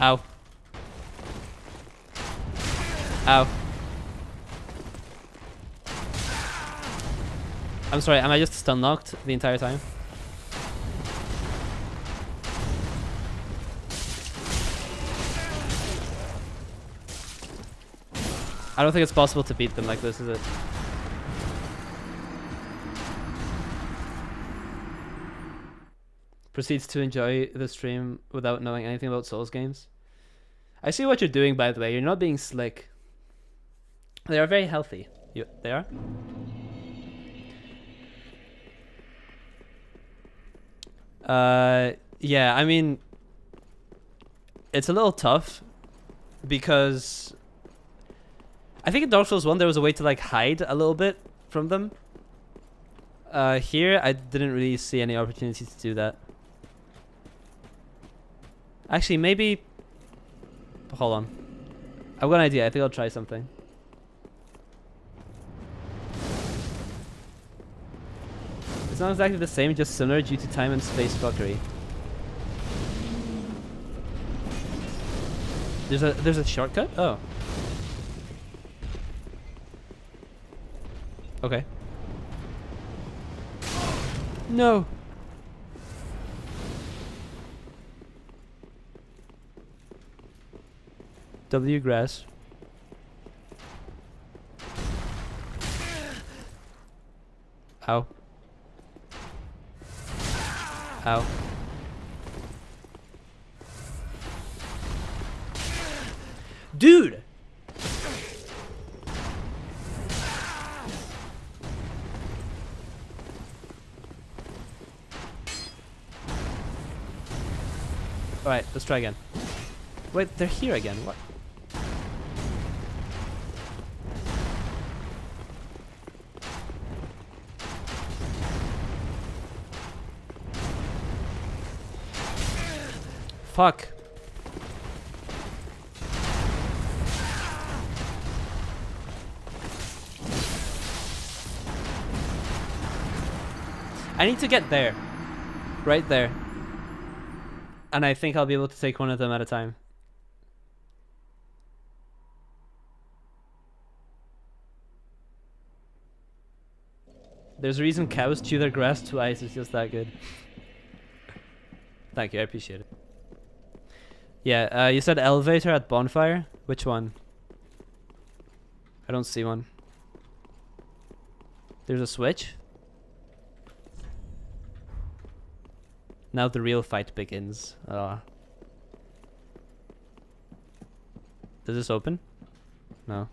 A: Ow. Ow. I'm sorry, am I just stun locked the entire time? I don't think it's possible to beat them like this, is it? Proceeds to enjoy the stream without knowing anything about Souls games. I see what you're doing, by the way. You're not being slick. They are very healthy. They are? Yeah, I mean, it's a little tough because I think in Dark Souls 1 there was a way to like hide a little bit from them. Here I didn't really see any opportunity to do that. Actually, maybe... Hold on. I've got an idea. I think I'll try something. It's not exactly the same, just similar due to time and space fuckery. There's a shortcut? Oh. Okay. No. W grass. Ow. Ow. Dude! Alright, let's try again. Wait, they're here again. What? Fuck. I need to get there. Right there. And I think I'll be able to take one of them at a time. There's a reason cows chew their grass twice. It's just that good. Thank you, I appreciate it. Yeah, you said elevator at bonfire? Which one? I don't see one. There's a switch? Now the real fight begins. Does this open? No.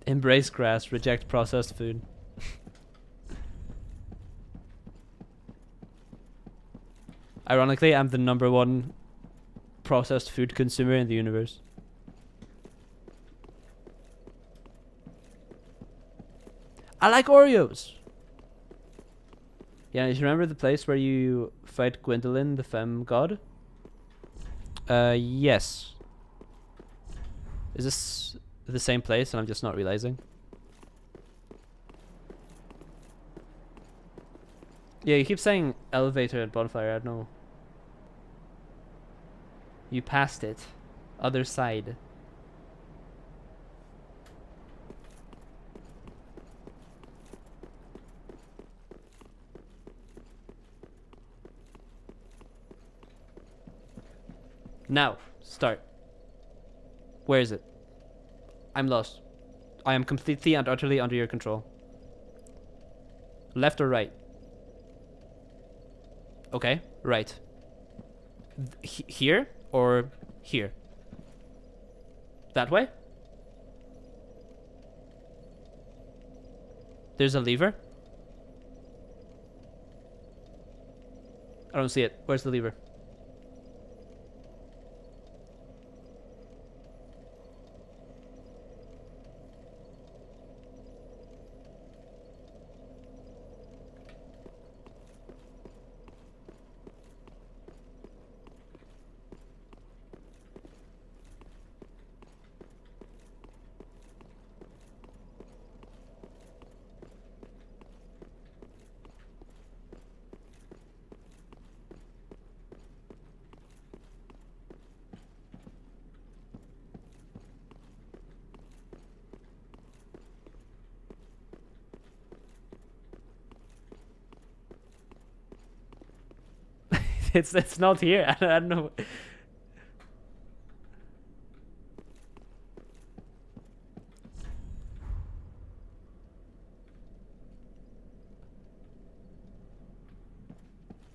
A: Embrace grass, reject processed food. Ironically, I'm the #1 processed food consumer in the universe. I like Oreos! Yeah, you remember the place where you fight Gwendolyn, the femme god? Yes. Is this the same place and I'm just not realizing? Yeah, you keep saying elevator at bonfire, I don't know. You passed it. Other side. Now, start. Where is it? I'm lost. I am completely and utterly under your control. Left or right? Okay, right. Here or here? That way? There's a lever. I don't see it. Where's the lever? It's not here. I don't know.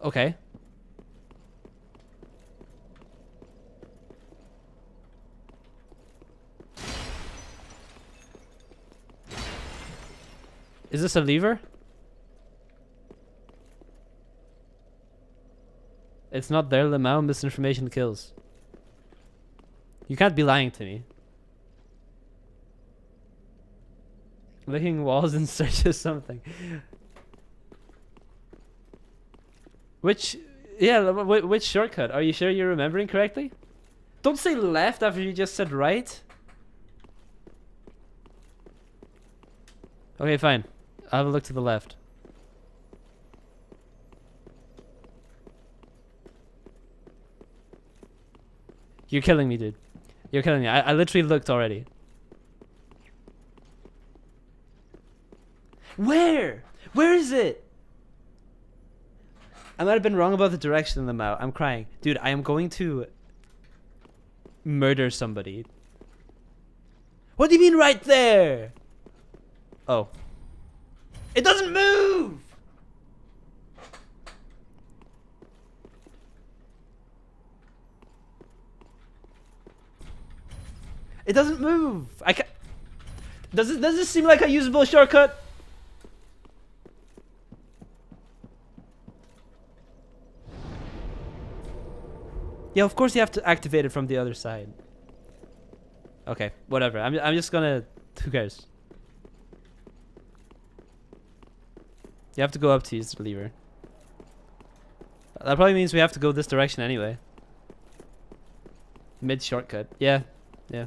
A: Okay. Is this a lever? It's not there, Lemao. Misinformation kills. You can't be lying to me. Licking walls in search of something. Which, yeah, which shortcut? Are you sure you're remembering correctly? Don't say left after you just said right. Okay, fine. I'll have a look to the left. You're killing me, dude. You're killing me. I literally looked already. Where? Where is it? I might have been wrong about the direction of the map. I'm crying. Dude, I am going to murder somebody. What do you mean right there? Oh. It doesn't move! It doesn't move. I can't. Does this seem like a usable shortcut? Yeah, of course you have to activate it from the other side. Okay, whatever. I'm just gonna. Who cares? You have to go up to use the lever. That probably means we have to go this direction anyway. Mid shortcut. Yeah, yeah.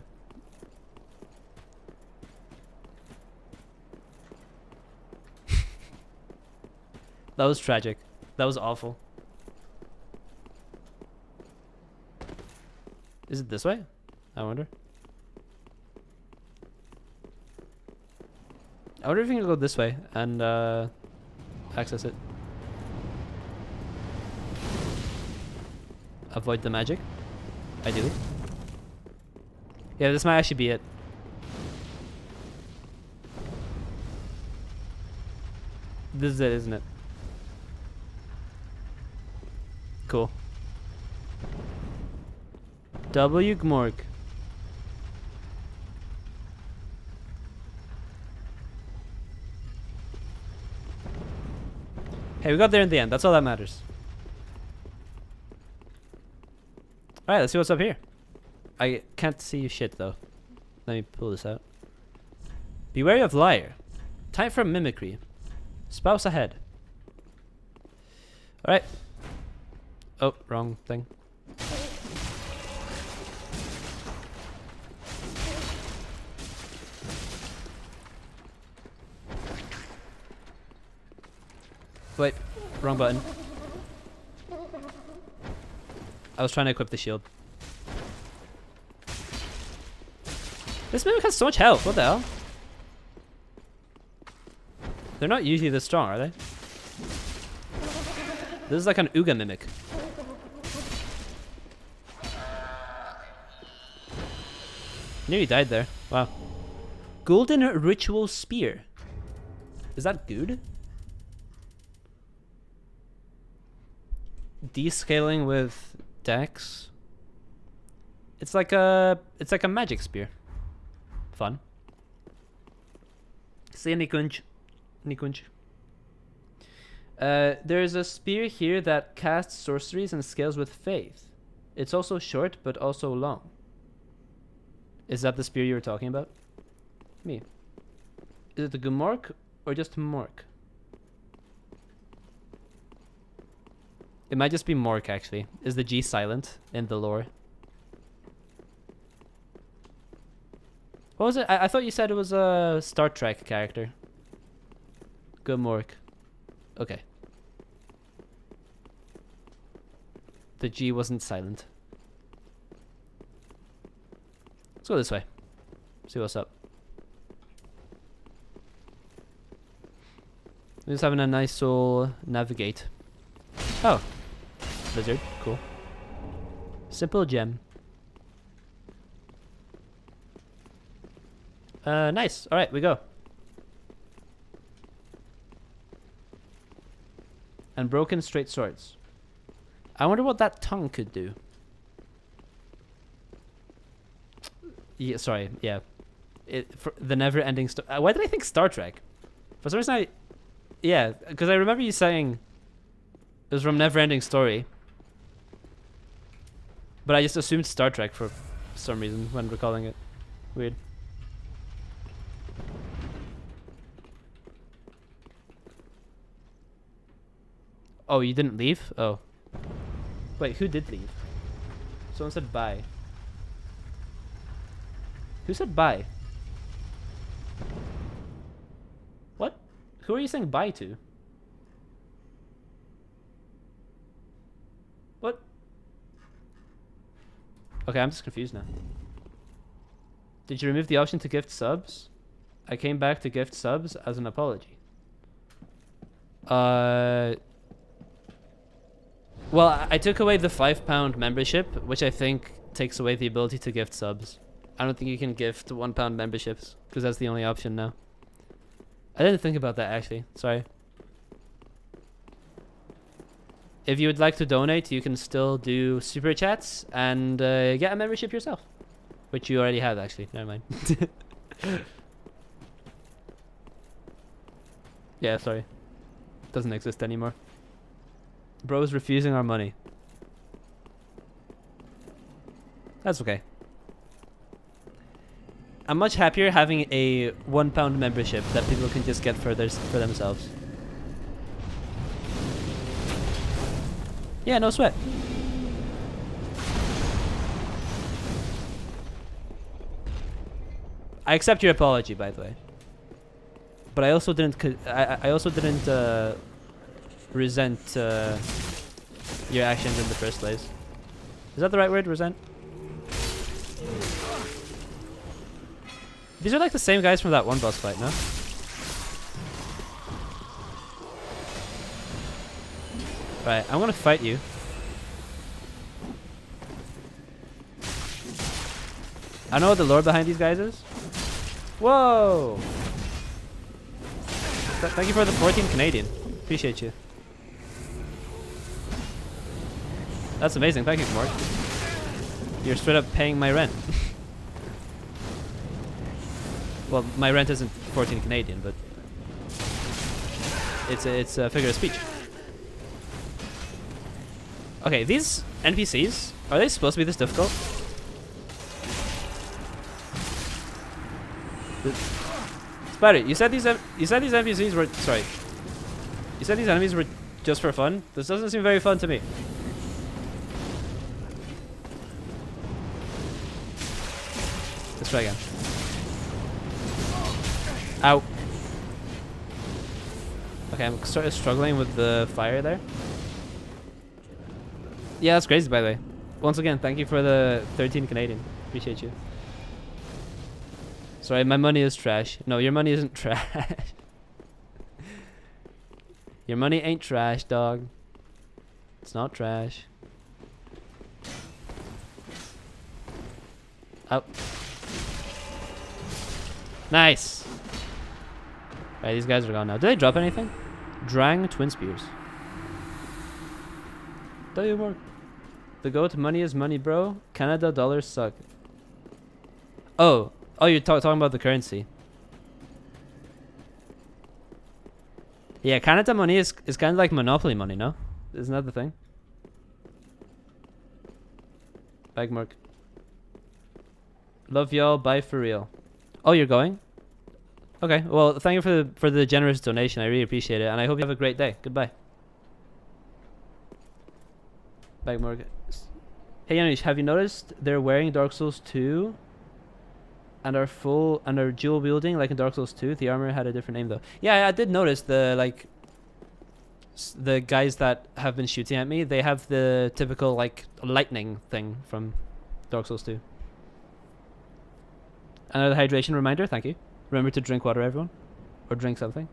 A: That was tragic. That was awful. Is it this way? I wonder. I wonder if we can go this way and access it. Avoid the magic. Ideally. Yeah, this might actually be it. This is it, isn't it? Cool. W. Gmorg. Hey, we got there in the end. That's all that matters. Alright, let's see what's up here. I can't see shit though. Let me pull this out. Be wary of liar. Time for mimicry. Spouse ahead. Alright. Oh, wrong thing. Wait, wrong button. I was trying to equip the shield. This mimic has so much health, what the hell? They're not usually this strong, are they? This is like an Uga mimic. Nearly died there. Wow. Golden Ritual Spear. Is that good? Descaling with Dex. It's like a magic spear. Fun. See any Kunj. Nikunj. There's a spear here that casts sorceries and scales with faith. It's also short, but also long. Is that the spear you were talking about? Me. Is it the Gumork or just Mork? It might just be Mork, actually. Is the G silent in the lore? What was it? I thought you said it was a Star Trek character. Gumork. Okay. The G wasn't silent. Let's go this way. See what's up. We're just having a nice old navigate. Oh. Lizard. Cool. Simple gem. Nice. Alright, we go. And broken straight swords. I wonder what that tongue could do. Yeah, sorry. Yeah. For the never-ending why did I think Star Trek? For some reason yeah, because I remember you saying it was from Never-Ending Story. But I just assumed Star Trek for some reason when recalling it. Weird. Oh, you didn't leave? Oh. Wait, who did leave? Someone said bye. Who said bye? What? Who are you saying bye to? What? Okay, I'm just confused now. Did you remove the option to gift subs? I came back to gift subs as an apology. Well, I took away the £5 membership, which I think takes away the ability to gift subs. I don't think you can gift £1 memberships, because that's the only option now. I didn't think about that, actually. Sorry. If you would like to donate, you can still do super chats and get a membership yourself. Which you already have, actually. Never mind. Yeah, sorry. Doesn't exist anymore. Bro's refusing our money. That's okay. I'm much happier having a £1 membership that people can just get for themselves. Yeah, no sweat. I accept your apology, by the way. But I also didn't. I also didn't resent your actions in the first place. Is that the right word? Resent? These are like the same guys from that one boss fight, no? Right, I'm gonna fight you. I know what the lore behind these guys is. Whoa! Thank you for the 14 Canadian. Appreciate you. That's amazing. Thank you, Mark. You're straight up paying my rent. Well, my rent isn't 14 Canadian, but it's a figure of speech. Okay, these NPCs, are they supposed to be this difficult? Spider, you said these NPCs were sorry. You said these enemies were just for fun? This doesn't seem very fun to me. Let's try again. Ow. Okay, I'm sort of struggling with the fire there. Yeah, that's crazy, by the way. Once again, thank you for the 13 Canadian. Appreciate you. Sorry, my money is trash. No, your money isn't trash. Your money ain't trash, dog. It's not trash. Oh. Nice. Alright, these guys are gone now. Did they drop anything? Drang Twin Spears. Tell you more. The goat, money is money, bro. Canada dollars suck. Oh, you're talking about the currency. Yeah, Canada money is kind of like Monopoly money, no? Isn't that the thing? Bag mark. Love y'all. Bye for real. Oh, you're going? Okay. Well, thank you for the generous donation. I really appreciate it, and I hope you have a great day. Goodbye. Bag mark. Hey Yanush, have you noticed they're wearing Dark Souls 2 and are dual wielding like in Dark Souls 2? The armor had a different name though. Yeah, I did notice the guys that have been shooting at me, they have the typical like lightning thing from Dark Souls 2. Another hydration reminder, thank you. Remember to drink water, everyone. Or drink something.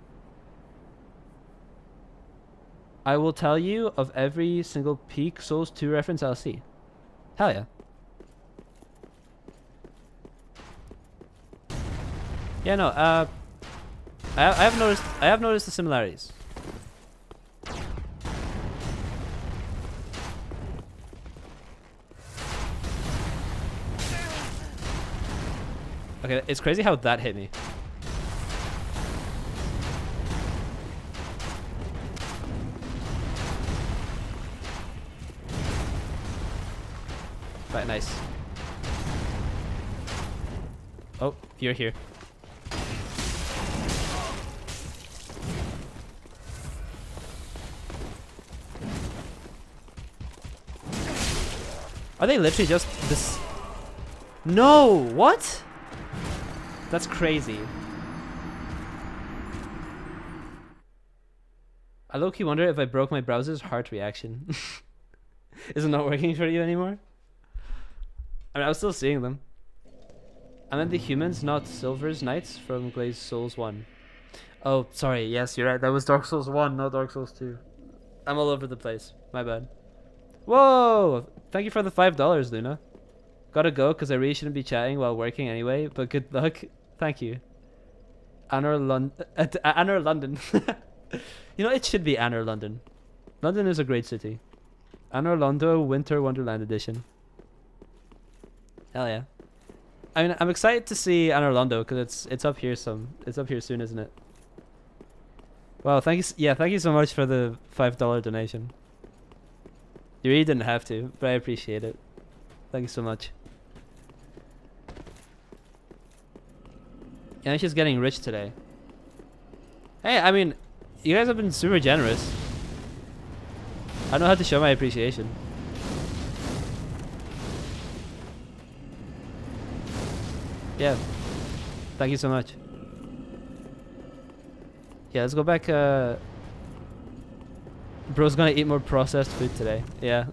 A: I will tell you of every single peak Souls 2 reference I'll see. Hell yeah. Yeah, no, I have noticed the similarities. Okay, it's crazy how that hit me. Right, nice. Oh, you're here. Are they literally just this? No, what? That's crazy. I low-key wonder if I broke my browser's heart reaction. Is it not working for you anymore? I mean, I was still seeing them. I meant the humans, not Silver's Knights from Glazed Souls 1. Oh, sorry. Yes, you're right. That was Dark Souls 1, not Dark Souls 2. I'm all over the place. My bad. Whoa! Thank you for the $5, Luna. Gotta go because I really shouldn't be chatting while working anyway, but good luck. Thank you. Anor London. You know, it should be Anor London. London is a great city. Anor Londo Winter Wonderland Edition. Hell yeah. I mean, I'm excited to see Anor Londo because it's up here it's up here soon, isn't it? Wow, thank you. Yeah, thank you so much for the $5 donation. You really didn't have to, but I appreciate it. Thank you so much. And she's getting rich today. Hey, I mean, you guys have been super generous. I don't know how to show my appreciation. Yeah. Thank you so much. Yeah, let's go back. Bro's gonna eat more processed food today. Yeah.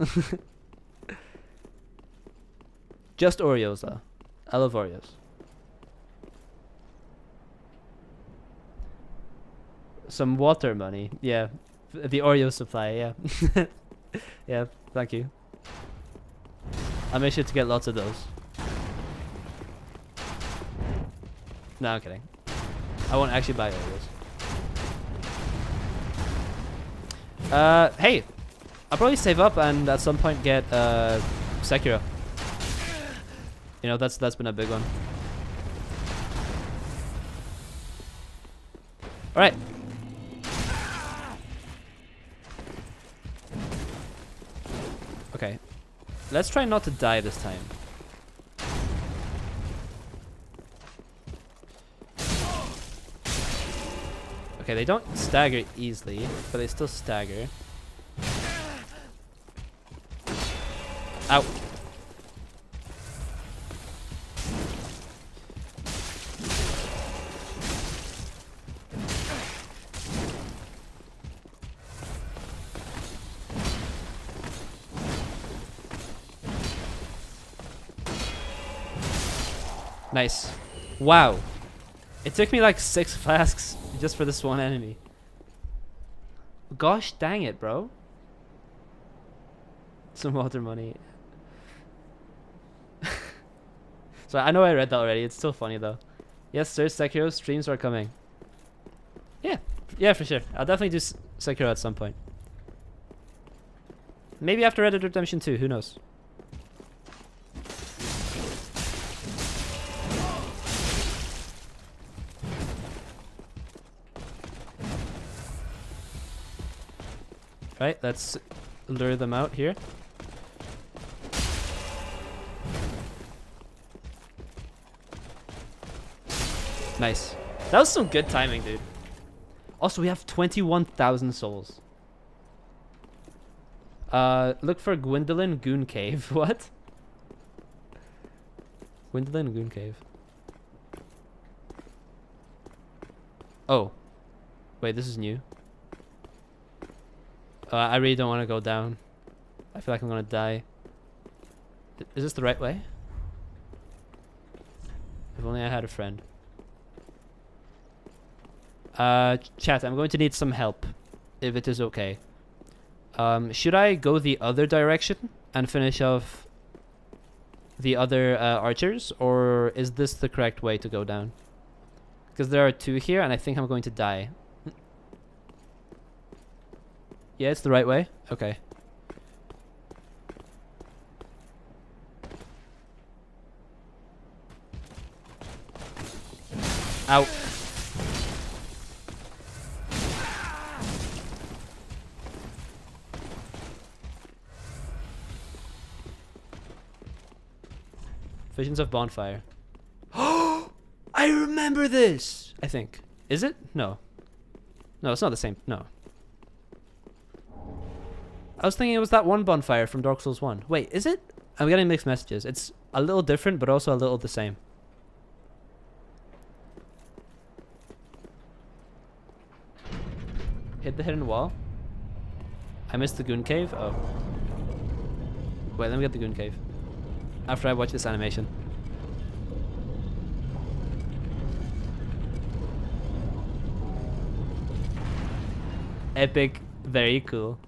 A: Just Oreos though. I love Oreos. Some water money. Yeah. The Oreo supply, yeah. Yeah, thank you. I'll make sure to get lots of those. No, I'm kidding. I won't actually buy Oreos. Hey, I'll probably save up and at some point get Sekiro. You know, that's been a big one. All right. Okay. Let's try not to die this time. Okay, they don't stagger easily, but they still stagger. Ow. Nice. Wow. It took me like 6 flasks just for this one enemy. Gosh dang it, bro. Some water money. So I know I read that already. It's still funny though. Yes, sir. Sekiro streams are coming. Yeah. Yeah, for sure. I'll definitely do Sekiro at some point. Maybe after Red Dead Redemption 2. Who knows? Right, let's lure them out here. Nice. That was some good timing, dude. Also, we have 21,000 souls. Look for Gwendolyn Goon Cave. What? Gwendolyn Goon Cave. Oh. Wait, this is new. I really don't want to go down. I feel like I'm gonna die. Is this the right way? If only I had a friend. Chat, I'm going to need some help, if it is okay. Should I go the other direction and finish off the other archers, or is this the correct way to go down? Because there are two here, and I think I'm going to die. Yeah, it's the right way? Okay. Ow. Visions of Bonfire. Oh, I remember this! I think. Is it? No. No, it's not the same. No. I was thinking it was that one bonfire from Dark Souls 1. Wait, is it? I'm getting mixed messages. It's a little different, but also a little the same. Hit the hidden wall. I missed the Goon Cave. Oh. Wait, let me get the Goon Cave. After I watch this animation. Epic. Very cool.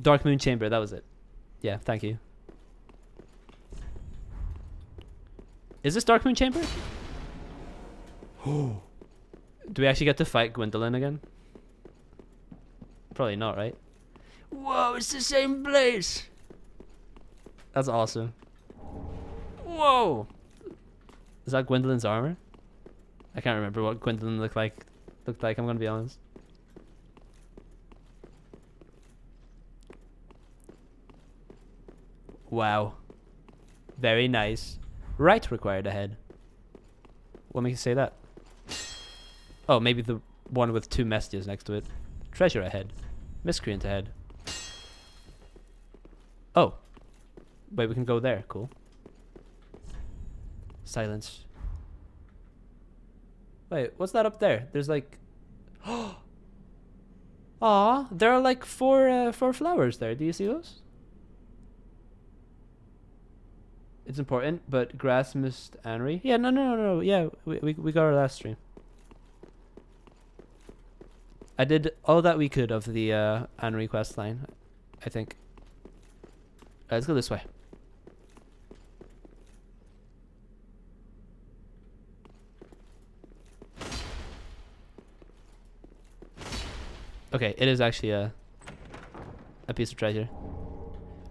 A: Dark Moon Chamber, that was it. Yeah, thank you. Is this Dark Moon Chamber? Do we actually get to fight Gwendolyn again? Probably not, right? Whoa, it's the same place! That's awesome. Whoa! Is that Gwendolyn's armor? I can't remember what Gwendolyn looked like, I'm gonna be honest. Wow. Very nice. Right required ahead. What makes you say that? Oh, maybe the one with two messages next to it. Treasure ahead. Miscreant ahead. Oh. Wait, we can go there. Cool. Silence. Wait, what's that up there? There's like... Aw, there are like four flowers there. Do you see those? It's important, but grass missed Anri. Yeah, no. Yeah, we got our last stream. I did all that we could of the Anri quest line, I think. Let's go this way. Okay, it is actually a piece of treasure.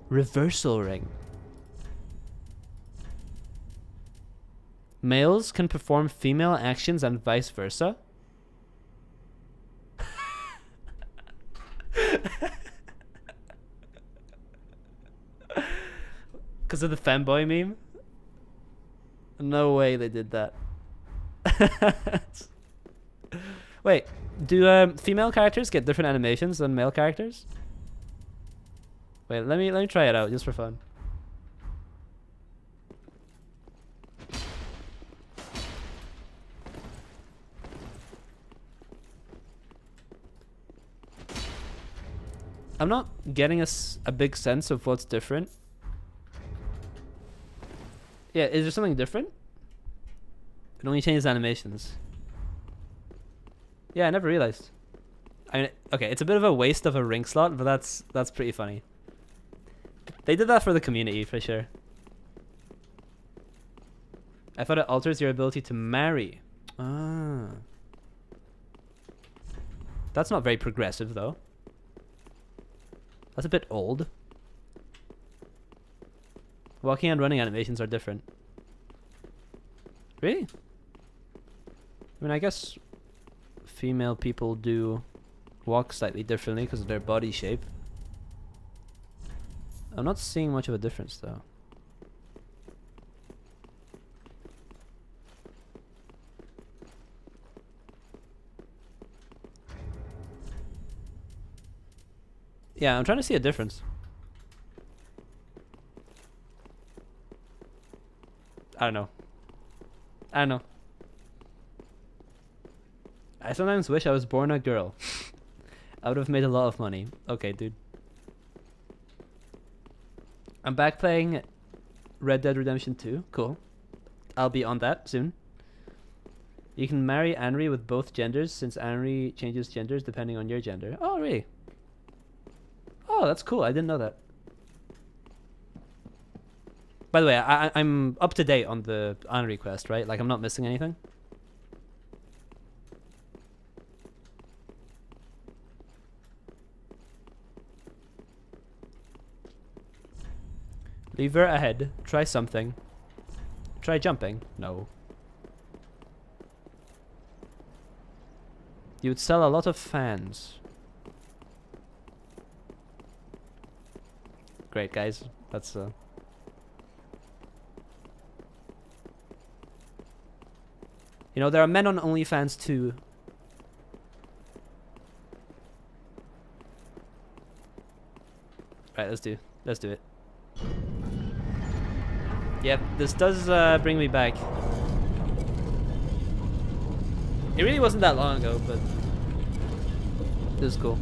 A: Reversal ring. Males can perform female actions and vice versa. Because of the femboy meme? No way they did that. Wait, do female characters get different animations than male characters? Wait, let me try it out just for fun. I'm not getting a big sense of what's different. Yeah, is there something different? It only changes animations. Yeah, I never realized. I mean, okay, it's a bit of a waste of a ring slot, but that's pretty funny. They did that for the community, for sure. I thought it alters your ability to marry. Ah. That's not very progressive, though. That's a bit old. Walking and running animations are different. Really? I mean, I guess female people do walk slightly differently because of their body shape. I'm not seeing much of a difference though. Yeah, I'm trying to see a difference. I don't know. I don't know. I sometimes wish I was born a girl. I would have made a lot of money. Okay, dude. I'm back playing Red Dead Redemption 2. Cool. I'll be on that soon. You can marry Anri with both genders since Anri changes genders depending on your gender. Oh, really? Oh, that's cool. I didn't know that. By the way, I'm up to date on the Anri quest, right? Like, I'm not missing anything. Lever ahead. Try something. Try jumping. No. You would sell a lot of fans. Great, guys. That's you know, there are men on OnlyFans too. Right, let's do it. Yep, this does bring me back. It really wasn't that long ago, but this is cool.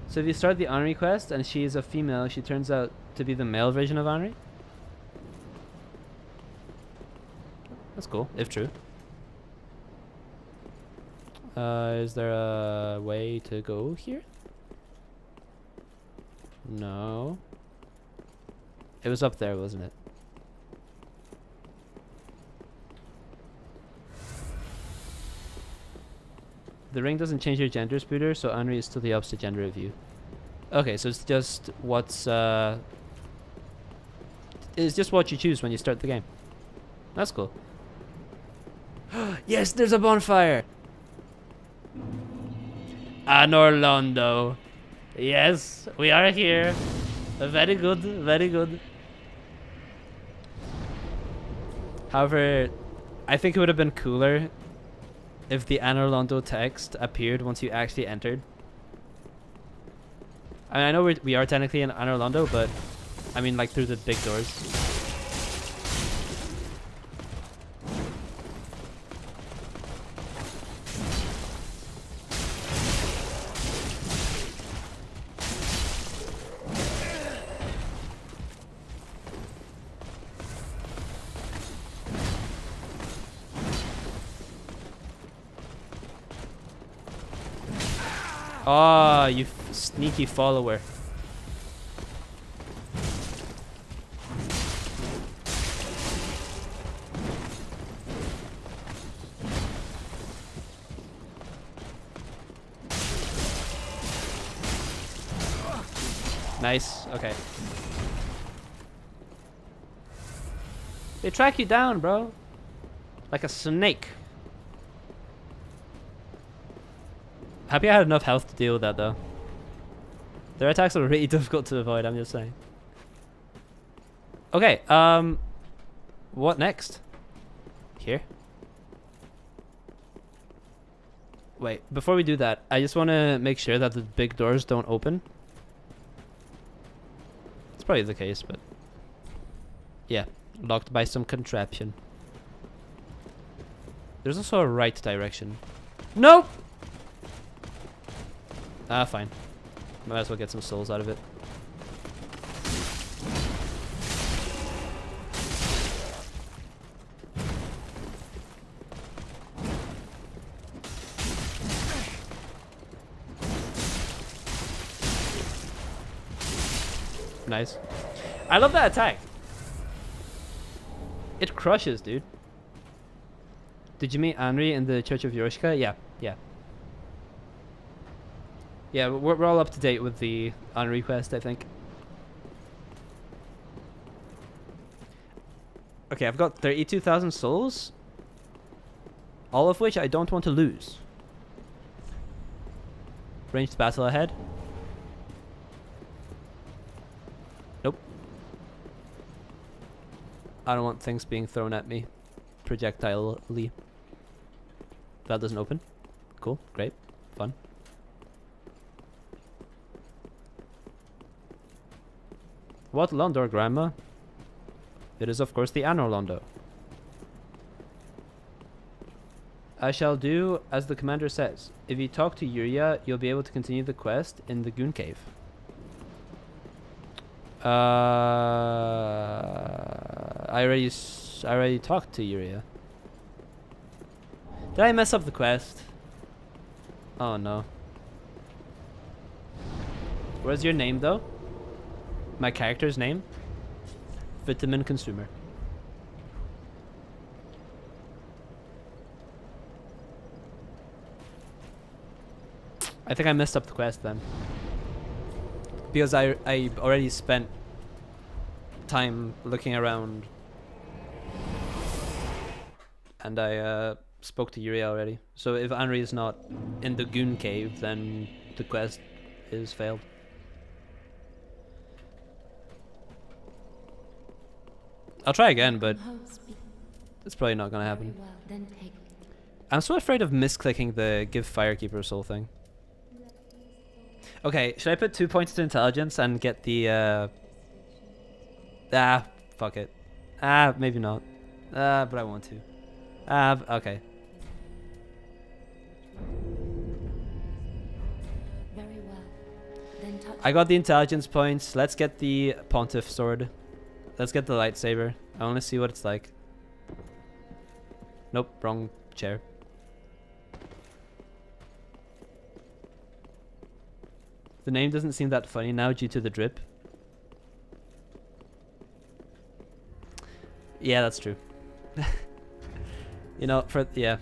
A: So if you start the Anri quest and she is a female, she turns out to be the male version of Anri? That's cool, if true. Is there a way to go here? No. It was up there, wasn't it? The ring doesn't change your gender, Spooter, so Anri is still the opposite gender of you. Okay, so it's just what's it's just what you choose when you start the game. That's cool. Yes, there's a bonfire! Anor Londo. Yes, we are here. Very good, very good. However, I think it would have been cooler if the Anor Londo text appeared once you actually entered. I mean, I know we are technically in Anor Londo, but I mean like through the big doors. Ah, you sneaky follower. Nice, okay. They track you down, bro. Like a snake. Happy I had enough health to deal with that though. Their attacks are really difficult to avoid, I'm just saying. Okay, what next? Here? Wait, before we do that, I just want to make sure that the big doors don't open. It's probably the case, but yeah, locked by some contraption. There's also a right direction. Nope! Ah, fine. Might as well get some souls out of it. Nice. I love that attack. It crushes, dude. Did you meet Anri in the Church of Yorushka? Yeah, yeah. Yeah, we're all up to date with the Anri quest, I think. Okay, I've got 32,000 souls. All of which I don't want to lose. Ranged battle ahead. Nope. I don't want things being thrown at me. Projectile-ly. That doesn't open. Cool. Great. Fun. What Londor, Grandma? It is of course the Anor Londo. I shall do as the commander says. If you talk to Yuria, you'll be able to continue the quest in the Goon Cave. I already talked to Yuria. Did I mess up the quest? Oh no. Where's your name though? My character's name? Vitamin Consumer. I think I messed up the quest then. Because I already spent time looking around. And I spoke to Yuria already. So if Anri is not in the Goon Cave, then the quest is failed. I'll try again, but it's probably not gonna happen.
C: Well, then take
A: I'm so afraid of misclicking the give Firekeeper soul thing. Okay, should I put 2 points to intelligence and get the fuck it. Maybe not. But I want to. Okay.
C: very well. Then touch.
A: I got the intelligence points. Let's get the Pontiff sword. Let's get the lightsaber. I want to see what it's like. Nope, wrong chair. The name doesn't seem that funny now due to the drip. Yeah, that's true. You know, yeah.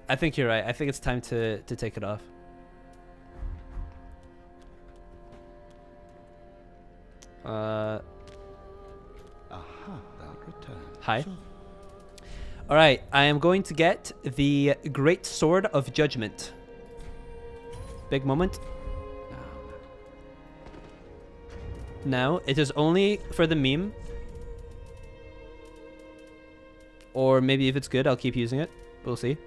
A: I think you're right. I think it's time to take it off.
B: Aha, thou returned.
A: Hi.
B: So,
A: Alright, I am going to get the Great Sword of Judgment. Big moment. Now, it is only for the meme. Or maybe if it's good, I'll keep using it. We'll see.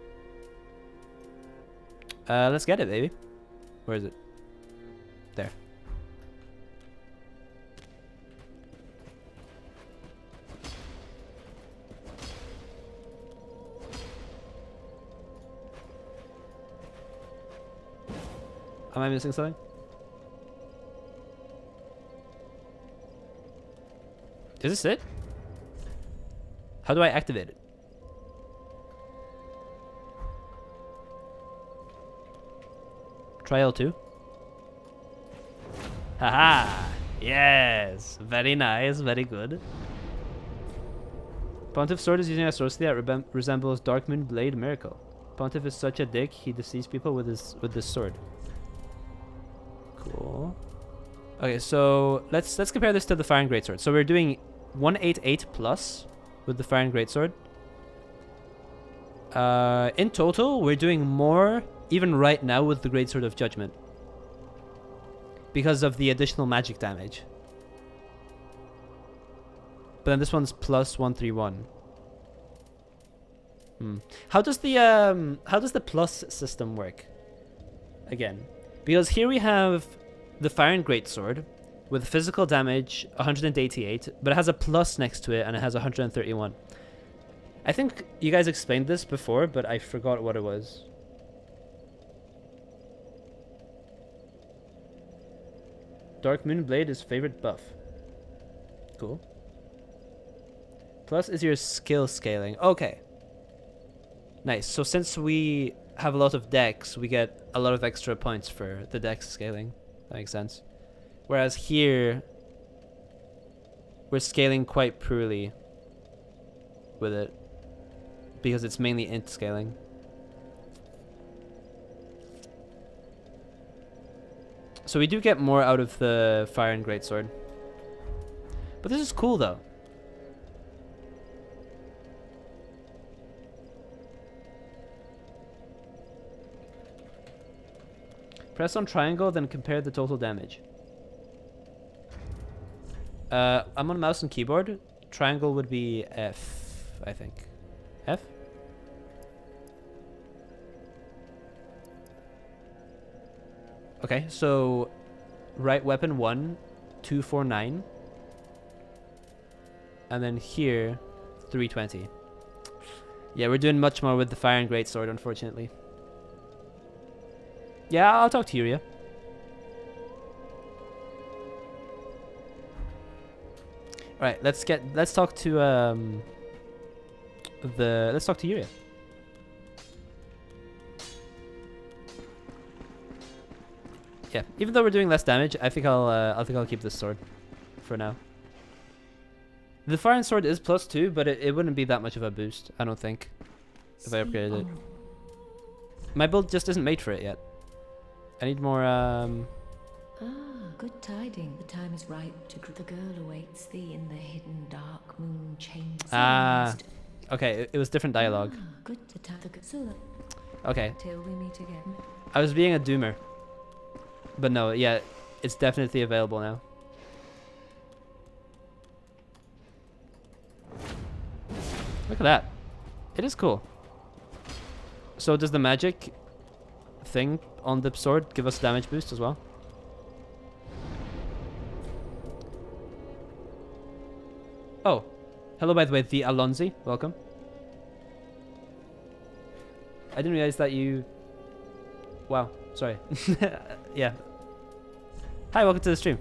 A: Let's get it, baby. Where is it? There. Am I missing something? Is this it? How do I activate it? Try L2. Haha! Yes! Very nice, very good. Pontiff Sword is using a sorcery that resembles Darkmoon Blade Miracle. Pontiff is such a dick, he deceives people with this sword. Cool. Okay, so let's compare this to the Fire and Greatsword. So we're doing 188 plus with the Fire and Greatsword. In total, we're doing more even right now with the Greatsword of Judgment because of the additional magic damage. But then this one's plus 131. How does the plus system work? Again, because here we have the Fire and Greatsword with physical damage 188, but it has a plus next to it and it has 131. I think you guys explained this before, but I forgot what it was. Darkmoon Blade is favorite buff. Cool. Plus is your skill scaling. Okay. Nice. So since we have a lot of decks, we get a lot of extra points for the dex scaling. That makes sense. Whereas here, we're scaling quite poorly with it because it's mainly int scaling. So we do get more out of the Fire and Greatsword. But this is cool though. Press on triangle, then compare the total damage. I'm on mouse and keyboard. Triangle would be F, I think. F? Okay, so right weapon 1, 249. And then here, 320. Yeah, we're doing much more with the fire and greatsword, unfortunately. Yeah, I'll talk to Yuria. Alright, let's talk to let's talk to Yuria. Yeah, even though we're doing less damage, I think I'll keep this sword for now. The fire and sword is +2, but it wouldn't be that much of a boost, I don't think, if I upgraded it. My build just isn't made for it yet. I need more
C: Good tidings. The time is ripe to the girl awaits thee in the hidden dark moon chamber.
A: Okay, it was different dialogue.
C: Good to tell the so
A: Okay.
C: till we meet again.
A: I was being a doomer. But no, yeah, it's definitely available now. Look at that. It is cool. So does the magic thing on the sword give us damage boost as well? Oh, hello by the way, the Alonzi. Welcome. I didn't realize that you... Wow, sorry. Yeah. Hi, welcome to the stream.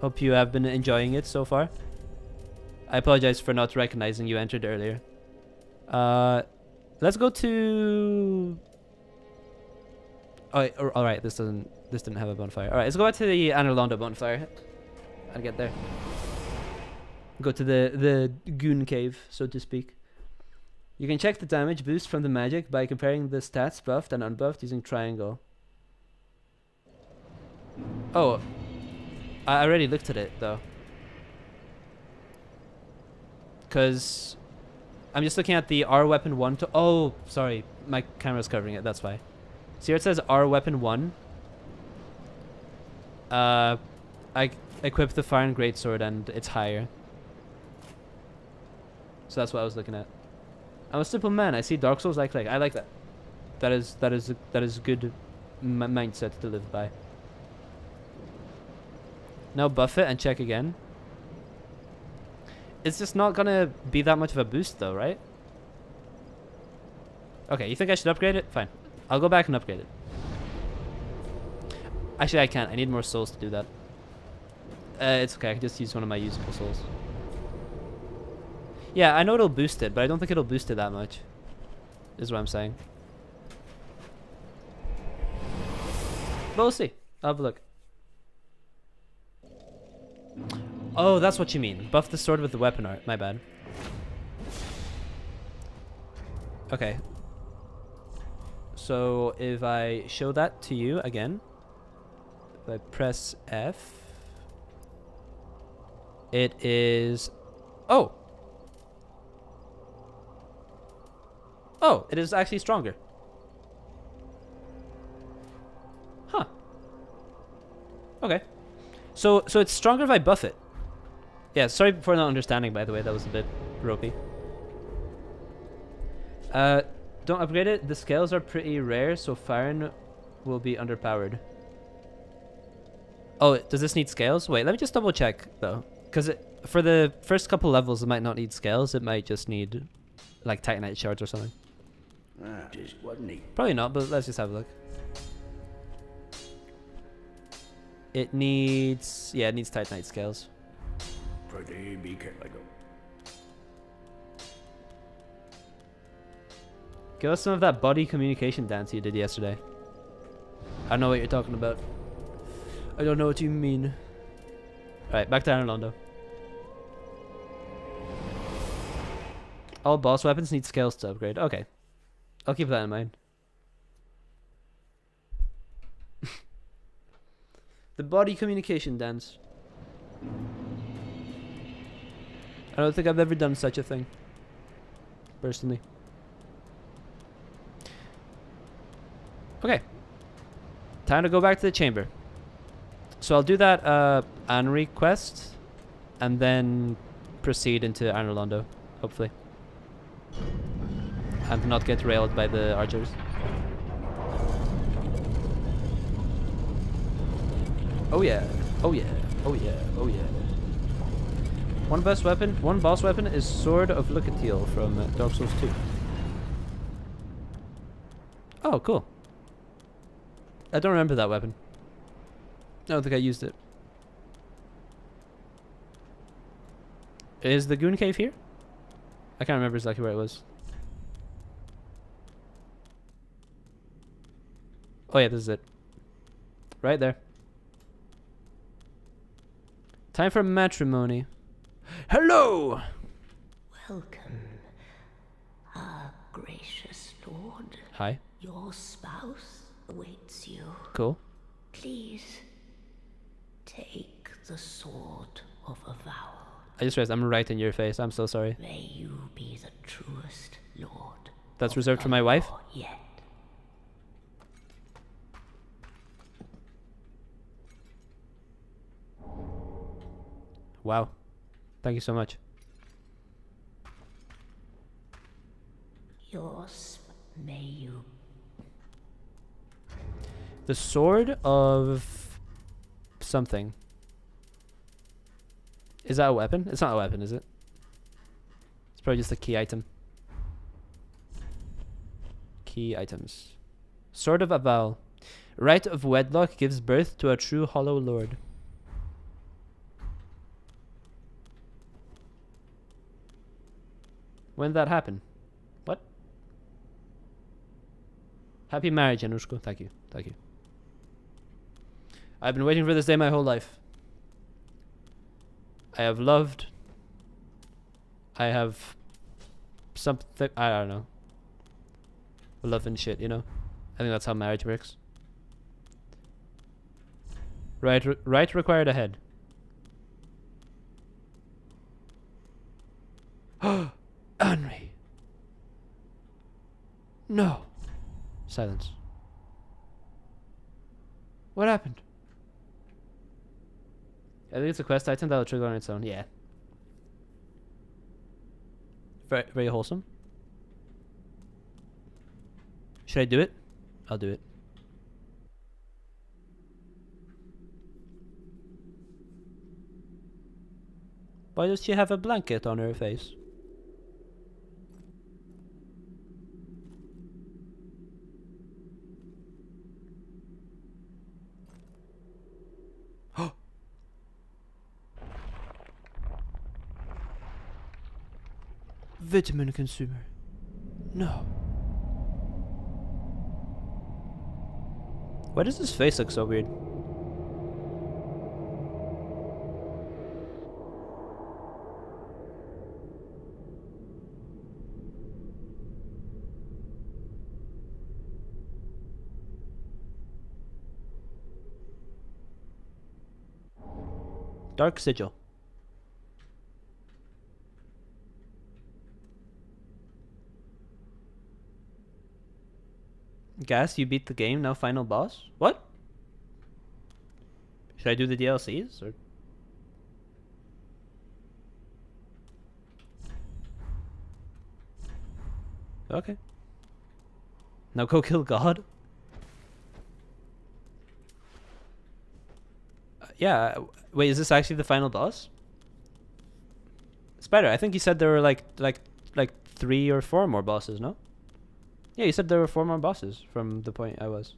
A: Hope you have been enjoying it so far. I apologize for not recognizing you entered earlier. Let's go to... Oh, alright, this didn't have a bonfire. Alright, let's go back to the Anor Londo bonfire. I'll get there. Go to the goon cave, so to speak. You can check the damage boost from the magic by comparing the stats buffed and unbuffed using triangle. Oh, I already looked at it though. Because I'm just looking at the R weapon 1 to... Oh, sorry, my camera's covering it, that's why. See where it says R weapon 1? I equipped the fire and greatsword and it's higher. So that's what I was looking at. I'm a simple man. I see Dark Souls like I like that. That is a good mindset to live by. Now buff it and check again. It's just not gonna be that much of a boost though, right? Okay, you think I should upgrade it? Fine. I'll go back and upgrade it. Actually, I can't. I need more souls to do that. It's okay. I can just use one of my usable souls. Yeah, I know it'll boost it, but I don't think it'll boost it that much. Is what I'm saying. But we'll see. I'll have a look. Oh, that's what you mean. Buff the sword with the weapon art. My bad. Okay. So if I show that to you again, if I press F, it is... Oh! Oh, it is actually stronger. Huh. Okay. So it's stronger if I buff it. Yeah, sorry for not understanding, by the way. That was a bit ropey. Don't upgrade it. The scales are pretty rare, so Farron will be underpowered. Oh, does this need scales? Wait, let me just double check, though. Because for the first couple levels, it might not need scales. It might just need, like, Titanite shards or something.
D: Just wasn't he?
A: Probably not, but let's just have a look. It needs... Yeah, it needs Titanite scales.
D: Pretty be careful.
A: Give us some of that body communication dance you did yesterday. I don't know what you're talking about. I don't know what you mean. Alright, back to Anor Londo. All boss weapons need scales to upgrade. Okay. I'll keep that in mind. The body communication dance. I don't think I've ever done such a thing. Personally. Time to go back to the chamber. So I'll do that Anri quest and then proceed into Anor hopefully. And not get railed by the archers. Oh yeah. Oh yeah. Oh yeah. Oh yeah. One boss weapon is Sword of Lucatiel from Dark Souls 2. Oh, cool. I don't remember that weapon. I don't think I used it. Is the Goon Cave here? I can't remember exactly where it was. Oh yeah, this is it. Right there. Time for matrimony. Hello!
C: Welcome, our gracious lord.
A: Hi.
C: Your spouse awaits you.
A: Cool.
C: Please take the sword of avowal.
A: I just realized I'm right in your face. I'm so sorry.
C: May you be the truest lord.
A: That's
C: of
A: reserved for my wife?
C: Elmore Yet.
A: Wow. Thank you so much.
C: May you.
A: The sword of something. Is that a weapon? It's not a weapon, is it? It's probably just a key item. Key items. Sword of Avowal. Right of wedlock gives birth to a true hollow lord. When did that happen? What? Happy marriage, Anushka. Thank you. Thank you. I've been waiting for this day my whole life. I have loved. I have something. I don't know. Love and shit, you know? I think that's how marriage works. Right required ahead. Henry. No. Silence. What happened? I think it's a quest item that'll trigger on its own. Yeah. Very, very wholesome. Should I do it? I'll do it. Why does she have a blanket on her face? Vitamin consumer. No. Why does his face look so weird? Dark Sigil. Gas, you beat the game, now final boss? What? Should I do the DLCs? Or? Okay. Now go kill God? Yeah, wait, is this actually the final boss? Spider, I think you said there were like 3 or 4 more bosses, no? Yeah, you said there were 4 more bosses from the point I was.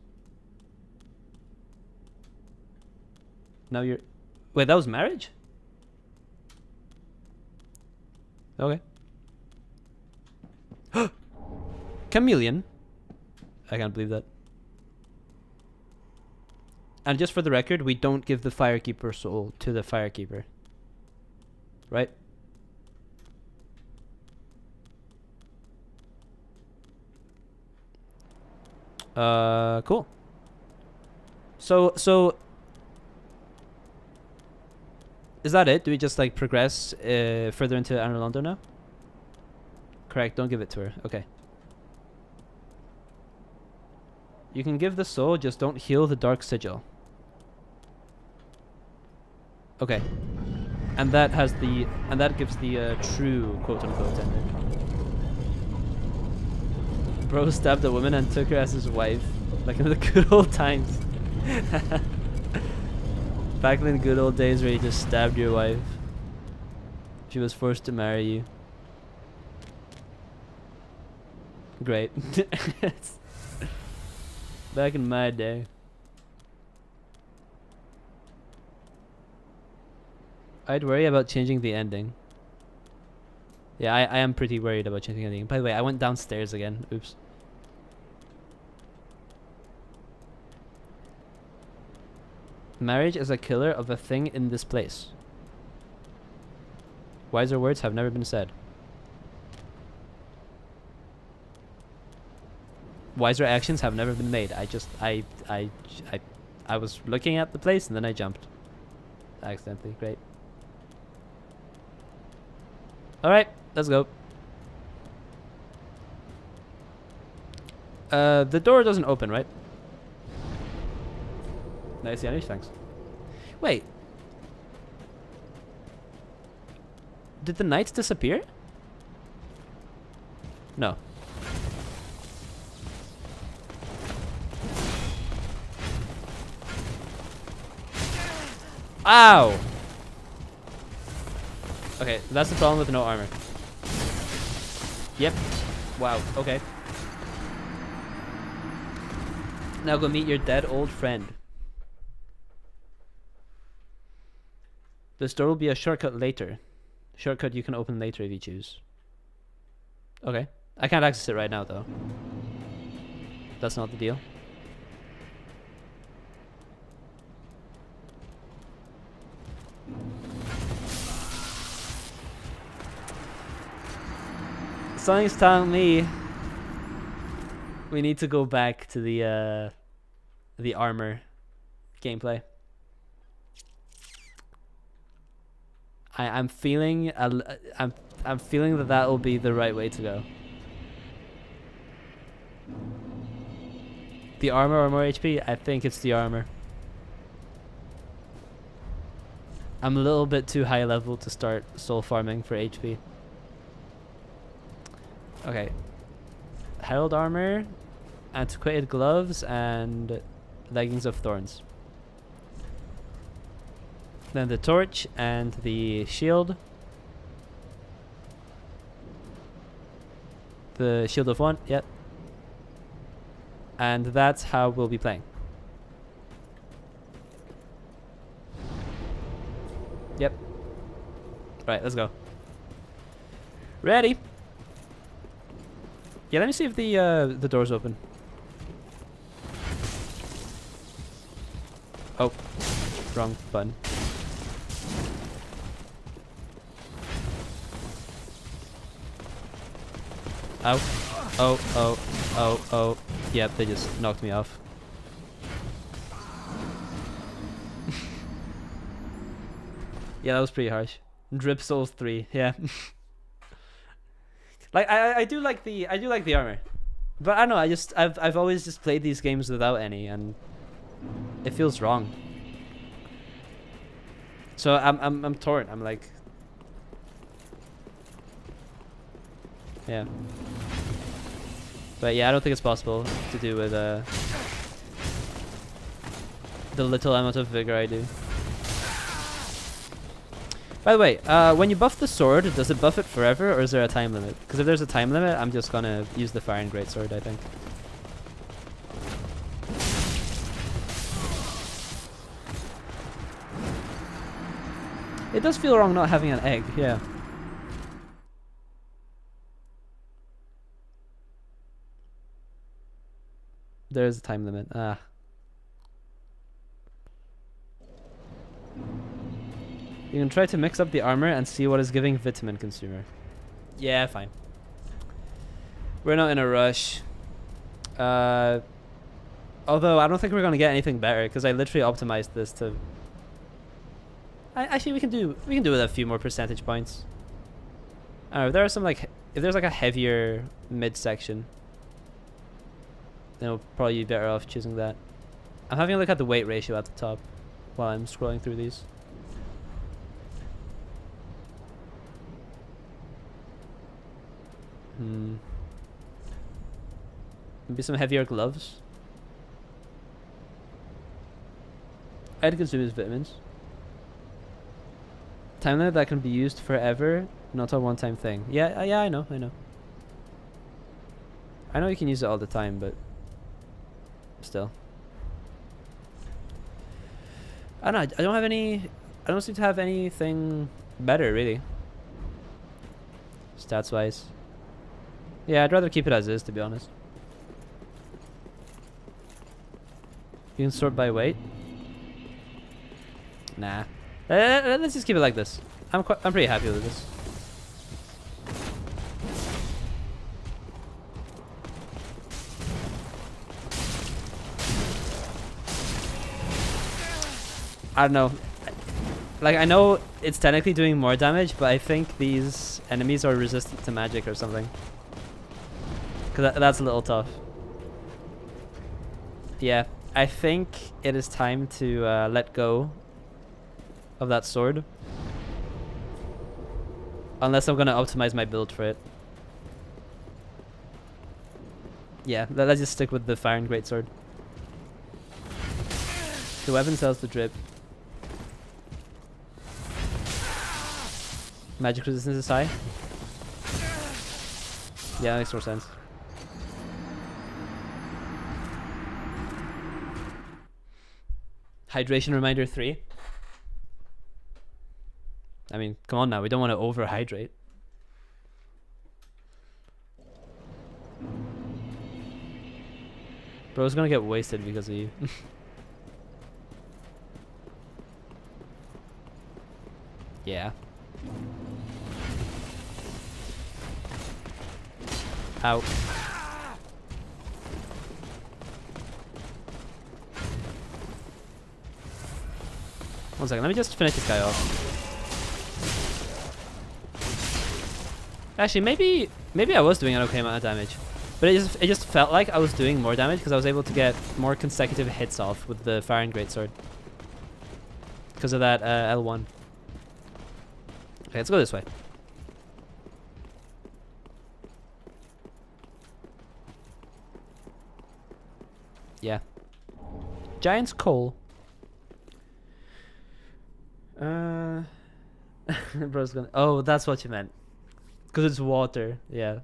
A: Now you're... Wait, that was marriage? Okay. Chameleon? I can't believe that. And just for the record, we don't give the Firekeeper soul to the Firekeeper. Right? Cool. So is that it? Do we just like progress further into Anor now? Correct, don't give it to her. Okay. You can give the soul, just don't heal the dark sigil. Okay. And that has the, and that gives the true quote-unquote ending. Bro stabbed a woman and took her as his wife, like in the good old times. Back in the good old days where you just stabbed your wife. She was forced to marry you. Great. Back in my day. I'd worry about changing the ending. Yeah, I am pretty worried about changing the ending. By the way, I went downstairs again. Oops. Marriage is a killer of a thing in this place. Wiser words have never been said. Wiser actions have never been made. I was looking at the place and then I jumped. Accidentally. Great. Alright, let's go. The door doesn't open, right? Nice, yeah, thanks. Wait. Did the knights disappear? No. Ow! Okay, that's the problem with no armor. Yep. Wow, okay. Now go meet your dead old friend. This door will be a shortcut later. Shortcut you can open later if you choose. Okay. I can't access it right now though. That's not the deal. Something's telling me we need to go back to the armor gameplay. I'm feeling I'm feeling that will be the right way to go. The armor or more HP? I think it's the armor. I'm a little bit too high level to start soul farming for HP. Okay. Herald armor, antiquated gloves, and leggings of thorns. Then the torch and the shield. The shield of one, yep. And that's how we'll be playing. Yep. Right, let's go. Ready? Yeah, let me see if the door's open. Oh, wrong button. Ow. Oh, oh, oh, oh. Yep, they just knocked me off. Yeah, that was pretty harsh. Drip Souls 3, yeah. Like I do like the armor. But I don't know, I've always just played these games without any and it feels wrong. So I'm torn. I'm like, yeah. But yeah, I don't think it's possible to do with the little amount of vigor I do. By the way, when you buff the sword, does it buff it forever or is there a time limit? Because if there's a time limit, I'm just gonna use the Fire and Greatsword, I think. It does feel wrong not having an egg, yeah. There is a time limit. Ah. You can try to mix up the armor and see what is giving vitamin consumer. Yeah, fine. We're not in a rush. Although I don't think we're gonna get anything better because I literally optimized this to. Actually, we can do with a few more percentage points. I don't know if there are some if there's like a heavier mid section. then we'll probably be better off choosing that. I'm having a look at the weight ratio at the top while I'm scrolling through these. Maybe some heavier gloves. I had to consume his vitamins. Time limit that can be used forever, not a one-time thing. Yeah, yeah, I know. I know you can use it all the time, but still. I don't know. I don't have any. I don't seem to have anything better, really. Stats-wise. Yeah, I'd rather keep it as is, to be honest. You can sort by weight. Nah. Let's just keep it like this. I'm pretty happy with this. I don't know. Like, I know it's technically doing more damage, but I think these enemies are resistant to magic or something. Because that's a little tough. Yeah, I think it is time to let go of that sword. Unless I'm going to optimize my build for it. Yeah, let's just stick with the Fire and Greatsword. The weapon sells the drip. Magic resistance is high. Yeah, that makes more sense. Hydration reminder 3. I mean, come on now, we don't want to overhydrate. Bro's gonna get wasted because of you. Yeah. Ow. One second, let me just finish this guy off. Actually, maybe I was doing an okay amount of damage, but it just felt like I was doing more damage because I was able to get more consecutive hits off with the Fire and Greatsword because of that L1. Okay, let's go this way. Yeah. Giant's Coal. Bro's gonna. Oh, that's what you meant. Because it's water. Yeah.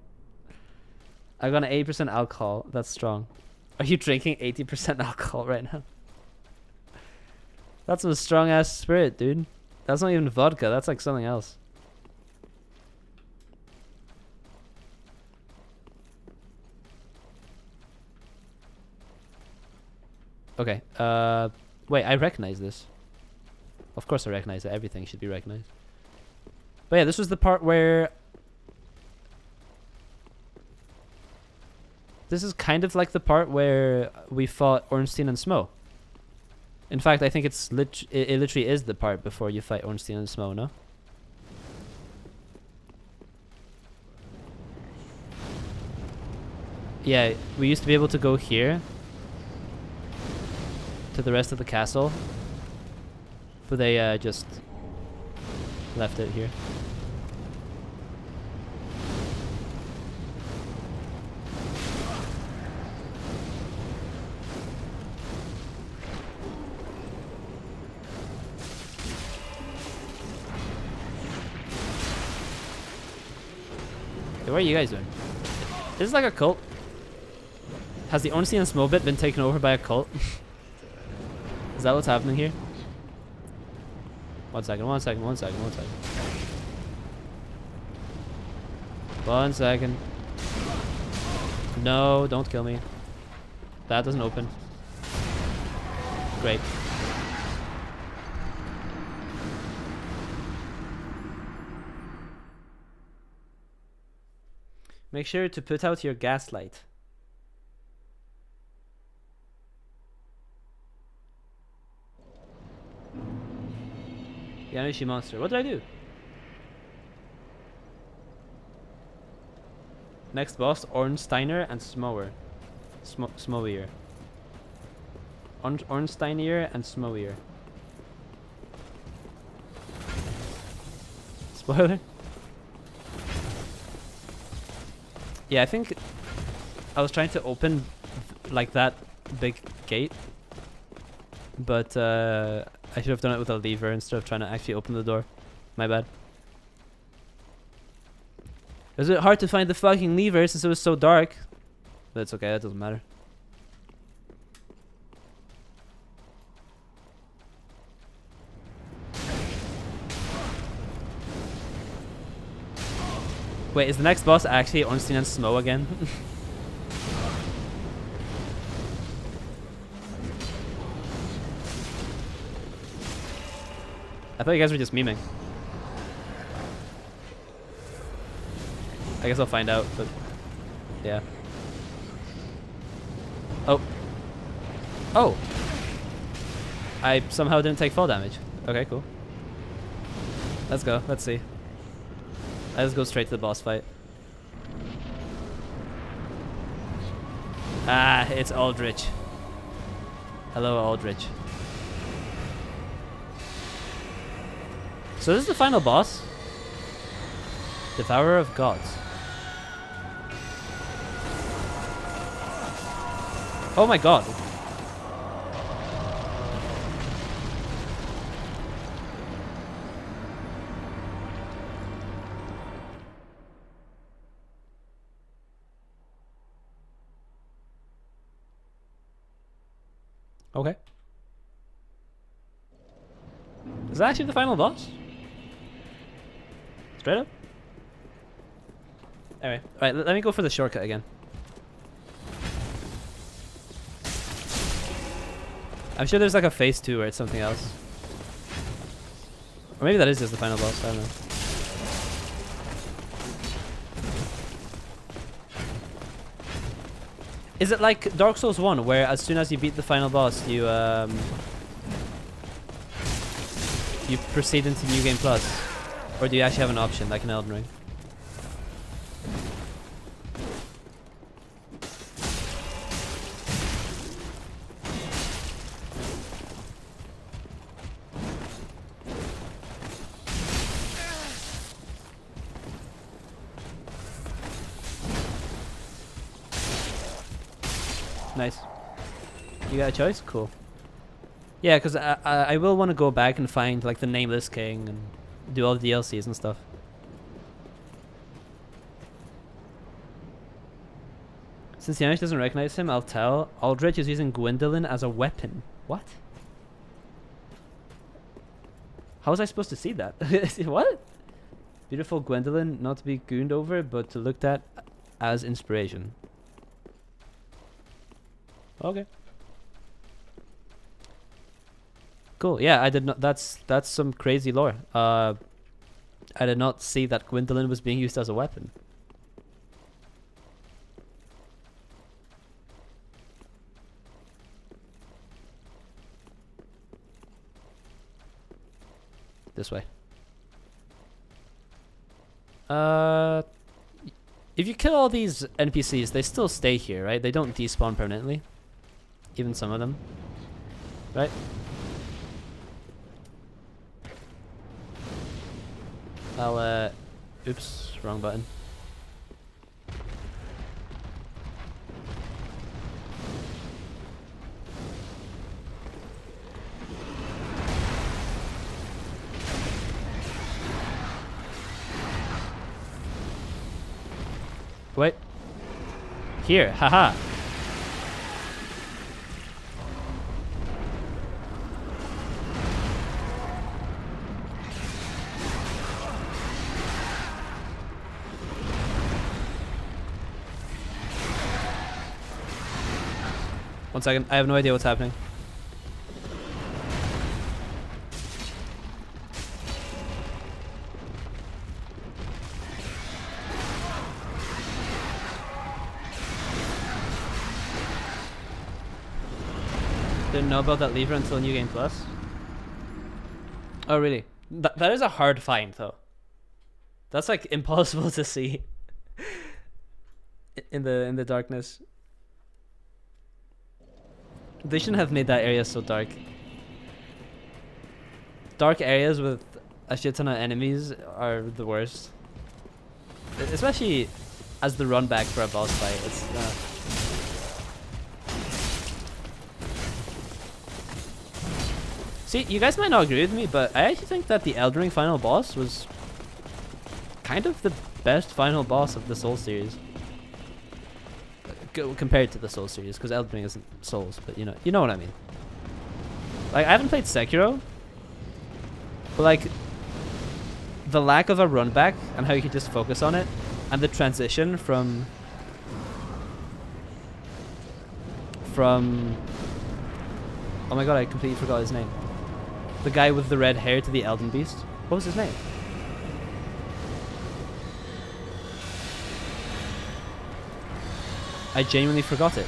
A: I got an 80% alcohol. That's strong. Are you drinking 80% alcohol right now? That's some strong ass spirit, dude. That's not even vodka. That's like something else. Okay. Wait, I recognize this. Of course I recognize it. Everything should be recognized. But yeah, this was the part where... This is kind of like the part where we fought Ornstein and Smough. In fact, I think it literally is the part before you fight Ornstein and Smough, no? Yeah, we used to be able to go here to the rest of the castle, but they just left it here. Hey, what are you guys doing? This is like a cult. Has the Ornstein and Smough bit been taken over by a cult? Is that what's happening here? One second. One second. No, don't kill me. That doesn't open. Great. Make sure to put out your gaslight. Yanushi monster. What did I do? Next boss, Ornsteiner and Smough. Smowier. Ornsteinier and Smowier. Spoiler? Yeah, I think I was trying to open like that big gate, but I should have done it with a lever instead of trying to actually open the door. My bad. It was a bit hard to find the fucking lever since it was so dark. But it's okay, that doesn't matter. Wait, is the next boss actually Ornstein and Smo again? I thought you guys were just memeing. I guess I'll find out, but yeah. Oh. Oh! I somehow didn't take fall damage. Okay, cool. Let's go, let's see. Let's go straight to the boss fight. Ah, it's Aldrich. Hello, Aldrich. So this is the final boss? Devourer of Gods. Oh my god. Okay. Is that actually the final boss? Straight up? Anyway, alright, let me go for the shortcut again. I'm sure there's like a phase 2 where it's something else. Or maybe that is just the final boss, I don't know. Is it like Dark Souls 1 where as soon as you beat the final boss you proceed into New Game Plus? Or do you actually have an option like in Elden Ring? Nice. You got a choice? Cool. Yeah, because I will want to go back and find like the Nameless King and do all the DLCs and stuff. Since Yanish doesn't recognize him, I'll tell. Aldrich is using Gwendolyn as a weapon. What? How was I supposed to see that? What? Beautiful Gwendolyn, not to be gooned over, but to looked at as inspiration. Okay. Cool. Yeah, I did not. That's some crazy lore. I did not see that Gwendolyn was being used as a weapon. This way. If you kill all these NPCs, they still stay here, right? They don't despawn permanently. Even some of them. Right? I'll, oops, wrong button. Wait. Here, haha. One second, I have no idea what's happening. Didn't know about that lever until New Game Plus. Oh really? That is a hard find though. That's like impossible to see in the darkness. They shouldn't have made that area so dark. Dark areas with a shit ton of enemies are the worst. Especially as the run back for a boss fight. It's See, you guys might not agree with me, but I actually think that the Elden Ring final boss was kind of the best final boss of the Souls series. Compared to the Souls series, because Elden Ring isn't Souls, but you know what I mean. Like, I haven't played Sekiro, but like the lack of a run back and how you can just focus on it, and the transition from oh my god, I completely forgot his name. The guy with the red hair to the Elden Beast. What was his name? I genuinely forgot it.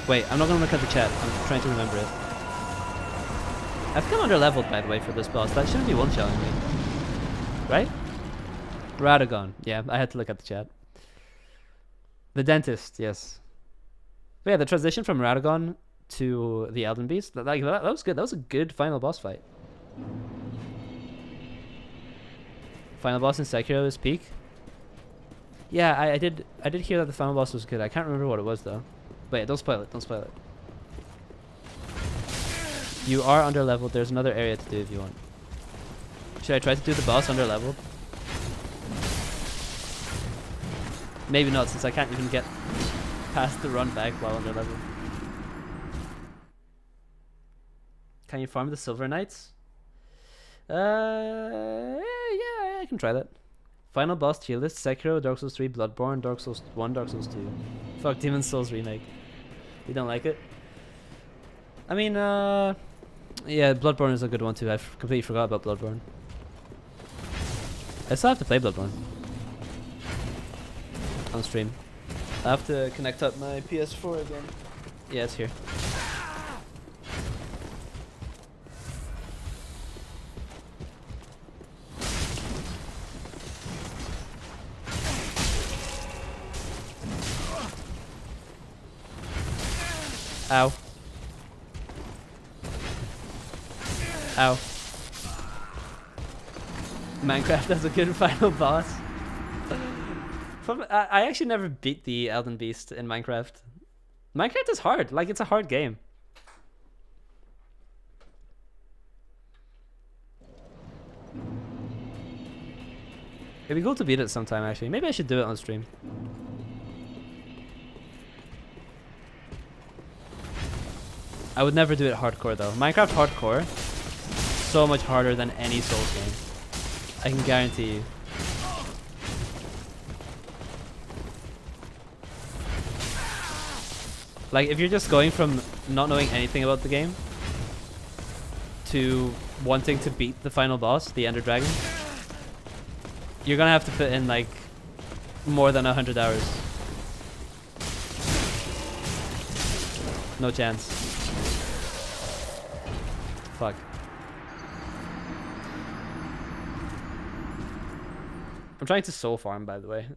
A: Wait, I'm not gonna look at the chat. I'm trying to remember it. I've come under leveled, by the way, for this boss. That shouldn't be one-shotting me. Right? Radagon. Yeah, I had to look at the chat. The dentist, yes. But yeah, the transition from Radagon to the Elden Beast, that was good. That was a good final boss fight. Final boss in Sekiro is peak. Yeah, I did hear that the final boss was good. I can't remember what it was though. Wait, don't spoil it. Don't spoil it. You are under leveled. There's another area to do if you want. Should I try to do the boss under leveled? Maybe not, since I can't even get past the run back while under leveled. Can you farm the Silver Knights? Yeah, I can try that. Final boss tier list: Sekiro, Dark Souls 3, Bloodborne, Dark Souls 1, Dark Souls 2. Fuck Demon's Souls remake. You don't like it? I mean, yeah, Bloodborne is a good one too. I completely forgot about Bloodborne. I still have to play Bloodborne on stream. I have to connect up my PS4 again. Yeah, it's here. Ow. Ow. Minecraft has a good final boss. I actually never beat the Elden Beast in Minecraft. Minecraft is hard. Like, it's a hard game. It'd be cool to beat it sometime, actually. Maybe I should do it on stream. I would never do it hardcore though. Minecraft hardcore, so much harder than any Souls game. I can guarantee you. Like, if you're just going from not knowing anything about the game to wanting to beat the final boss, the Ender Dragon, you're gonna have to put in like more than 100 hours. No chance. Fuck. I'm trying to soul farm, by the way.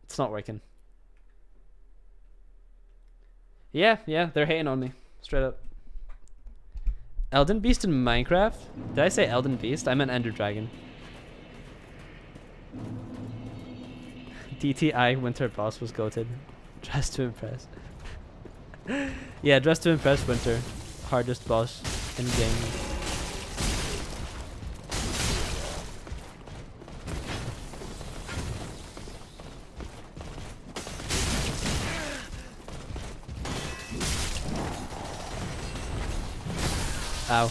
A: It's not working. Yeah, they're hating on me. Straight up. Elden Beast in Minecraft? Did I say Elden Beast? I meant Ender Dragon. DTI Winter Boss was goated. Dress to Impress. Yeah, Dress to Impress Winter. Hardest boss in game. Ow.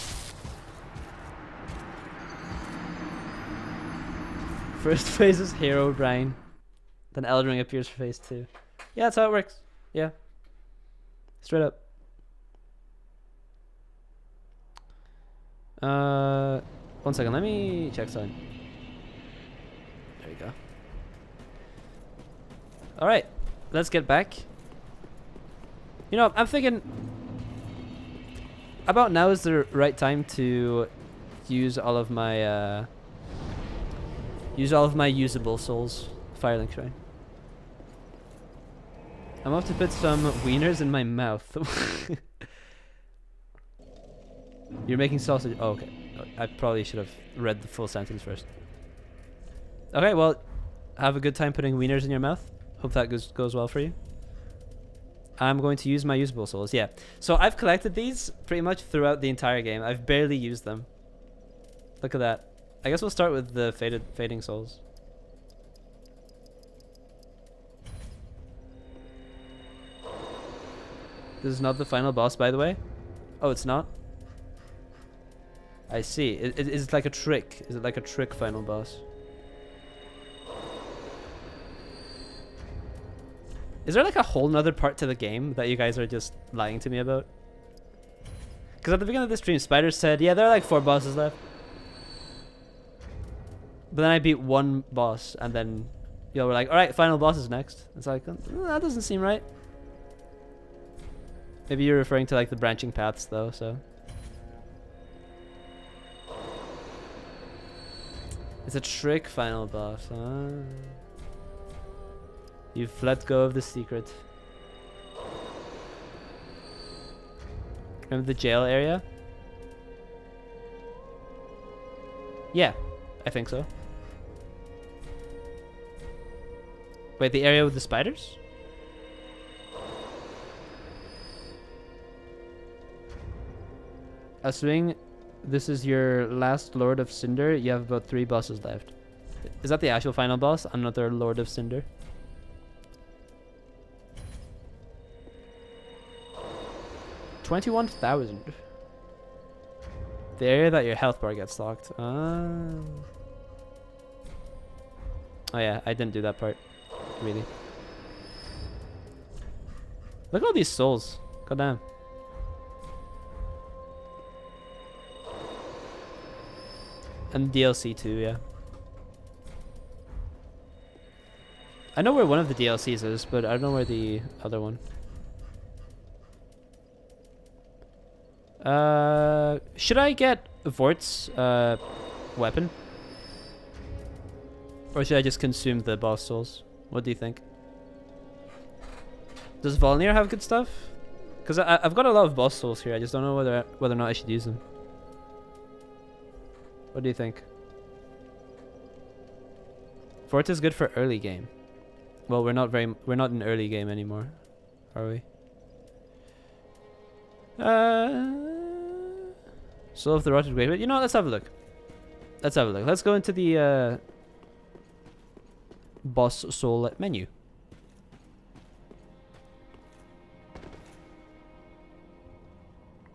A: First phase is Hero Brian. Then Elden Ring appears for phase 2. Yeah, that's how it works. Yeah. Straight up. One second, let me check something. There you go. Alright, let's get back. You know, I'm thinking about now is the right time to use all of my usable souls. Firelink Shrine. I'm off to put some wieners in my mouth. You're making sausage. Oh, okay. I probably should have read the full sentence first. Okay, well, have a good time putting wieners in your mouth. Hope that goes well for you. I'm going to use my usable souls. Yeah. So I've collected these pretty much throughout the entire game. I've barely used them. Look at that. I guess we'll start with the fading souls. This is not the final boss, by the way. Oh, it's not? I see. Is it like a trick? Is it like a trick final boss? Is there like a whole nother part to the game that you guys are just lying to me about? Because at the beginning of the stream, Spider said, yeah, there are like 4 bosses left. But then I beat 1 boss, and then y'all were like, alright, final boss is next. It's like, that doesn't seem right. Maybe you're referring to like the branching paths though, so. It's a trick final boss, huh? You've let go of the secret. Remember the jail area? Yeah, I think so. Wait, the area with the spiders? Assuming this is your last Lord of Cinder, you have about 3 bosses left. Is that the actual final boss? Another Lord of Cinder? $21,000. The area that your health bar gets locked. Oh yeah, I didn't do that part. Really. Look at all these souls. God damn. And DLC too, yeah. I know where one of the DLCs is, but I don't know where the other one. Should I get Vort's weapon? Or should I just consume the boss souls? What do you think? Does Volnir have good stuff? Because I've got a lot of boss souls here. I just don't know whether or not I should use them. What do you think? Vort is good for early game. Well, we're not in early game anymore, are we? Soul of the Rotted Grave. You know, let's have a look. Let's have a look. Let's go into the boss soul menu.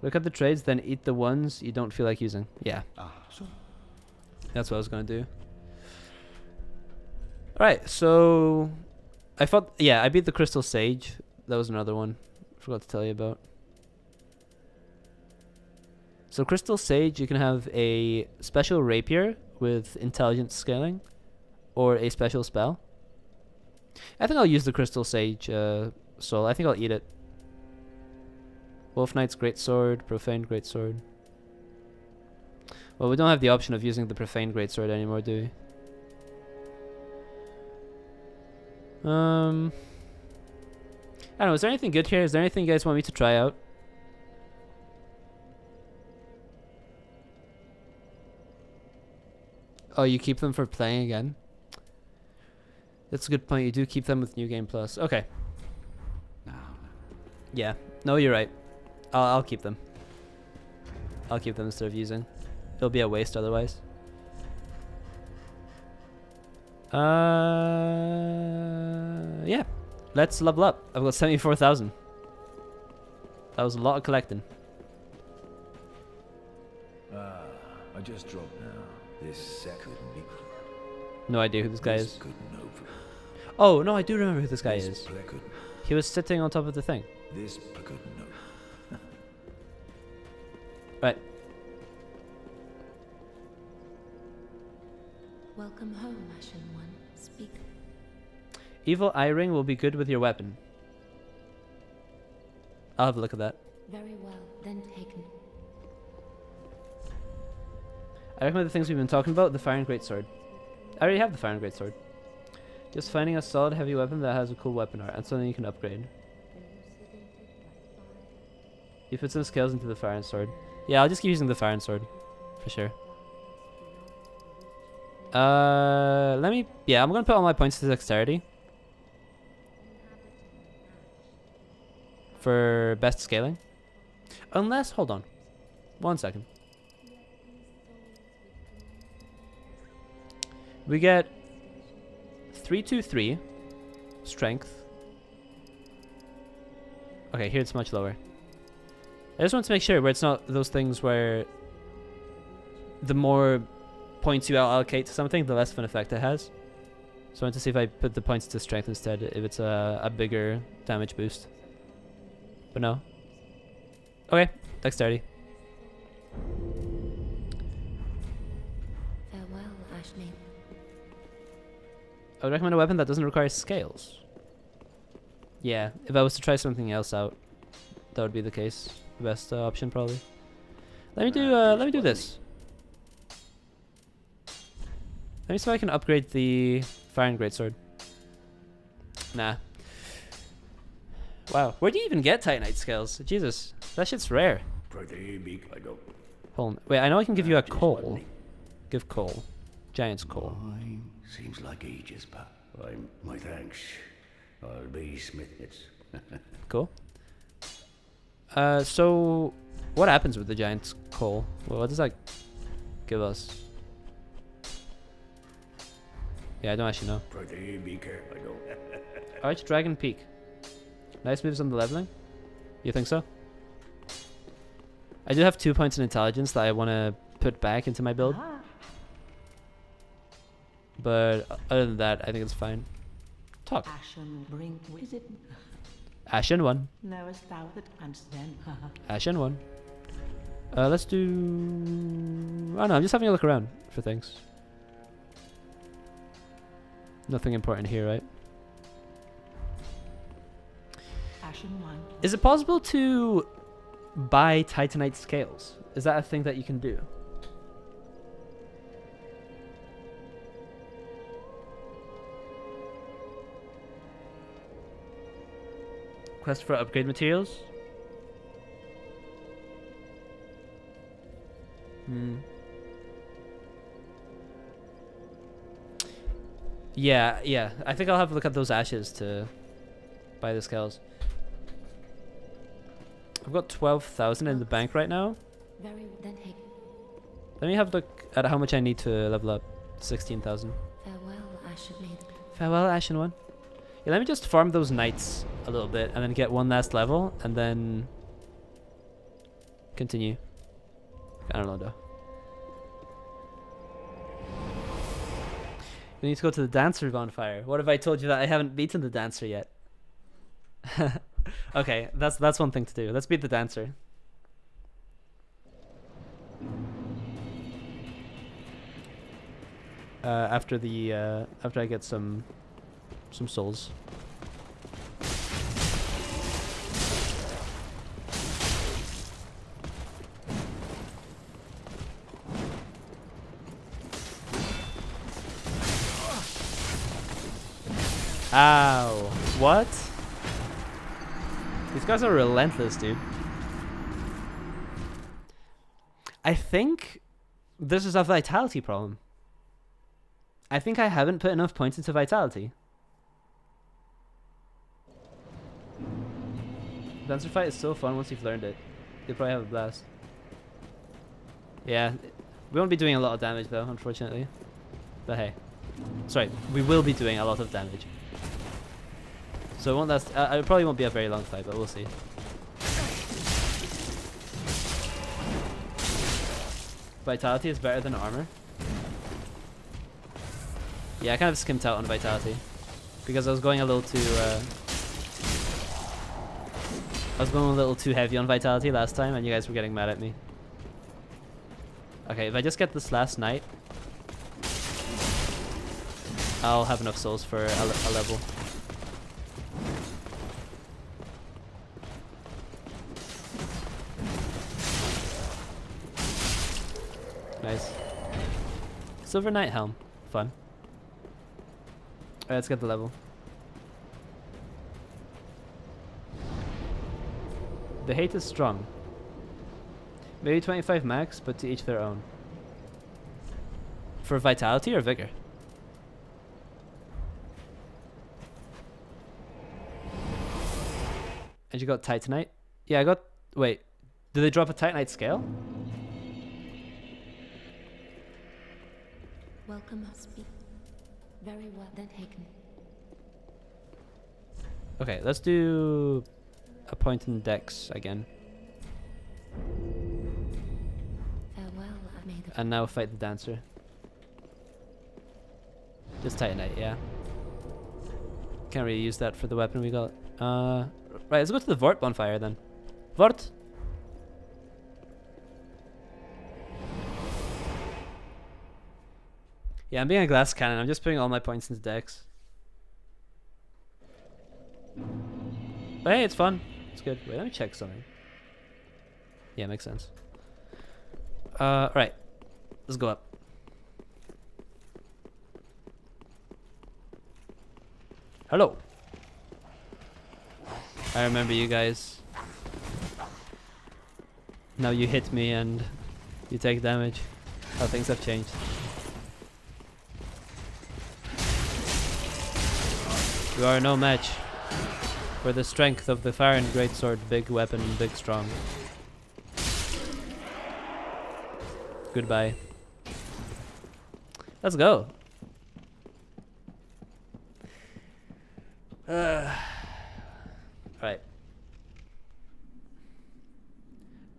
A: Look at the trades, then eat the ones you don't feel like using. Yeah. That's what I was gonna do. Alright, so I beat the Crystal Sage. That was another one. Forgot to tell you about. So Crystal Sage, you can have a special rapier with intelligence scaling, or a special spell. I think I'll use the Crystal Sage soul. I think I'll eat it. Wolf Knight's Greatsword, Profaned Greatsword. Well, we don't have the option of using the Profaned Greatsword anymore, do we? I don't know, is there anything good here? Is there anything you guys want me to try out? Oh, you keep them for playing again? That's a good point. You do keep them with New Game Plus. Okay. Yeah. No, you're right. I'll keep them. I'll keep them instead of using. It'll be a waste otherwise. Yeah. Let's level up. I've got 74,000. That was a lot of collecting.
D: I just dropped now. This second be
A: No idea who this guy is.
D: couldn't over.
A: Oh, no, I do remember who this guy
D: This
A: is.
D: player couldn't.
A: He was sitting on top of the thing.
D: This player couldn't know.
A: Right.
C: Welcome home, Ashen One. Speak.
A: Evil Eye Ring will be good with your weapon. I'll have a look at that.
C: Very well, then taken.
A: I recommend the things we've been talking about. The Fire and Greatsword. I already have the Fire and Greatsword. Just finding a solid heavy weapon that has a cool weapon art and something you can upgrade. You put some scales into the Fire and Sword. Yeah, I'll just keep using the Fire and Sword. For sure. Let me... Yeah, I'm gonna put all my points to Dexterity. For best scaling. Unless... Hold on. 1 second. We get 323 strength. Okay, here it's much lower. I just want to make sure where it's not those things where the more points you allocate to something, the less of an effect it has. So I want to see if I put the points to strength instead, if it's a bigger damage boost. But no. Okay, Dexterity.
C: Farewell, Ashley.
A: I would recommend a weapon that doesn't require scales. Yeah, if I was to try something else out, that would be the case. The best option probably. Let me do this. Let me see if I can upgrade the Fire and Greatsword. Nah. Wow, where do you even get Titanite scales? Jesus, that shit's rare. Hold on. Wait, I know I can give you a coal. Give coal. Giant's coal.
E: Seems like ages, but my thanks. I'll be Smith's.
A: Cool. So what happens with the giant's coal? Well, what does that give us? Yeah, I don't actually know. Arch Dragon Peak. Nice moves on the leveling. You think so? I do have 2 points in intelligence that I want to put back into my build. But other than that, I think it's fine. Talk.
F: Ashen bring with it.
A: Ashen 1.
F: Knowest thou that canst then?
A: Ashen 1. Let's do... Oh no, I'm just having a look around for things. Nothing important here, right?
F: Ashen one.
A: Is it possible to buy Titanite scales? Is that a thing that you can do? Quest for upgrade materials? Yeah. I think I'll have a look at those ashes to buy the scales. I've got 12,000 in the bank right now.
C: Very then hey.
A: Let me have a look at how much I need to level up. 16,000.
C: Farewell, Ashen Maiden.
A: Farewell, Ashen One. Yeah, let me just farm those knights a little bit and then get one last level and then continue. I don't know though. We need to go to the Dancer bonfire. What if I told you that I haven't beaten the Dancer yet? Okay, that's one thing to do. Let's beat the Dancer. After I get some souls. Ow. What? These guys are relentless, dude. I think this is a vitality problem. I think I haven't put enough points into vitality. Dancer fight is so fun once you've learned it. You'll probably have a blast. Yeah, we won't be doing a lot of damage though, unfortunately. But hey. Sorry, we will be doing a lot of damage. So it won't last, it probably won't be a very long fight, but we'll see. Vitality is better than armor. Yeah, I kind of skimped out on vitality because I was going a little too heavy on vitality last time and you guys were getting mad at me. Okay, if I just get this last knight, I'll have enough souls for a level. Nice. Silver Knight Helm. Fun. Alright, let's get the level. The hate is strong. Maybe 25 max, but to each their own. For vitality or vigor? And you got Titanite? Yeah, I got... Wait. Did they drop a Titanite scale?
C: Welcome must be very well then taken.
A: Okay, let's do a point in Dex again.
C: Farewell, I made the
A: And now fight the Dancer. Just Titanite, yeah. Can't really use that for the weapon we got. Right, let's go to the Vort bonfire then. Vort! Yeah, I'm being a glass cannon. I'm just putting all my points into Dex. But hey, it's fun. It's good. Wait, let me check something. Yeah, makes sense. Right. Let's go up. Hello. I remember you guys. Now you hit me and you take damage. How things have changed. You are no match for the strength of the Farron Greatsword, big weapon, big strong. Goodbye. Let's go. Right.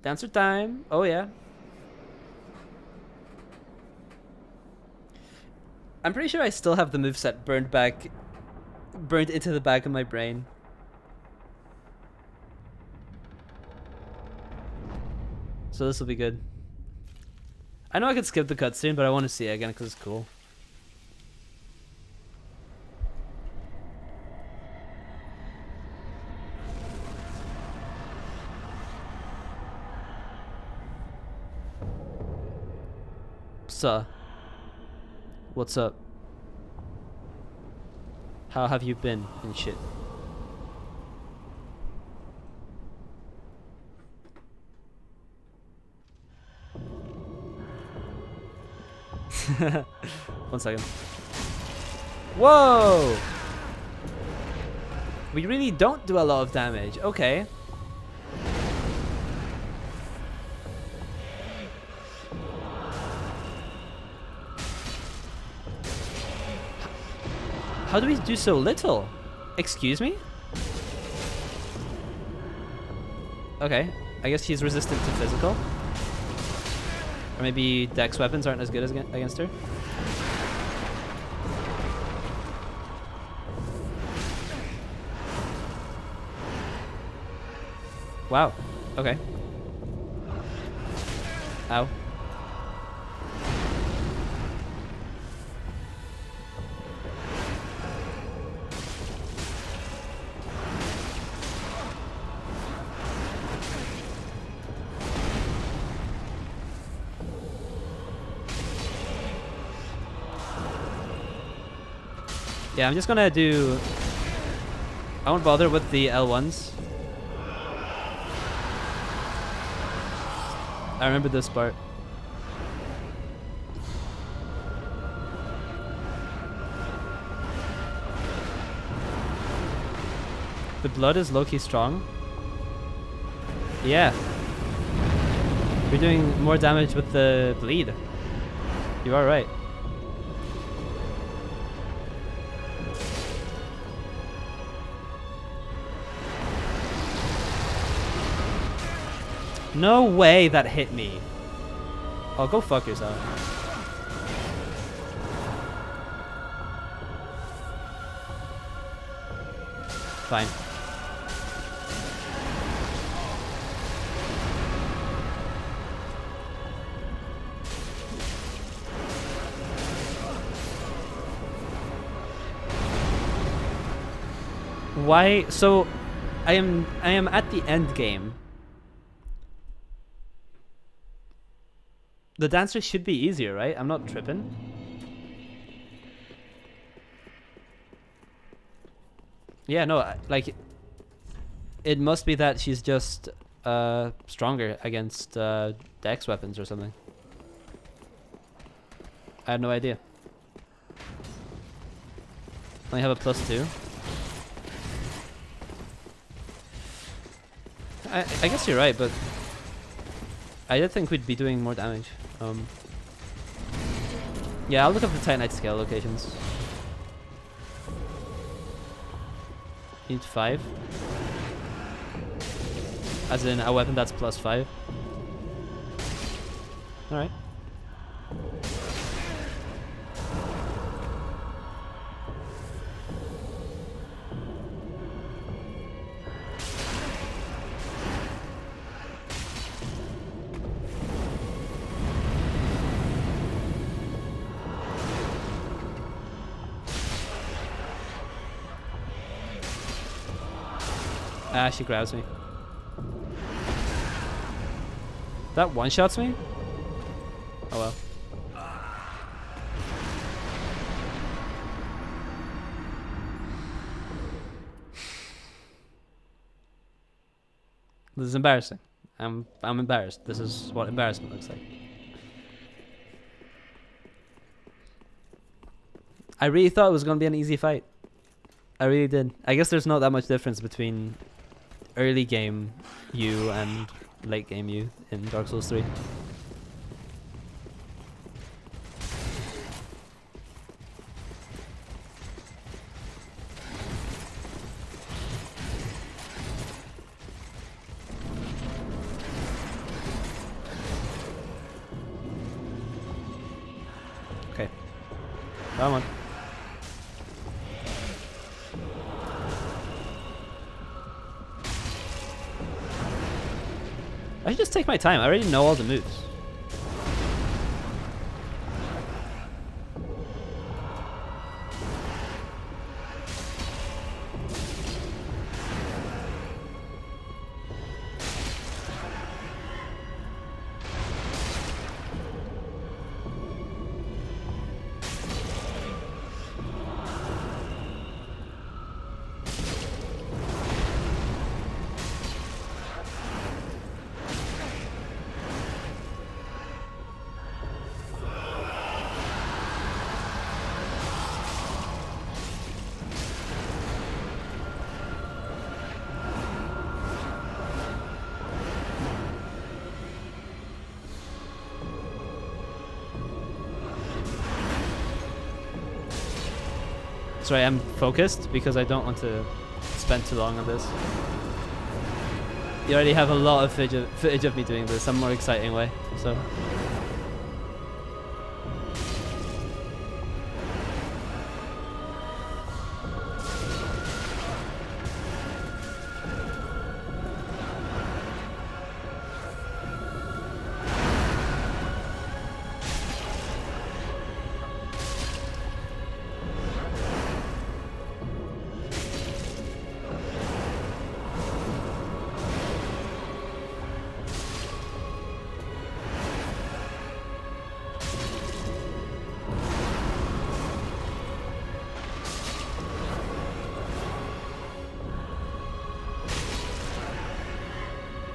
A: Dancer time. Oh yeah. I'm pretty sure I still have the moveset burned into the back of my brain. So this will be good. I know I could skip the cutscene, but I want to see it again because it's cool. So, what's up? How have you been and shit? One second. Whoa! We really don't do a lot of damage. Okay. How do we do so little? Excuse me? Okay. I guess he's resistant to physical. Or maybe Dex weapons aren't as good as against her. Wow. Okay. Ow. Yeah, I'm just gonna do... I won't bother with the L1s. I remember this part. The blood is low-key strong. Yeah. You're doing more damage with the bleed. You are right. No way that hit me. Oh, go fuck yourself. Fine. Why? So, I am at the end game. The Dancer should be easier, right? I'm not tripping. Yeah, no, like, it must be that she's just stronger against dex weapons or something. I had no idea. Only have a +2. I guess you're right, but I did think we'd be doing more damage. Yeah, I'll look up the Titanite scale locations. Need 5. As in a weapon that's +5. Alright. Ah, she grabs me. That one-shots me? Oh well. This is embarrassing. I'm embarrassed. This is what embarrassment looks like. I really thought it was gonna be an easy fight. I really did. I guess there's not that much difference between early game you and late game you in Dark Souls 3. Okay. Come on. I should just take my time. I already know all the moves. Sorry, I'm focused because I don't want to spend too long on this. You already have a lot of footage of me doing this, some more exciting way, so.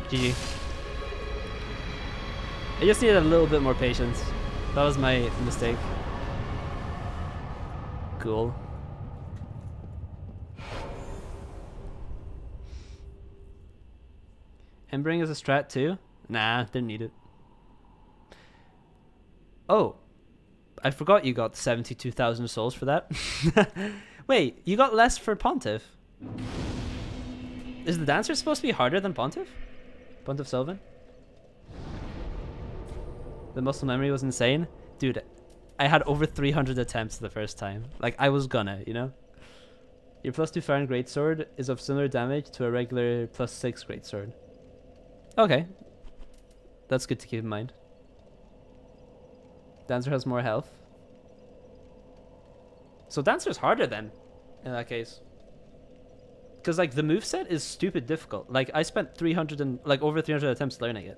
A: GG. I just needed a little bit more patience. That was my mistake. Cool. Embering is a strat too? Nah, didn't need it. Oh, I forgot you got 72,000 souls for that. Wait, you got less for Pontiff? Is the Dancer supposed to be harder than Pontiff? Pontiff Sylvan? The muscle memory was insane. Dude, I had over 300 attempts the first time. Like, I was gonna, you know? Your +2 Farron Greatsword is of similar damage to a regular +6 Greatsword. Okay. That's good to keep in mind. Dancer has more health. So Dancer's harder then, in that case. Because, like, the moveset is stupid difficult. Like, I spent over 300 attempts learning it.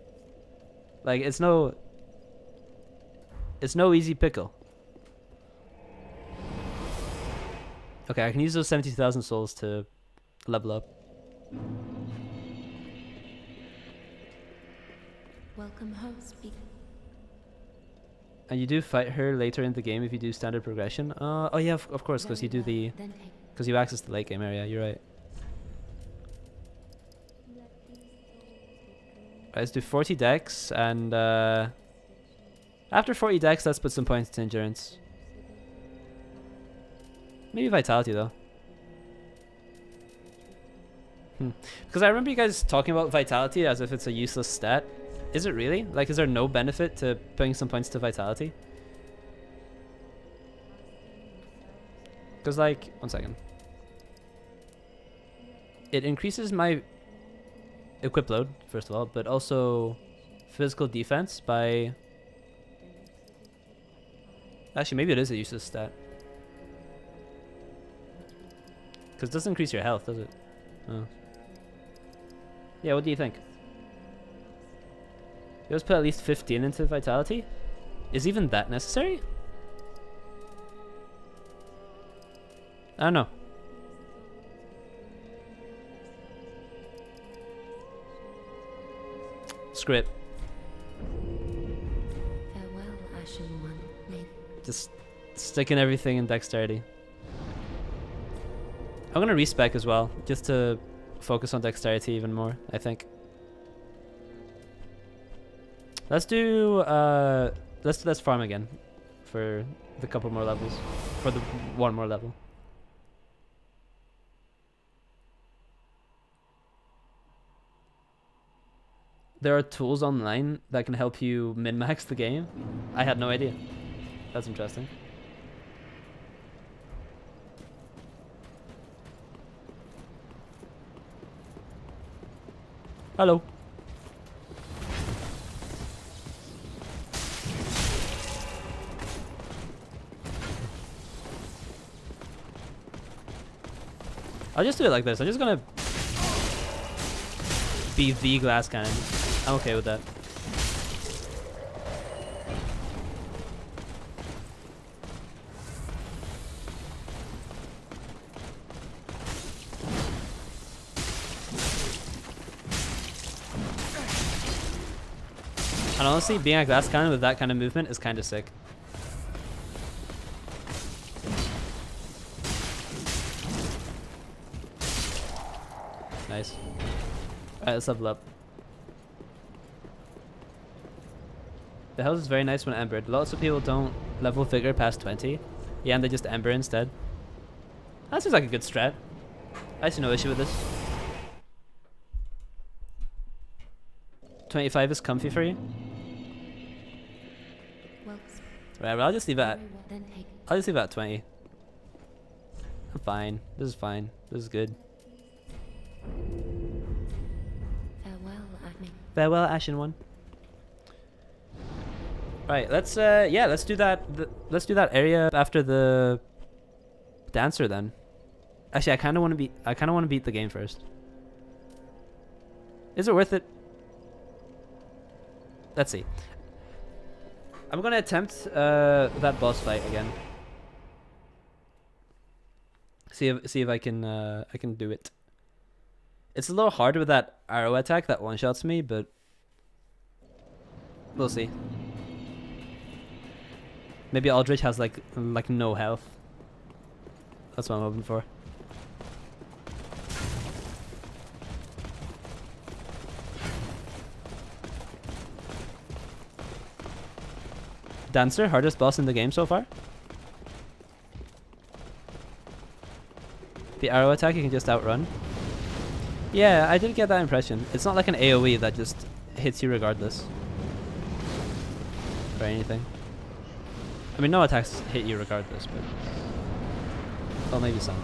A: Like, it's no easy pickle. Okay, I can use those 70,000 souls to level up.
C: Welcome home, speak.
A: And you do fight her later in the game if you do standard progression. Oh yeah, of course, because you do the,
C: Then take
A: because you access the late game area. You're right. Right, let's do 40 dex, and after 40 dex, let's put some points to endurance. Maybe vitality though. Because I remember you guys talking about vitality as if it's a useless stat. Is it really? Like, is there no benefit to putting some points to vitality? Because, like, 1 second. It increases my equip load, first of all, but also physical defense by... Actually, maybe it is a useless stat. Because it doesn't increase your health, does it? Oh. Yeah, what do you think? You always put at least 15 into vitality? Is even that necessary? I don't know. Screw it.
C: farewell, Ashen One. May
A: Just sticking everything in dexterity. I'm gonna respec as well, just to focus on dexterity even more, I think. Let's do let's farm again for the couple more levels. For the one more level. There are tools online that can help you min-max the game. I had no idea. That's interesting. Hello. I'll just do it like this. I'm just gonna be the glass cannon. I'm okay with that. And honestly, being a glass cannon with that kind of movement is kind of sick. Nice. Alright, let's level up. The house is very nice when embered. Lots of people don't level vigor past 20. Yeah, and they just ember instead. That seems like a good strat. I see no issue with this. 25 is comfy for you?
C: well,
A: Right, well, I'll just leave it at,
C: then take
A: I'll just leave it at 20. I'm fine. This is fine. This is good.
C: farewell, Ashen.
A: Farewell, Ashen One. Right, let's yeah, let's do that. Let's do that area after the dancer then. Actually, I kind of want to beat the game first. Is it worth it? Let's see. I'm gonna attempt that boss fight again. See if I can do it. It's a little hard with that arrow attack that one shots me, but we'll see. Maybe Aldrich has like no health. That's what I'm hoping for. Dancer, hardest boss in the game so far. The arrow attack you can just outrun. Yeah, I did get that impression. It's not like an AoE that just hits you regardless. Or anything. I mean, no attacks hit you regardless, but... well, maybe some.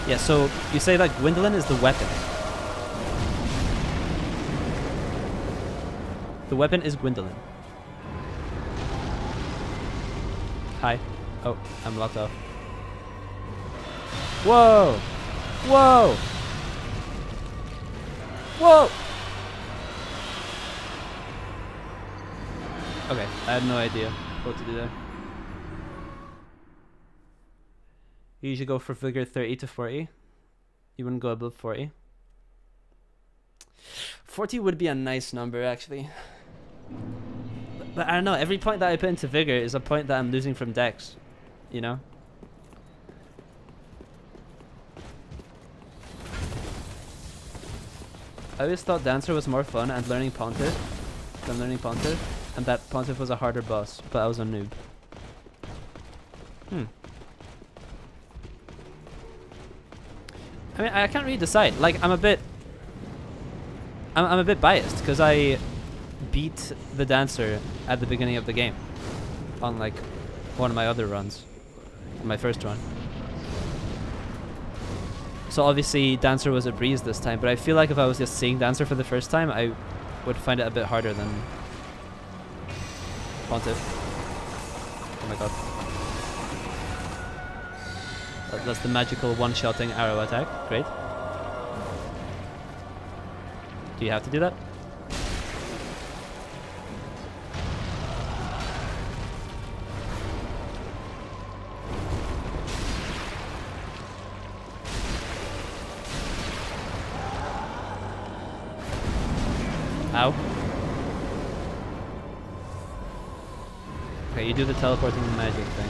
A: Yeah, so you say that Gwendolyn is the weapon. The weapon is Gwendolyn. Hi. Oh, I'm locked off. Whoa! Whoa! Whoa! Okay, I had no idea what to do there. You usually go for figure 30 to 40. You wouldn't go above 40. 40 would be a nice number, actually. But I don't know, every point that I put into vigor is a point that I'm losing from dex, you know? I always thought Dancer was more fun and learning Pontiff than learning Pontiff, and that Pontiff was a harder boss, but I was a noob. I mean, I can't really decide. Like, I'm a bit biased because I beat the Dancer at the beginning of the game on like one of my other runs, my first run. So obviously Dancer was a breeze this time, but I feel like if I was just seeing Dancer for the first time, I would find it a bit harder than Pontiff. Oh my god. That's the magical one-shotting arrow attack. Great. Do you have to do that? Ow. Okay, you do the teleporting magic thing.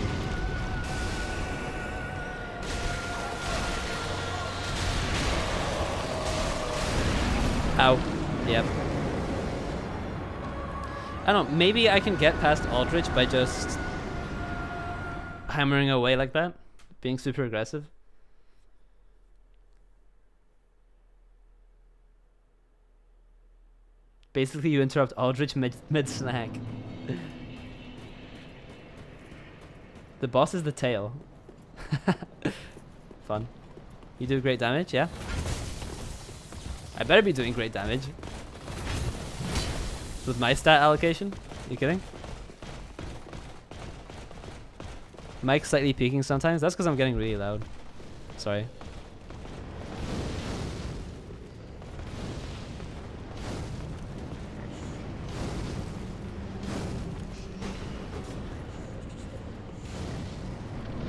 A: Ow. Yep. I don't know, maybe I can get past Aldrich by just hammering away like that, being super aggressive. Basically, you interrupt Aldrich mid-snack. The boss is the tail. Fun. You do great damage, yeah? I better be doing great damage. With my stat allocation? You kidding? Mike's slightly peaking sometimes. That's because I'm getting really loud. Sorry.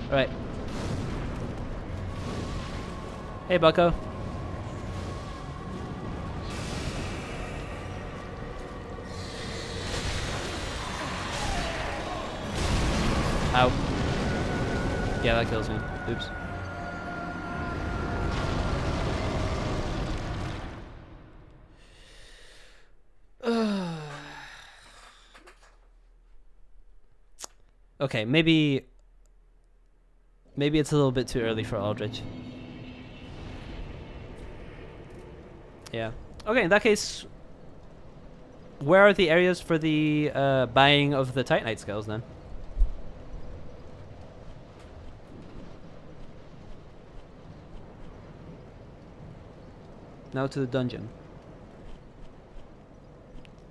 A: Alright. Hey, Bucko. Ow. Yeah, that kills me. Oops. Okay, maybe it's a little bit too early for Aldrich. Yeah. Okay, in that case, where are the areas for the buying of the Titanite scales then? Now to the dungeon.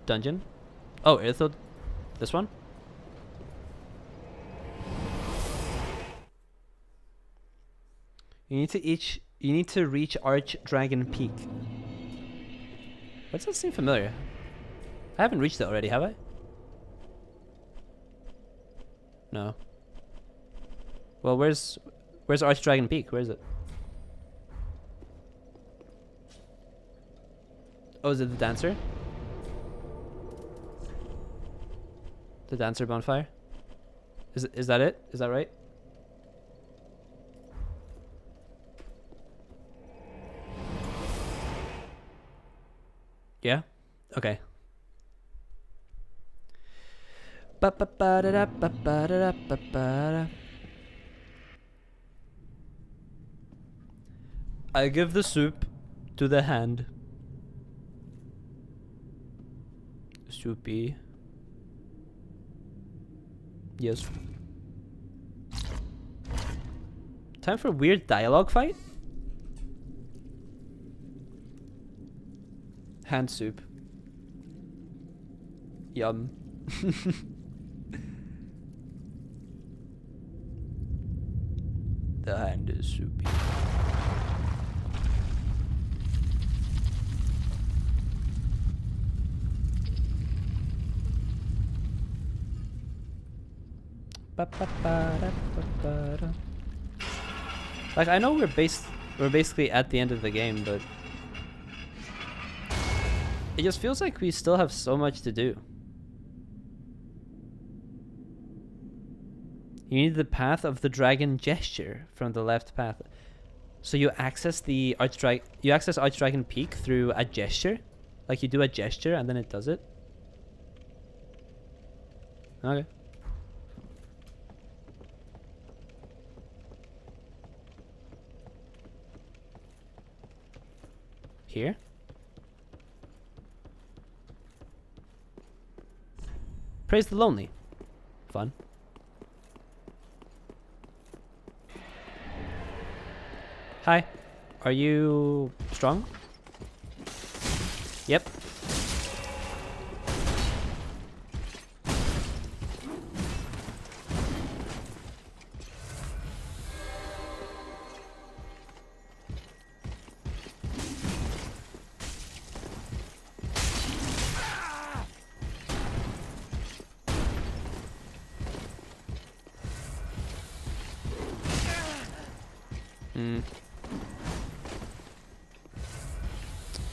A: Dungeon? Oh, Irithod. This one? You need to reach Archdragon Peak. Why does that seem familiar? I haven't reached it already, have I? No. Well, where's Archdragon Peak? Where is it? Oh, is it the dancer? The dancer bonfire? Is that it? Is that right? Yeah? Okay. I give the soup to the hand. Soupy. Yes. Time for a weird dialogue fight? Hand soup. Yum. The hand is soupy. Like, I know we're basically at the end of the game, but it just feels like we still have so much to do. You need the path of the dragon gesture from the left path. So you access the Archdragon Peak through a gesture? Like you do a gesture and then it does it? Okay. Here? Praise the lonely. Fun. Hi. Are you strong? Yep.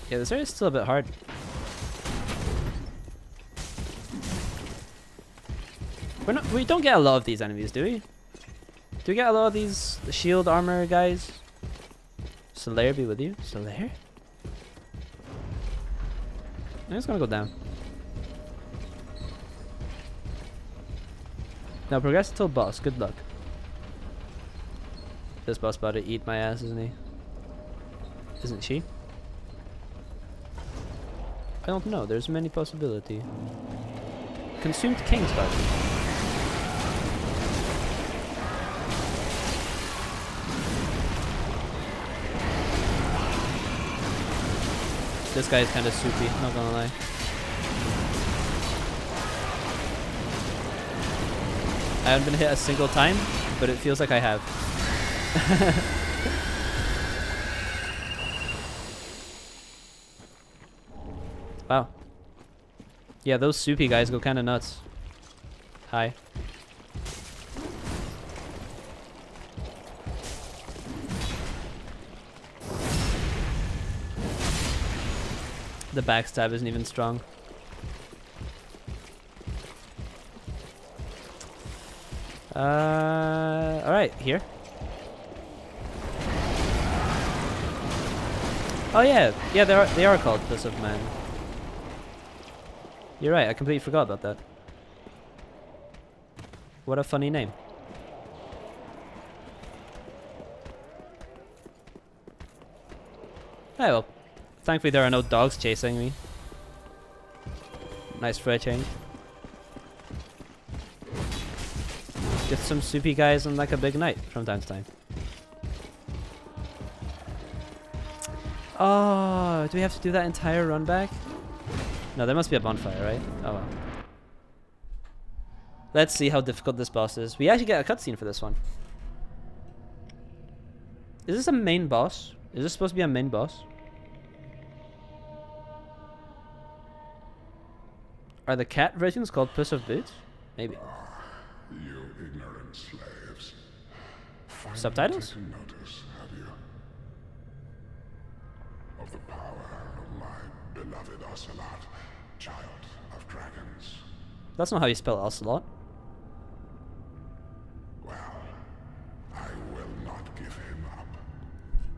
A: Yeah, this area is still a bit hard. We don't get a lot of these enemies, do we? Do we get a lot of these shield armor guys? Solaire be with you? Solaire? I'm just gonna go down. Now progress until boss. Good luck. This boss about to eat my ass, isn't he? Isn't she? I don't know. There's many possibility. Consumed King's Bud. This guy is kind of soupy, not gonna lie. I haven't been hit a single time, but it feels like I have. Wow. Yeah, those soupy guys go kind of nuts. Hi. The backstab isn't even strong. Alright, here. Oh yeah, yeah, they are called Piss of Man. You're right, I completely forgot about that. What a funny name. Oh well. Thankfully there are no dogs chasing me. Nice for a change. Get some soupy guys on like a big night from time to time. Oh, do we have to do that entire run back? No, there must be a bonfire, right? Oh well. Let's see how difficult this boss is. We actually get a cutscene for this one. Is this a main boss? Is this supposed to be a main boss? Are the cat versions called Puss of Boots? Maybe.
B: You ignorant slaves.
A: Subtitles?
B: Taken notice, have you? Of the power of my beloved Ocelot, child of dragons.
A: That's not how you spell Ocelot.
B: Well, I will not give him up,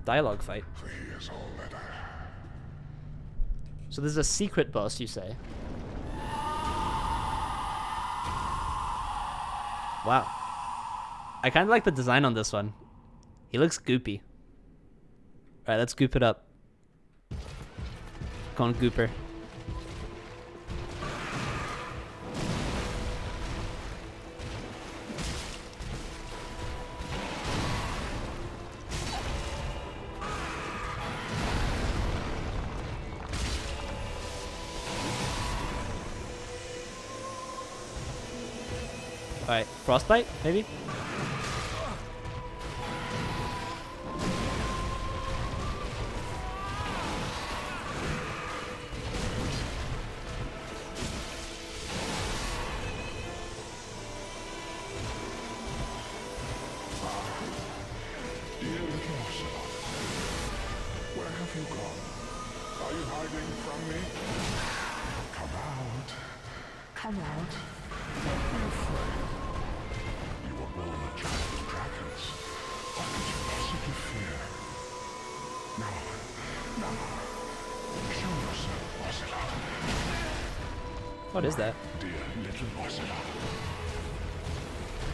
A: Dialogue fight.
B: for he is all that I have.
A: So this is a secret boss, you say? Wow. I kind of like the design on this one. He looks goopy. Alright, let's goop it up. Go on, Gooper. Alright, Frostbite, maybe?
B: have you gone? Are you hiding from me? Come out. Come out. Don't be afraid. You were born a child of dragons. What could you possibly fear? Now, show yourself, Ocelot.
A: What is that?
B: Dear little Ocelot.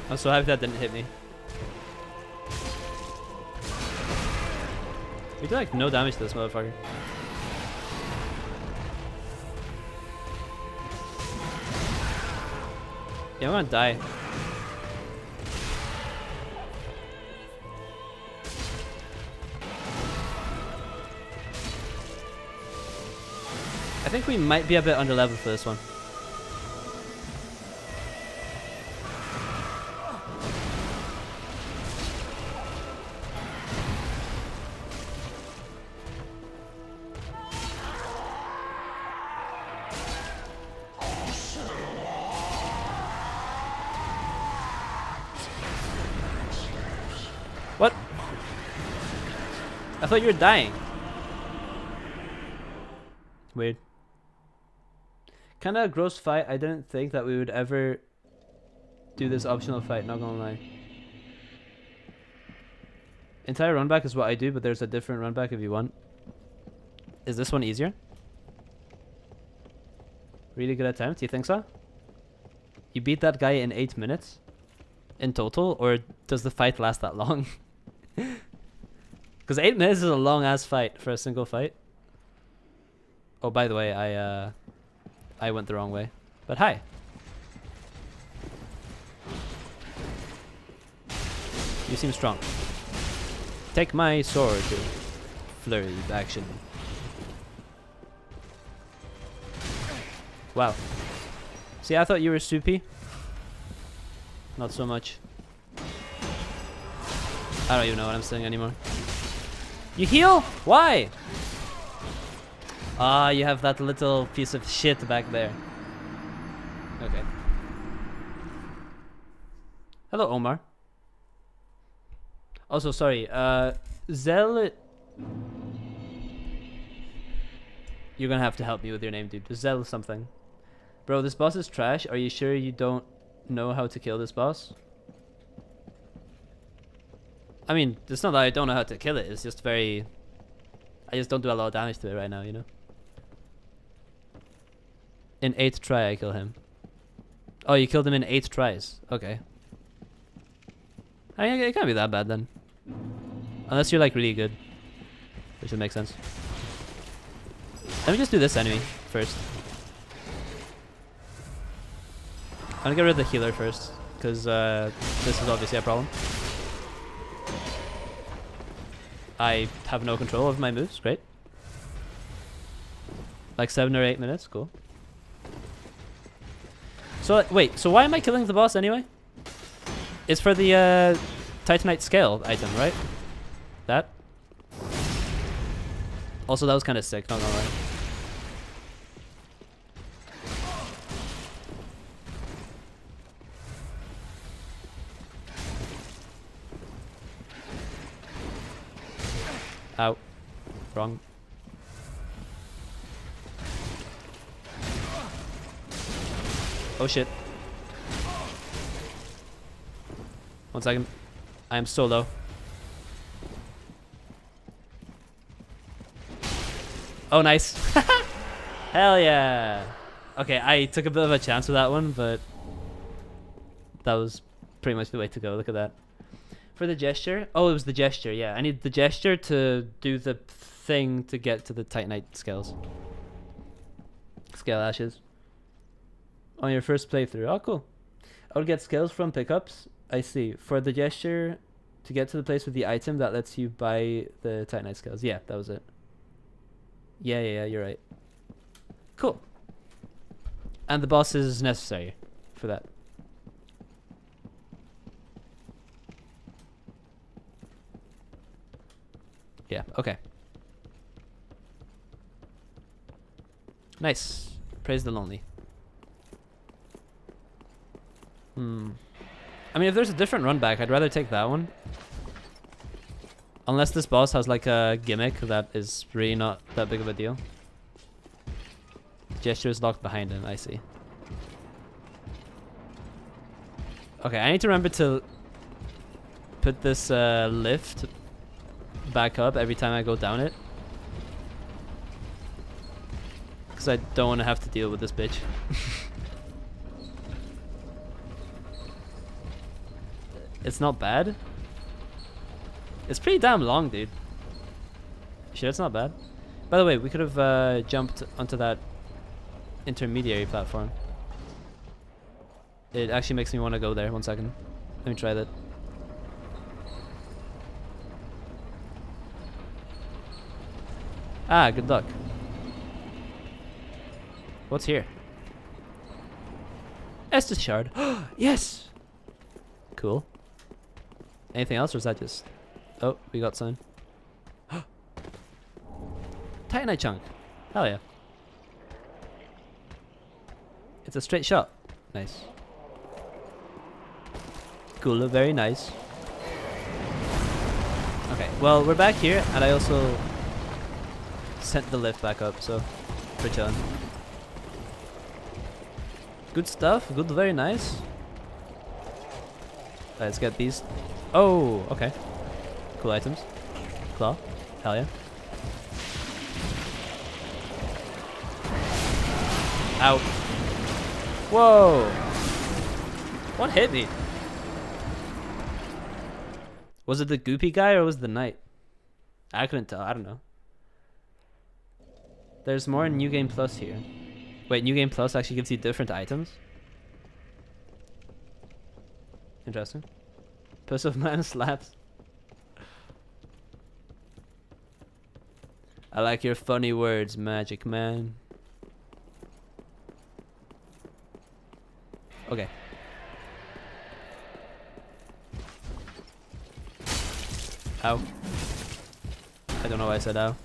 A: I'm so happy that didn't hit me. We did like no damage to this motherfucker. Yeah, I'm gonna die. I think we might be a bit under level for this one. What? I thought you were dying. Weird. Kinda a gross fight. I didn't think that we would ever do this optional fight, not gonna lie. Entire run back is what I do, but there's a different run back if you want. Is this one easier? Really good attempt, you think so? You beat that guy in 8 minutes? In total? Or does the fight last that long? Because 8 minutes is a long ass fight for a single fight. Oh, by the way, I went the wrong way. But hi. You seem strong. Take my sword. Flurry of action. Wow. See, I thought you were soupy. Not so much. I don't even know what I'm saying anymore. You heal? Why? Ah, you have that little piece of shit back there. Okay. Hello, Omar. Also, sorry. Zell. You're gonna have to help me with your name, dude. Zell something. Bro, this boss is trash. Are you sure you don't know how to kill this boss? I mean, it's not that I don't know how to kill it. It's just very... I just don't do a lot of damage to it right now, you know? In 8th try, I kill him. Oh, you killed him in 8 tries. Okay. I mean, it can't be that bad then. Unless you're like really good. Which would make sense. Let me just do this enemy first. I'm gonna get rid of the healer first. Because this is obviously a problem. I have no control of my moves. Great. Like 7 or 8 minutes. Cool. So, wait. So why am I killing the boss anyway? It's for the Titanite scale item, right? That? Also, that was kind of sick. Not gonna lie. Ow. Wrong. Oh shit. 1 second. I am so low. Oh, nice. Hell yeah. Okay, I took a bit of a chance with that one, but that was pretty much the way to go. Look at that. For the gesture? Oh, it was the gesture, yeah. I need the gesture to do the thing to get to the Titanite scales. Scale ashes. On your first playthrough. Oh, cool. I would get scales from pickups. I see. For the gesture to get to the place with the item that lets you buy the Titanite scales. Yeah, that was it. Yeah, you're right. Cool. And the boss is necessary for that. Yeah, okay. Nice. Praise the lonely. I mean, if there's a different run back, I'd rather take that one. Unless this boss has like a gimmick that is really not that big of a deal. Gesture is locked behind him, I see. Okay, I need to remember to put this lift back up every time I go down it. Because I don't want to have to deal with this bitch. It's not bad. It's pretty damn long, dude. Sure, it's not bad. By the way, we could have jumped onto that intermediary platform. It actually makes me want to go there. 1 second. Let me try that. Ah, good luck. What's here? Estus shard. Yes! Cool. Anything else, or is that just... Oh, we got some. Titanite chunk. Hell yeah. It's a straight shot. Nice. Cool, very nice. Okay, well, we're back here, and I also sent the lift back up, so we're chilling. Good stuff, good, very nice. Let's get these. Oh, okay. Cool items. Claw. Hell yeah. Ow. Whoa. What hit me? Was it the goopy guy or was it the knight? I couldn't tell. I don't know. There's more in New Game Plus here. Wait, New Game Plus actually gives you different items? Interesting. Puss of Man slaps. I like your funny words, Magic Man. Okay. Ow. I don't know why I said ow.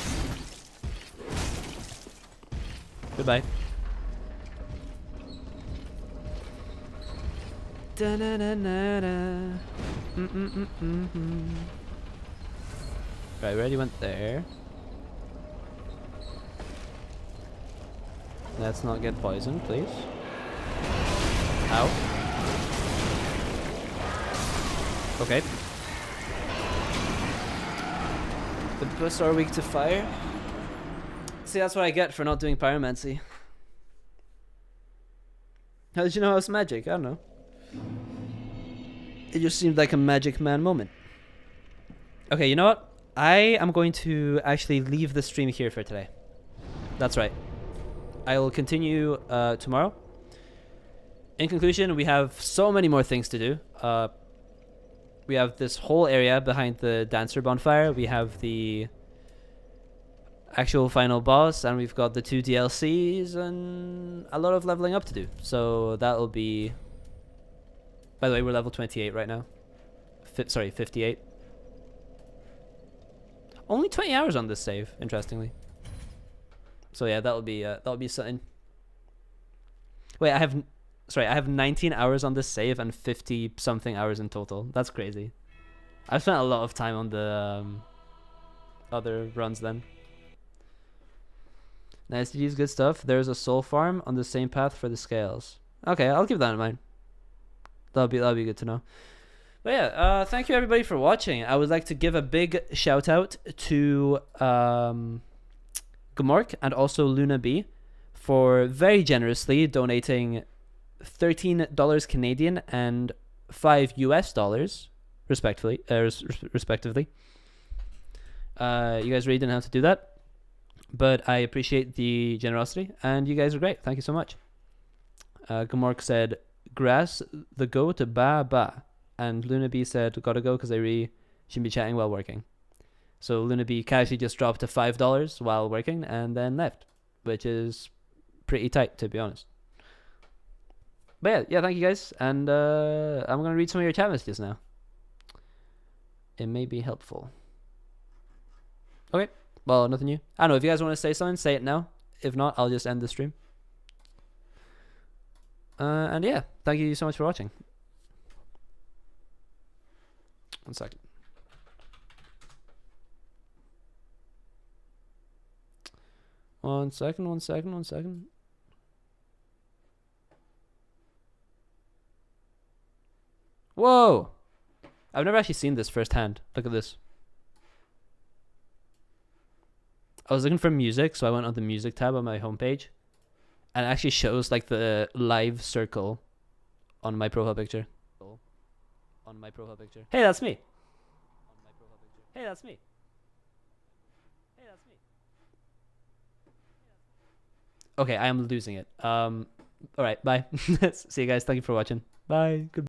A: Goodbye. Right, we already went there. Let's not get poisoned, please. Ow. Okay. The Buss are weak to fire. See, that's what I get for not doing pyromancy. How did you know I was magic? I don't know. It just seemed like a Magic Man moment. Okay, you know what? I am going to actually leave the stream here for today. That's right. I will continue tomorrow. In conclusion, we have so many more things to do. We have this whole area behind the dancer bonfire. We have the actual final boss, and we've got the 2 DLCs and a lot of leveling up to do. So that'll be... By the way, we're level 28 right now. Sorry, 58. Only 20 hours on this save, interestingly. So yeah, that'll be something. Wait, I have 19 hours on this save and 50 something hours in total. That's crazy. I've spent a lot of time on the other runs then. Nice to use, good stuff. There's a soul farm on the same path for the scales. Okay, I'll keep that in mind. That'll be good to know. But yeah, thank you everybody for watching. I would like to give a big shout out to Gmork and also Luna B for very generously donating $13 Canadian and $5 US respectively. You guys really didn't have to do that, but I appreciate the generosity, and you guys are great. Thank you so much. Gmork said, "Grass the goat ba ba," and Luna B said, "Gotta go because I really shouldn't be chatting while working." So Luna B casually just dropped to $5 while working and then left, which is pretty tight, to be honest. But yeah, thank you guys, and I'm gonna read some of your chat messages now. It may be helpful. Okay, well, nothing new. I don't know, if you guys want to say something, say it now. If not, I'll just end the stream. And yeah, thank you so much for watching. 1 second. One second. Whoa! I've never actually seen this firsthand. Look at this. I was looking for music, so I went on the music tab on my homepage, and it actually shows like the live circle on my profile picture. Hey, that's me. Hey, that's me. Okay, I am losing it. All right, bye. See you guys. Thank you for watching. Bye. Goodbye.